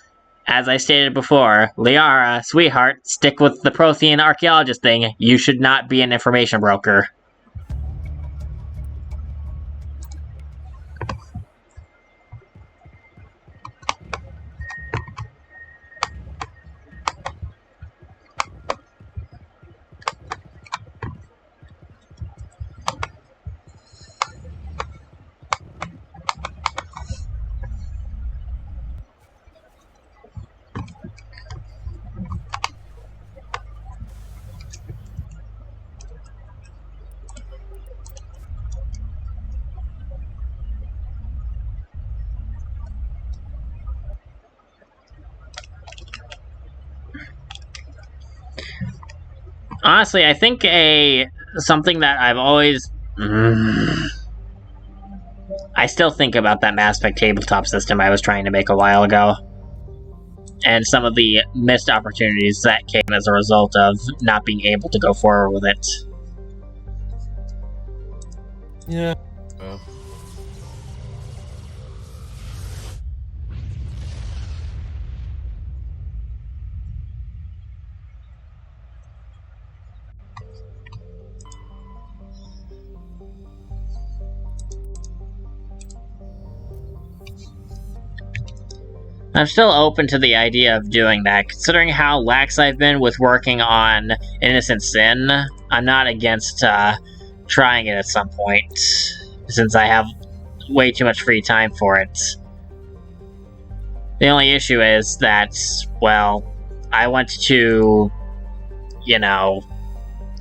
as I stated before, Liara, sweetheart, stick with the Prothean archaeologist thing. You should not be an information broker. Honestly, I think something that I've always... I still think about that Mass Effect tabletop system I was trying to make a while ago. And some of the missed opportunities that came as a result of not being able to go forward with it. Yeah. I'm still open to the idea of doing that, considering how lax I've been with working on Innocent Sin. I'm not against trying it at some point, since I have way too much free time for it. The only issue is that, well, I want to, you know,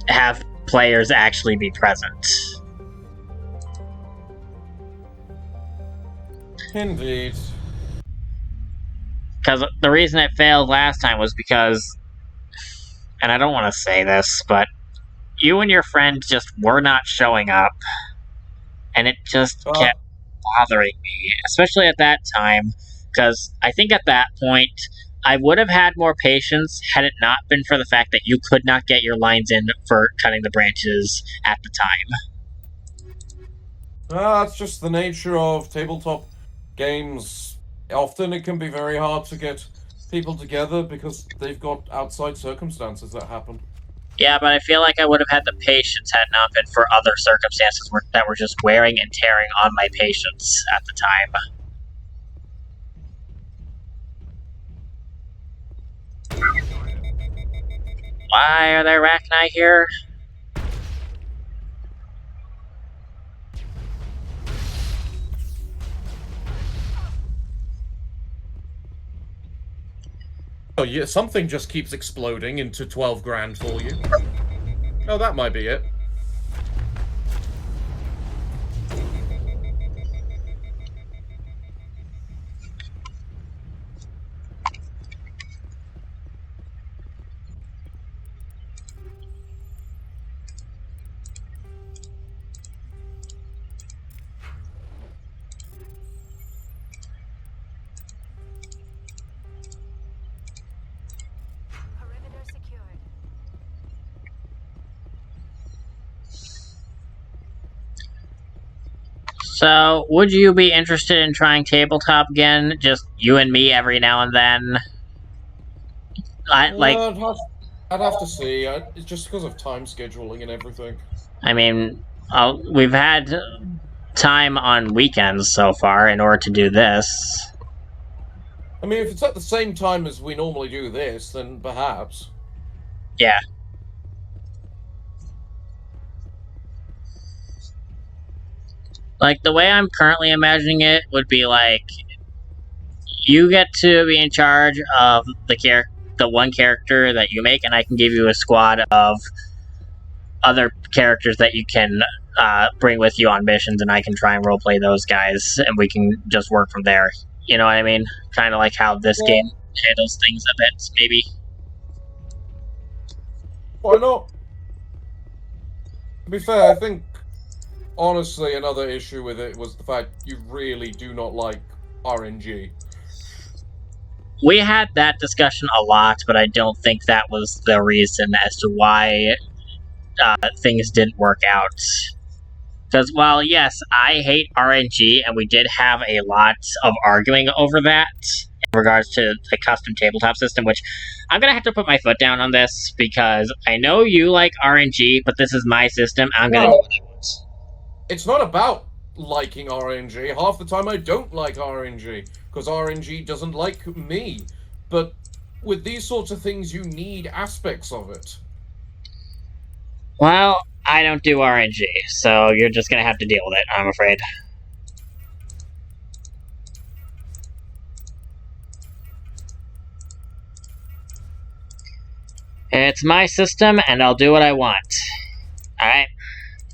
have players actually be present. Indeed. Because the reason it failed last time was because, and I don't want to say this, but you and your friend just were not showing up. And it just kept bothering me, especially at that time, because I think at that point, I would have had more patience had it not been for the fact that you could not get your lines in for cutting the branches at the time. That's just the nature of tabletop games. Often it can be very hard to get people together because they've got outside circumstances that happen. Yeah, but I feel like I would have had the patience had it not been for other circumstances that were just wearing and tearing on my patience at the time. Why are there Arachni here? Oh yeah, something just keeps exploding into 12 grand for you. Oh, that might be it. So, would you be interested in trying tabletop again? Just you and me every now and then? I'd have to see. It's just because of time scheduling and everything. I mean, we've had time on weekends so far in order to do this. I mean, if it's at the same time as we normally do this, then perhaps. Yeah. Like, the way I'm currently imagining it would be like, you get to be in charge of the one character that you make, and I can give you a squad of other characters that you can bring with you on missions, and I can try and roleplay those guys, and we can just work from there. You know what I mean? Kind of like how this game handles things a bit, maybe. Why not? To be fair, I think, honestly, another issue with it was the fact you really do not like RNG. We had that discussion a lot, but I don't think that was the reason as to why things didn't work out. Because while, yes, I hate RNG, and we did have a lot of arguing over that in regards to the custom tabletop system, which I'm going to have to put my foot down on this, because I know you like RNG, but this is my system. I'm going to do what I want. It's not about liking RNG. Half the time I don't like RNG, because RNG doesn't like me. But with these sorts of things, you need aspects of it. Well, I don't do RNG, so you're just going to have to deal with it, I'm afraid. It's my system, and I'll do what I want. Alright?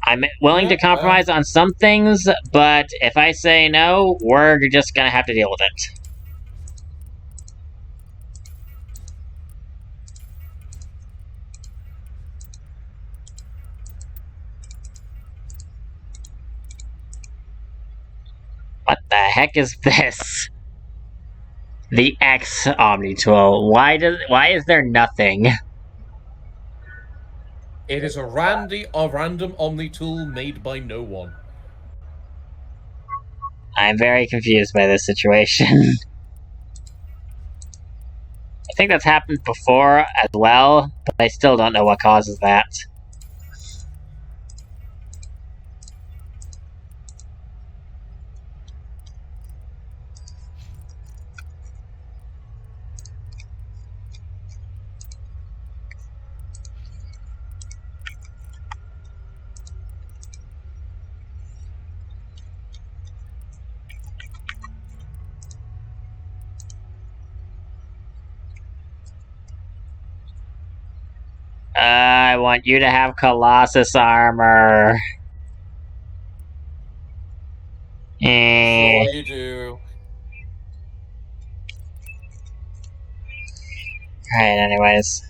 I'm willing to compromise on some things, but if I say no, we're just gonna have to deal with it. What the heck is this? The X Omni tool. Why is there nothing? It is a random Omni tool made by no one. I'm very confused by this situation. I think that's happened before as well, but I still don't know what causes that. I want you to have Colossus armor. Sure you do. Alright, anyways.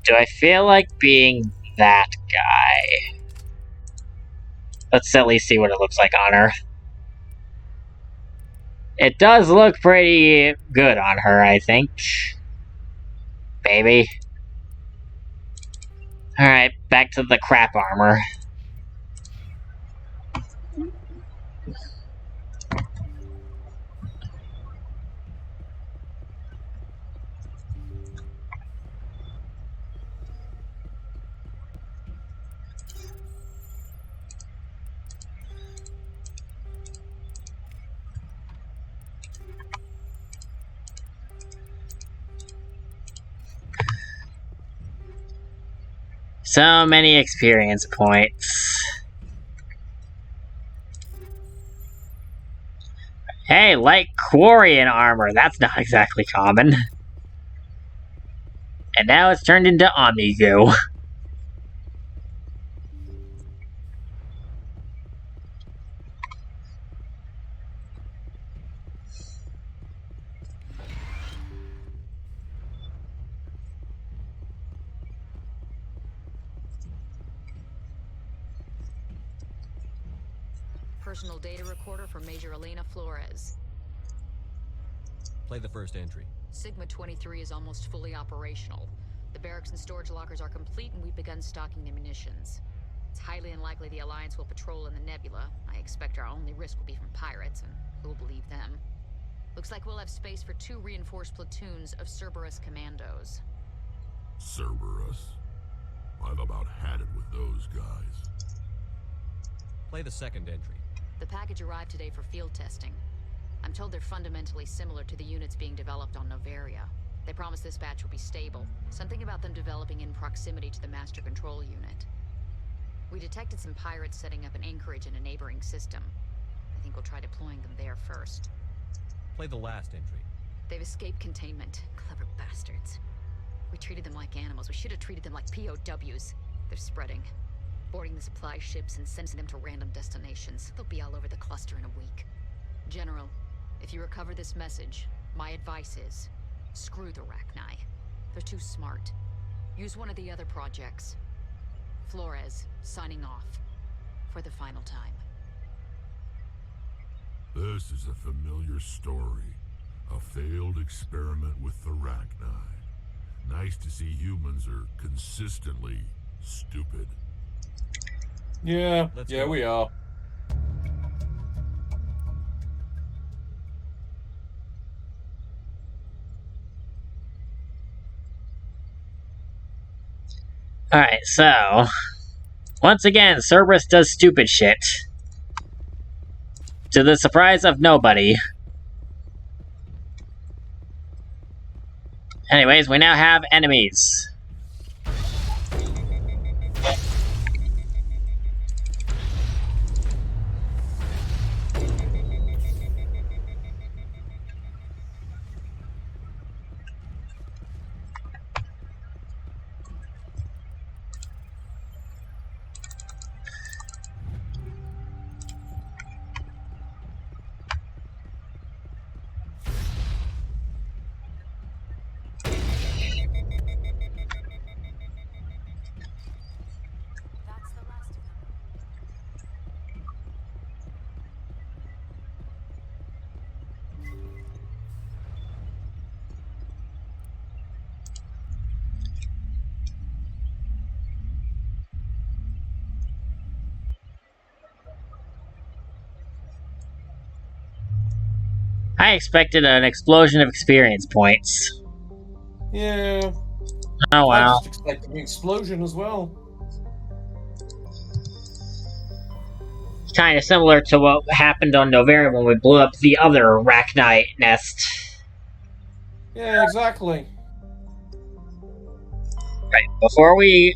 Do I feel like being that guy? Let's at least see what it looks like on her. It does look pretty good on her, I think. Baby. Alright, back to the crap armor. So many experience points. Hey, light Quarian armor. That's not exactly common. And now it's turned into Omni goo. Personal data recorder for Major Elena Flores. Play the first entry. Sigma 23 is almost fully operational. The barracks and storage lockers are complete, and we've begun stocking the munitions. It's highly unlikely the Alliance will patrol in the nebula. I expect our only risk will be from pirates, and who'll believe them? Looks like we'll have space for 2 reinforced platoons of Cerberus commandos. Cerberus? I've about had it with those guys. Play the second entry. The package arrived today for field testing. I'm told they're fundamentally similar to the units being developed on Noveria. They promised this batch would be stable. Something about them developing in proximity to the master control unit. We detected some pirates setting up an anchorage in a neighboring system. I think we'll try deploying them there first. Play the last entry. They've escaped containment. Clever bastards. We treated them like animals. We should have treated them like POWs. They're spreading. Boarding the supply ships and sending them to random destinations. They'll be all over the cluster in a week. General, if you recover this message, my advice is, screw the Rachni. They're too smart. Use one of the other projects. Flores, signing off. For the final time. This is a familiar story. A failed experiment with the Rachni. Nice to see humans are consistently stupid. Yeah, we are. Alright, so... Once again, Cerberus does stupid shit. To the surprise of nobody. Anyways, we now have enemies. I expected an explosion of experience points. Yeah. Oh I wow. just expected an explosion as well. Kind of similar to what happened on Noveria when we blew up the other Rachni nest. Yeah, exactly. Right, before we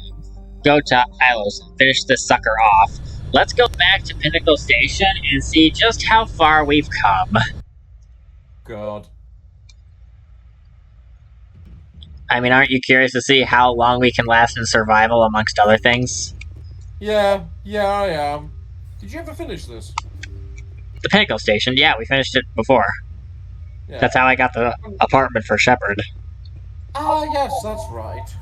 go to Ilos and finish this sucker off, let's go back to Pinnacle Station and see just how far we've come. God. I mean, aren't you curious to see how long we can last in survival, amongst other things? Yeah, I am. Did you ever finish this? The Pinnacle Station? Yeah, we finished it before. Yeah. That's how I got the apartment for Shepard. Ah, yes, that's right.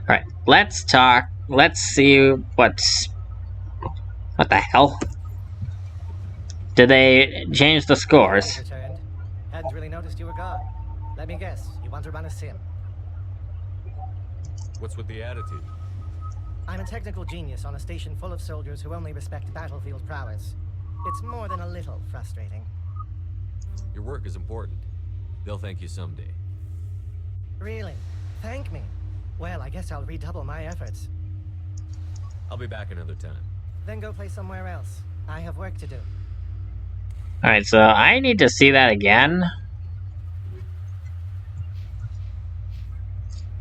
Alright, let's talk. Let's see what's... What the hell? Did they change the scores? Returned. Hadn't really noticed you were gone. Let me guess, you want to run a sim? What's with the attitude? I'm a technical genius on a station full of soldiers who only respect battlefield prowess. It's more than a little frustrating. Your work is important. They'll thank you someday. Really? Thank me? Well, I guess I'll redouble my efforts. I'll be back another time. Then go play somewhere else. I have work to do. Alright, so I need to see that again.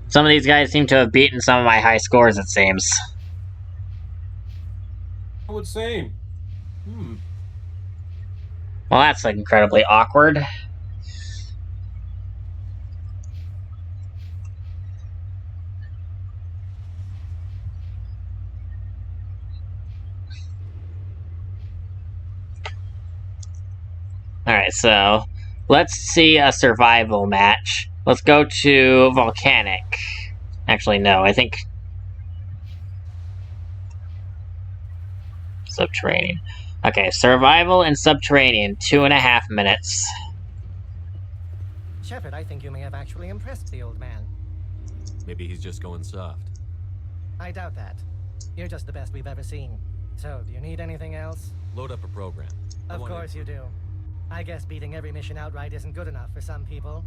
Some of these guys seem to have beaten some of my high scores, it seems. It would seem. Well, that's incredibly awkward. Alright, so let's see a survival match. Let's go to Volcanic. Actually, no, I think... Subterranean. Okay, survival and subterranean, 2.5 minutes. Shepard, I think you may have actually impressed the old man. Maybe he's just going soft. I doubt that. You're just the best we've ever seen. So, do you need anything else? Load up a program. Of course you do. I guess beating every mission outright isn't good enough for some people.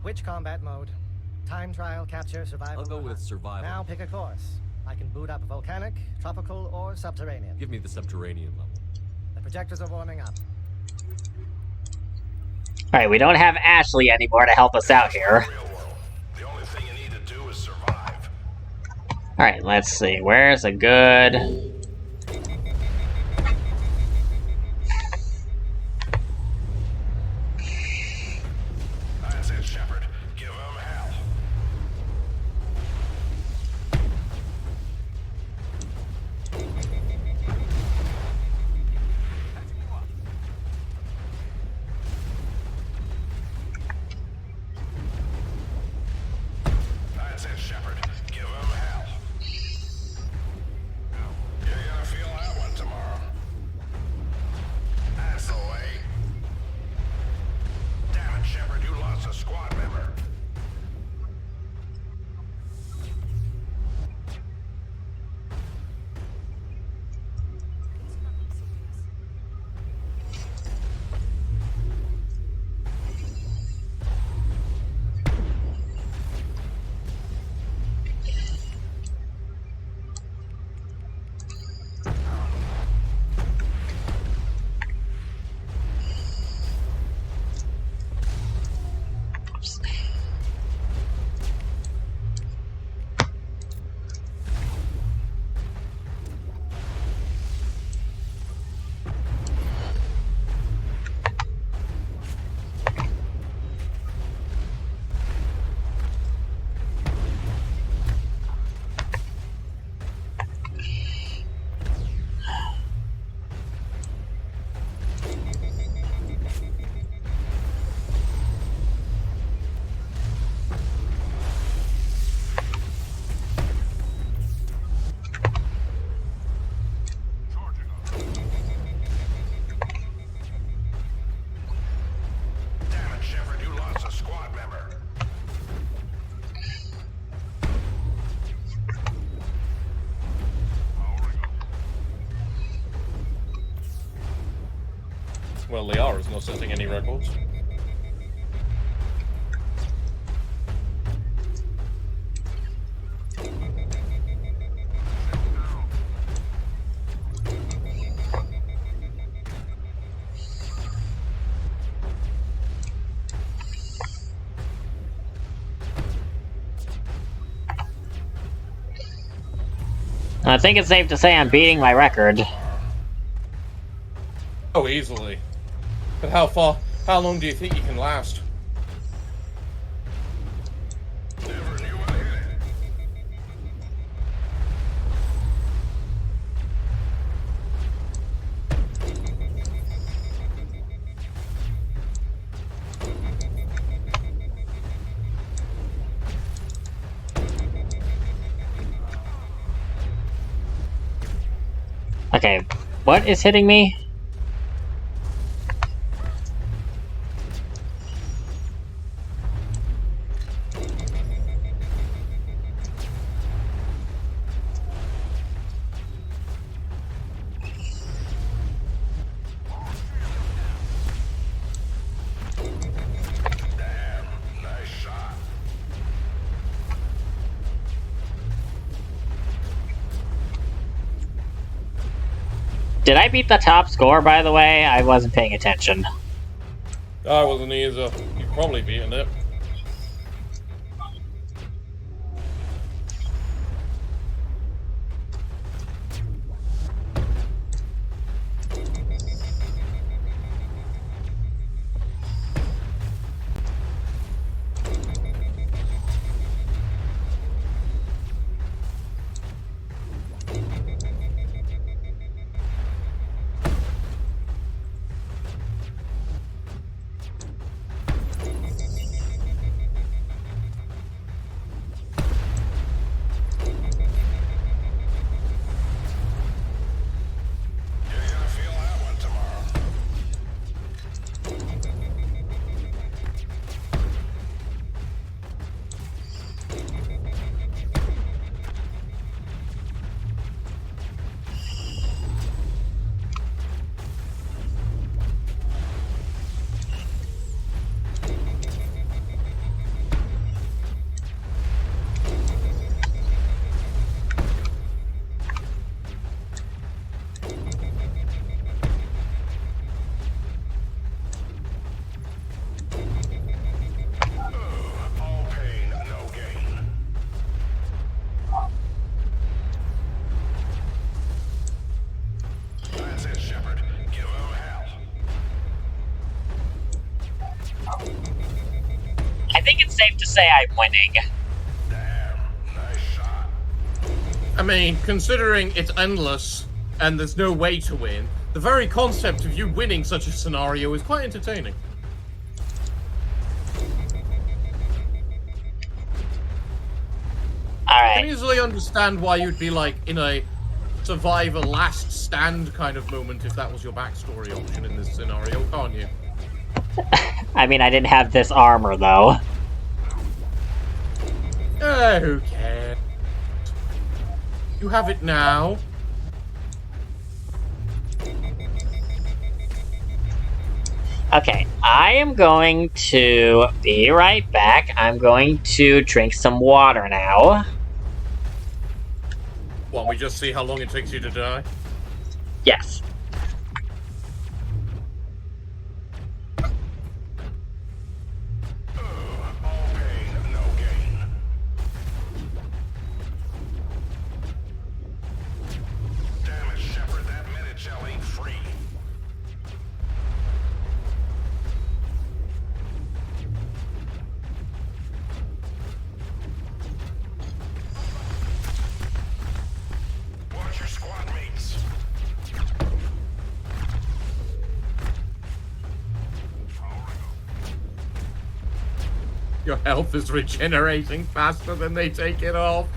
Which combat mode? Time trial, capture, survival? I'll go with survival. Now pick a course. I can boot up volcanic, tropical, or subterranean. Give me the subterranean level. The projectors are warming up. Alright, we don't have Ashley anymore to help us out here. Alright, let's see. Where's a good... That's it, Shepard. Give him hell. That's it, Shepard. Give him hell. You're gonna feel that one tomorrow. That's the way. Damn it, Shepard, you lost a squad member. Damn it, Shepard, you lost a squad member. Well, Liara's not setting any records. I think it's safe to say I'm beating my record. Oh, easily. But how long do you think you can last? Okay, what is hitting me? Did I beat the top score, by the way? I wasn't paying attention. I wasn't either. You've probably beaten it. safe to say I'm winning. I mean, considering it's endless and there's no way to win, the very concept of you winning such a scenario is quite entertaining. Alright. I can easily understand why you'd be like in a survivor last stand kind of moment if that was your backstory option in this scenario, can't you? I mean, I didn't have this armor, though. Who cares? You have it now. Okay, I am going to be right back. I'm going to drink some water now. Won't we just see how long it takes you to die? Yes. Your health is regenerating faster than they take it off.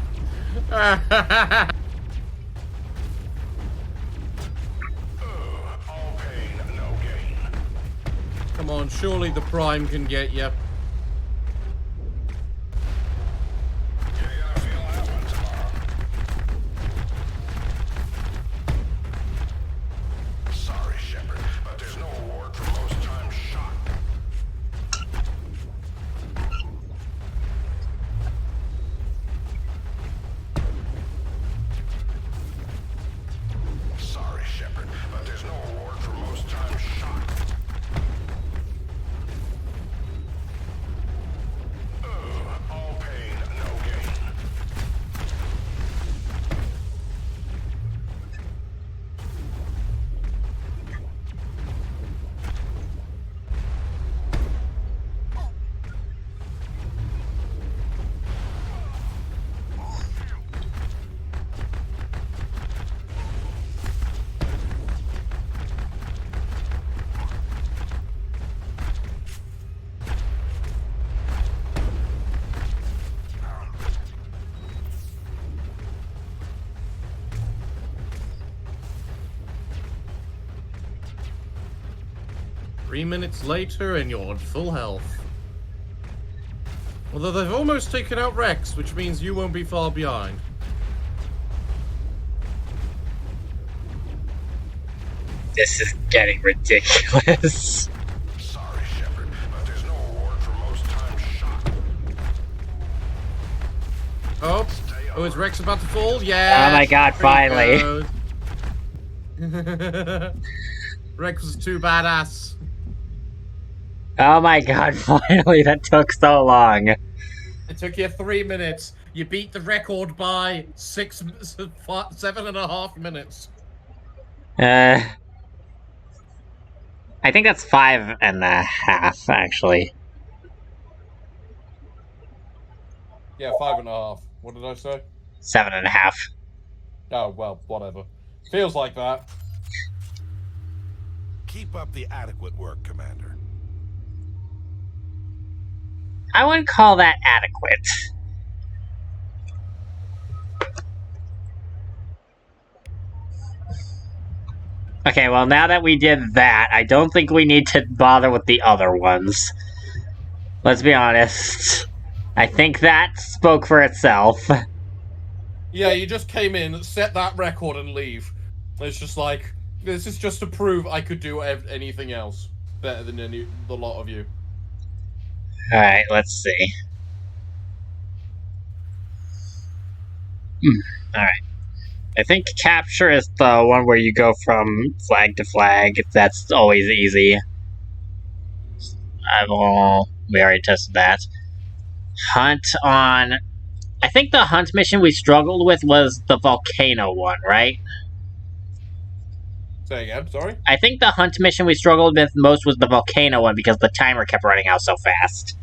Come on, surely the Prime can get you. Sorry, Shepard, but there's no award for most times shot. Sorry, Shepard, but there's no award for most times shot. All pain, no gain. Three minutes later and you're on full health. Although they've almost taken out Rex, which means you won't be far behind. This is getting ridiculous. Sorry, Shepard, but there's no award for most times shot. Oh, is Rex about to fall? Yeah. Oh my god, finally. Rex was too badass. Oh my god, finally, that took so long. It took you 3 minutes. You beat the record by 7.5 minutes. I think that's 5.5, actually. Yeah, 5.5. What did I say? 7.5. Oh, well, whatever. Feels like that. Keep up the adequate work, Commander. I wouldn't call that adequate. Okay, well, now that we did that, I don't think we need to bother with the other ones. Let's be honest. I think that spoke for itself. Yeah, you just came in, set that record, and leave. It's just like, this is just to prove I could do anything else better than the lot of you. Alright, let's see. Alright. I think capture is the one where you go from flag to flag. That's always easy. We already tested that. Hunt on... I think the hunt mission we struggled with was the volcano one, right? Say again, sorry? I think the hunt mission we struggled with most was the volcano one because the timer kept running out so fast.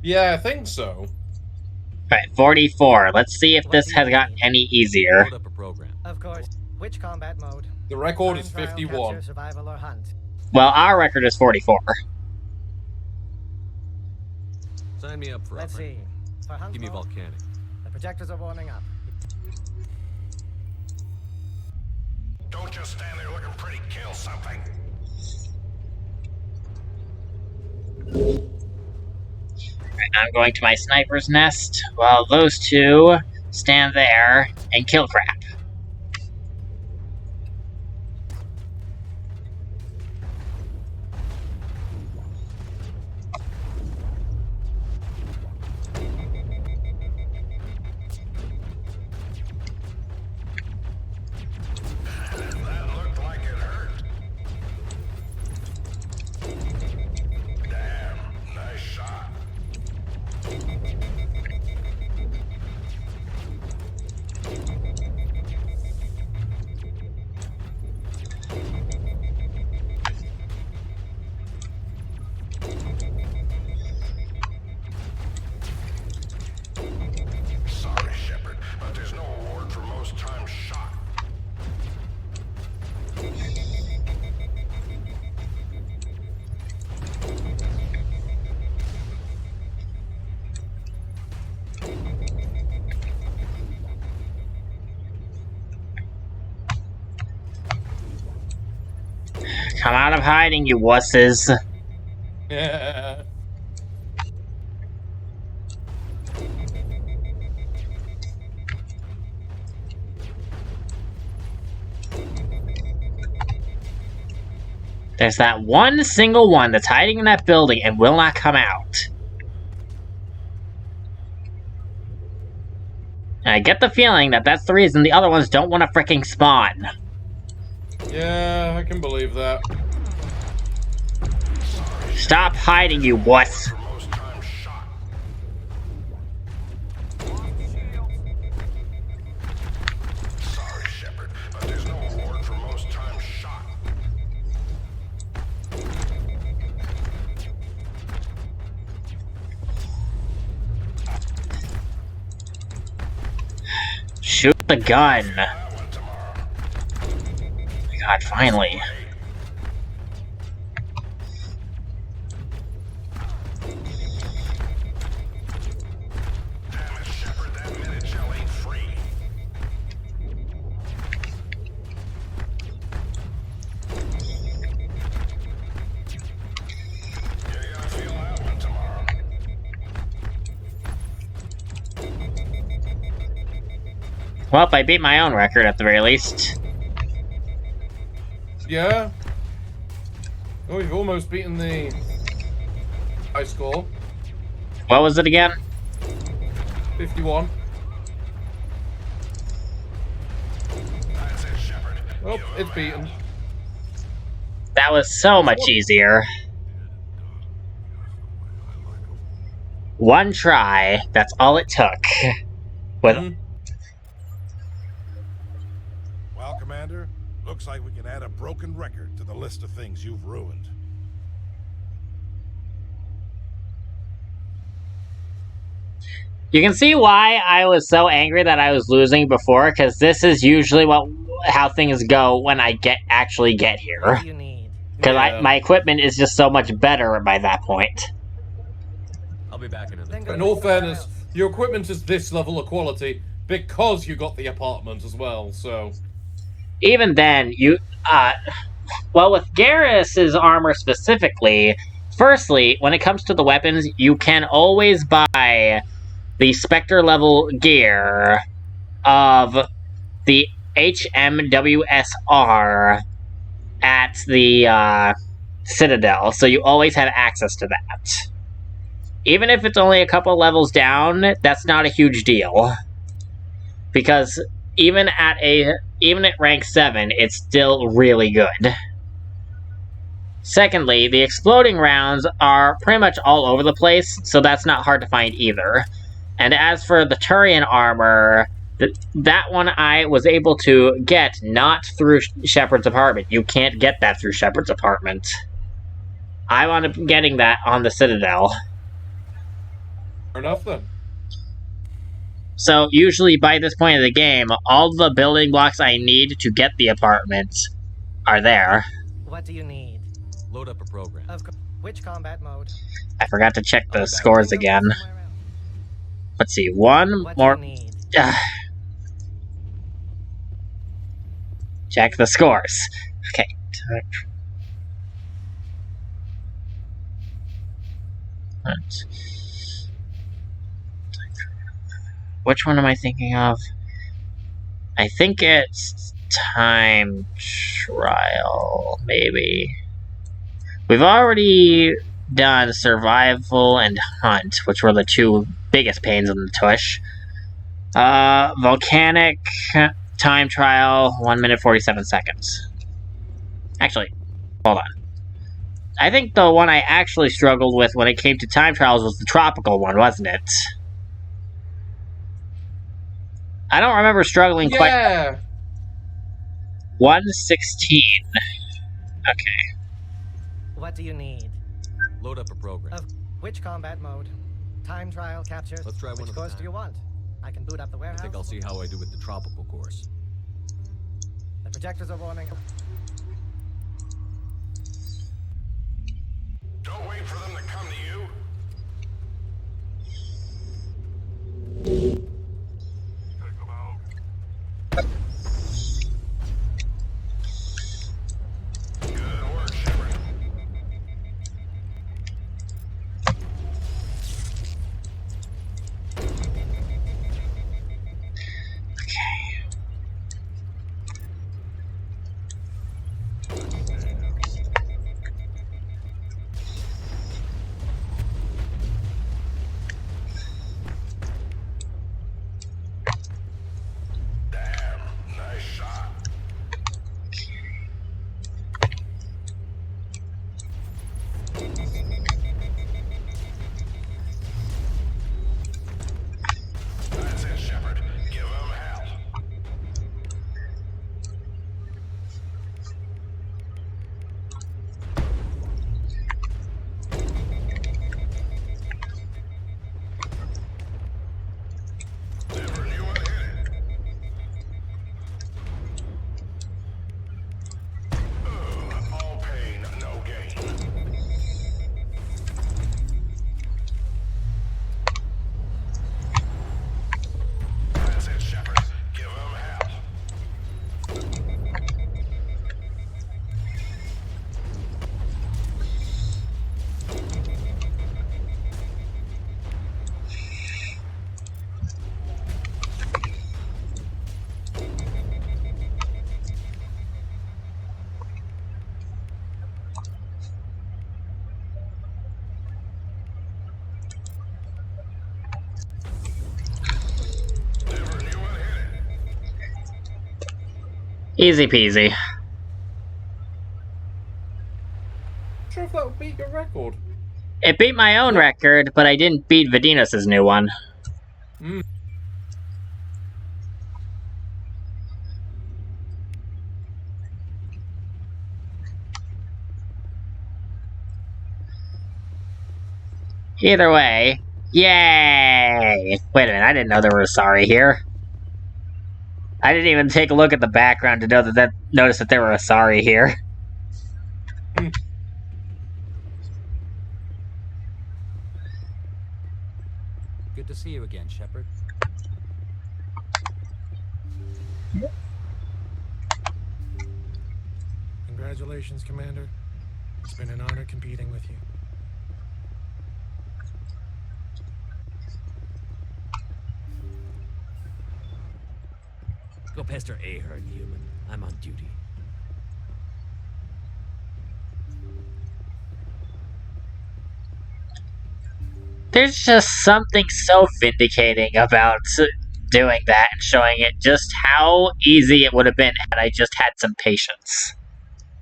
Yeah, I think so. Right, 44. Let's see if this has got any easier. Load up a program. Of course. Which combat mode? The record is Time trial, 51. capture, survival, or hunt? Well, our record is 44. Sign me up for Let's see. For hunt Give me mode, volcanic. the projectors are warming up. Don't just stand there looking pretty. Kill something. Right, I'm going to my sniper's nest while those two stand there and kill crap. That looked like it hurt. Damn, nice shot. Sorry, Shepard, but there's no award for most times shot. Come out of hiding, you wusses. Yeah. There's that one single one that's hiding in that building and will not come out. And I get the feeling that that's the reason the other ones don't want to fricking spawn. Yeah, I can believe that. Stop hiding, you wuss. For most times shot. Sorry, Shepard, but there's no award for most times shot. Shoot the gun. That one tomorrow. God, finally. Damn it, Shepard, that minute gel ain't free. You're gonna feel that one tomorrow. Well, I beat my own record at the very least. Yeah. Oh, you've almost beaten the high score. What was it again? 51. That's it, Shepard. Oh, it's beaten. That was so much easier. One try, that's all it took. With Well, Commander, looks like we can add a broken record to the list of things you've ruined. You can see why I was so angry that I was losing before, because this is usually how things go when I actually get here. What do you need? Because my equipment is just so much better by that point. I'll be back in a minute. In all fairness, your equipment is this level of quality because you got the apartment as well, so... Even then, well, with Garrus's armor specifically, firstly, when it comes to the weapons, you can always buy the Spectre level gear of the HMWSR at the Citadel, so you always have access to that. Even if it's only a couple levels down, that's not a huge deal. Because even at rank 7, it's still really good. Secondly, the exploding rounds are pretty much all over the place, so that's not hard to find either. And as for the Turian armor, that one I was able to get not through Shepard's apartment. You can't get that through Shepard's apartment. I wound up getting that on the Citadel. enough then. So usually by this point of the game, all the building blocks I need to get the apartment are there. What do you need? Load up a program. Which combat mode? I forgot to check the scores again. Let's see, one more. Check the scores. Okay. Which one am I thinking of? I think it's time trial, maybe. We've already done survival and hunt, which were the two biggest pains in the tush. Volcanic time trial, 1 minute 47 seconds. Actually, hold on. I think the one I actually struggled with when it came to time trials was the tropical one, wasn't it? I don't remember struggling quite. 1:16. Okay. What do you need? Load up a program. Which combat mode? Time trial, capture. Let's try one Which at a course time. do you want? I can boot up the warehouse. I think I'll see how I do with the tropical course. The projectors are warming. Don't wait for them to come to you. Take them out. Good work, Shepard. Damn, nice shot. That's it, Shepard. Give them hell. Never knew what hit it. All pain, no gain. That's it, Shepard. Give them hell. Never knew what hit it. Easy peasy. Sure if that would beat your record. It beat my own record, but I didn't beat Vadinos' new one. Either way, yay! Wait a minute, I didn't know there was Asari here. I didn't even take a look at the background to know notice that there were Asari here. Good to see you again, Shepard. Congratulations, Commander. It's been an honor competing with you. Go pester Ahern, human. I'm on duty. There's just something so vindicating about doing that and showing it just how easy it would have been had I just had some patience.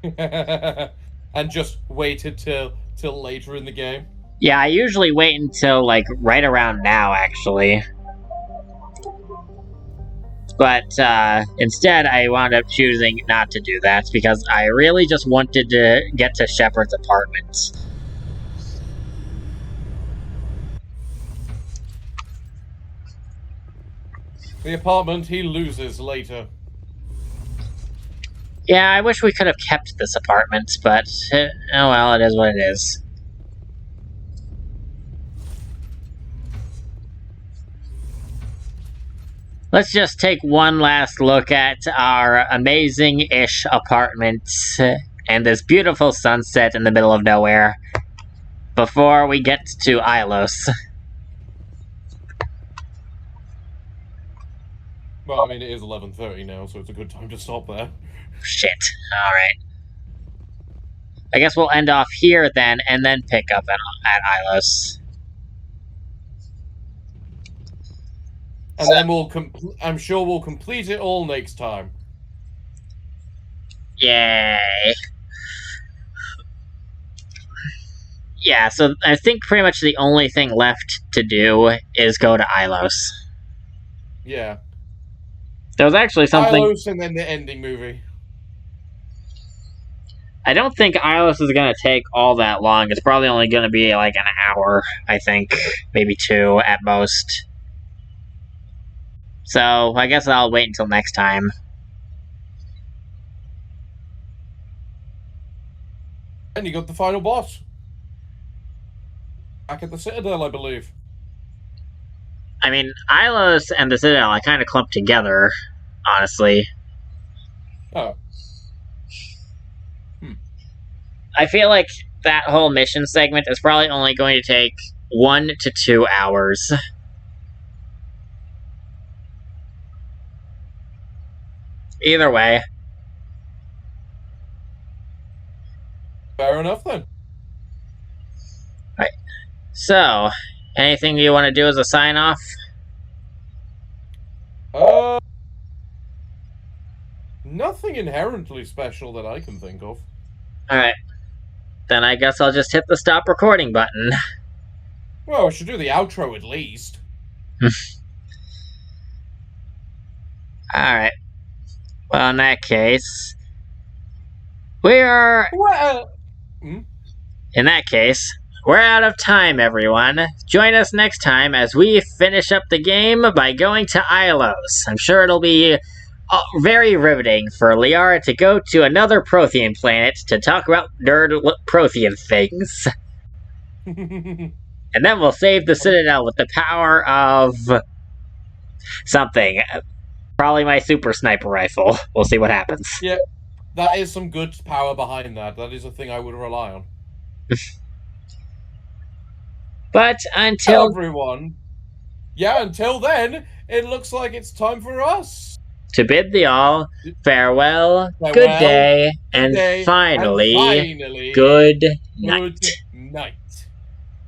And just waited till later in the game. Yeah, I usually wait until, like, right around now, actually. But, instead, I wound up choosing not to do that, because I really just wanted to get to Shepard's apartment. The apartment he loses later. Yeah, I wish we could have kept this apartment, but oh well, it is what it is. Let's just take one last look at our amazing-ish apartment and this beautiful sunset in the middle of nowhere before we get to Ilos. Well, I mean, it is 11:30 now, so it's a good time to stop there. Shit. Alright. I guess we'll end off here then, and then pick up at Ilos. And then I'm sure we'll complete it all next time. Yay. Yeah, so I think pretty much the only thing left to do is go to Ilos. Yeah. There was actually something... Ilos and then the ending movie. I don't think Ilos is going to take all that long. It's probably only going to be like an hour, I think. Maybe 2 at most. So, I guess I'll wait until next time. And you got the final boss. Back at the Citadel, I believe. I mean, Ilos and the Citadel, I kind of clumped together, honestly. Oh. I feel like that whole mission segment is probably only going to take 1 to 2 hours. Either way. Fair enough, then. Right. So, anything you want to do as a sign-off? Nothing inherently special that I can think of. Alright. Then I guess I'll just hit the stop recording button. Well, we should do the outro at least. Alright. Well, in that case... In that case, we're out of time, everyone. Join us next time as we finish up the game by going to Ilos. I'm sure it'll be very riveting for Liara to go to another Prothean planet to talk about nerd Prothean things. And then we'll save the Citadel with the power of... something. Probably my super sniper rifle. We'll see what happens. Yeah, that is some good power behind that. That is a thing I would rely on. But until... everyone... Yeah, until then, it looks like it's time for us. To bid thee all farewell, good day, and finally, good night. Good night.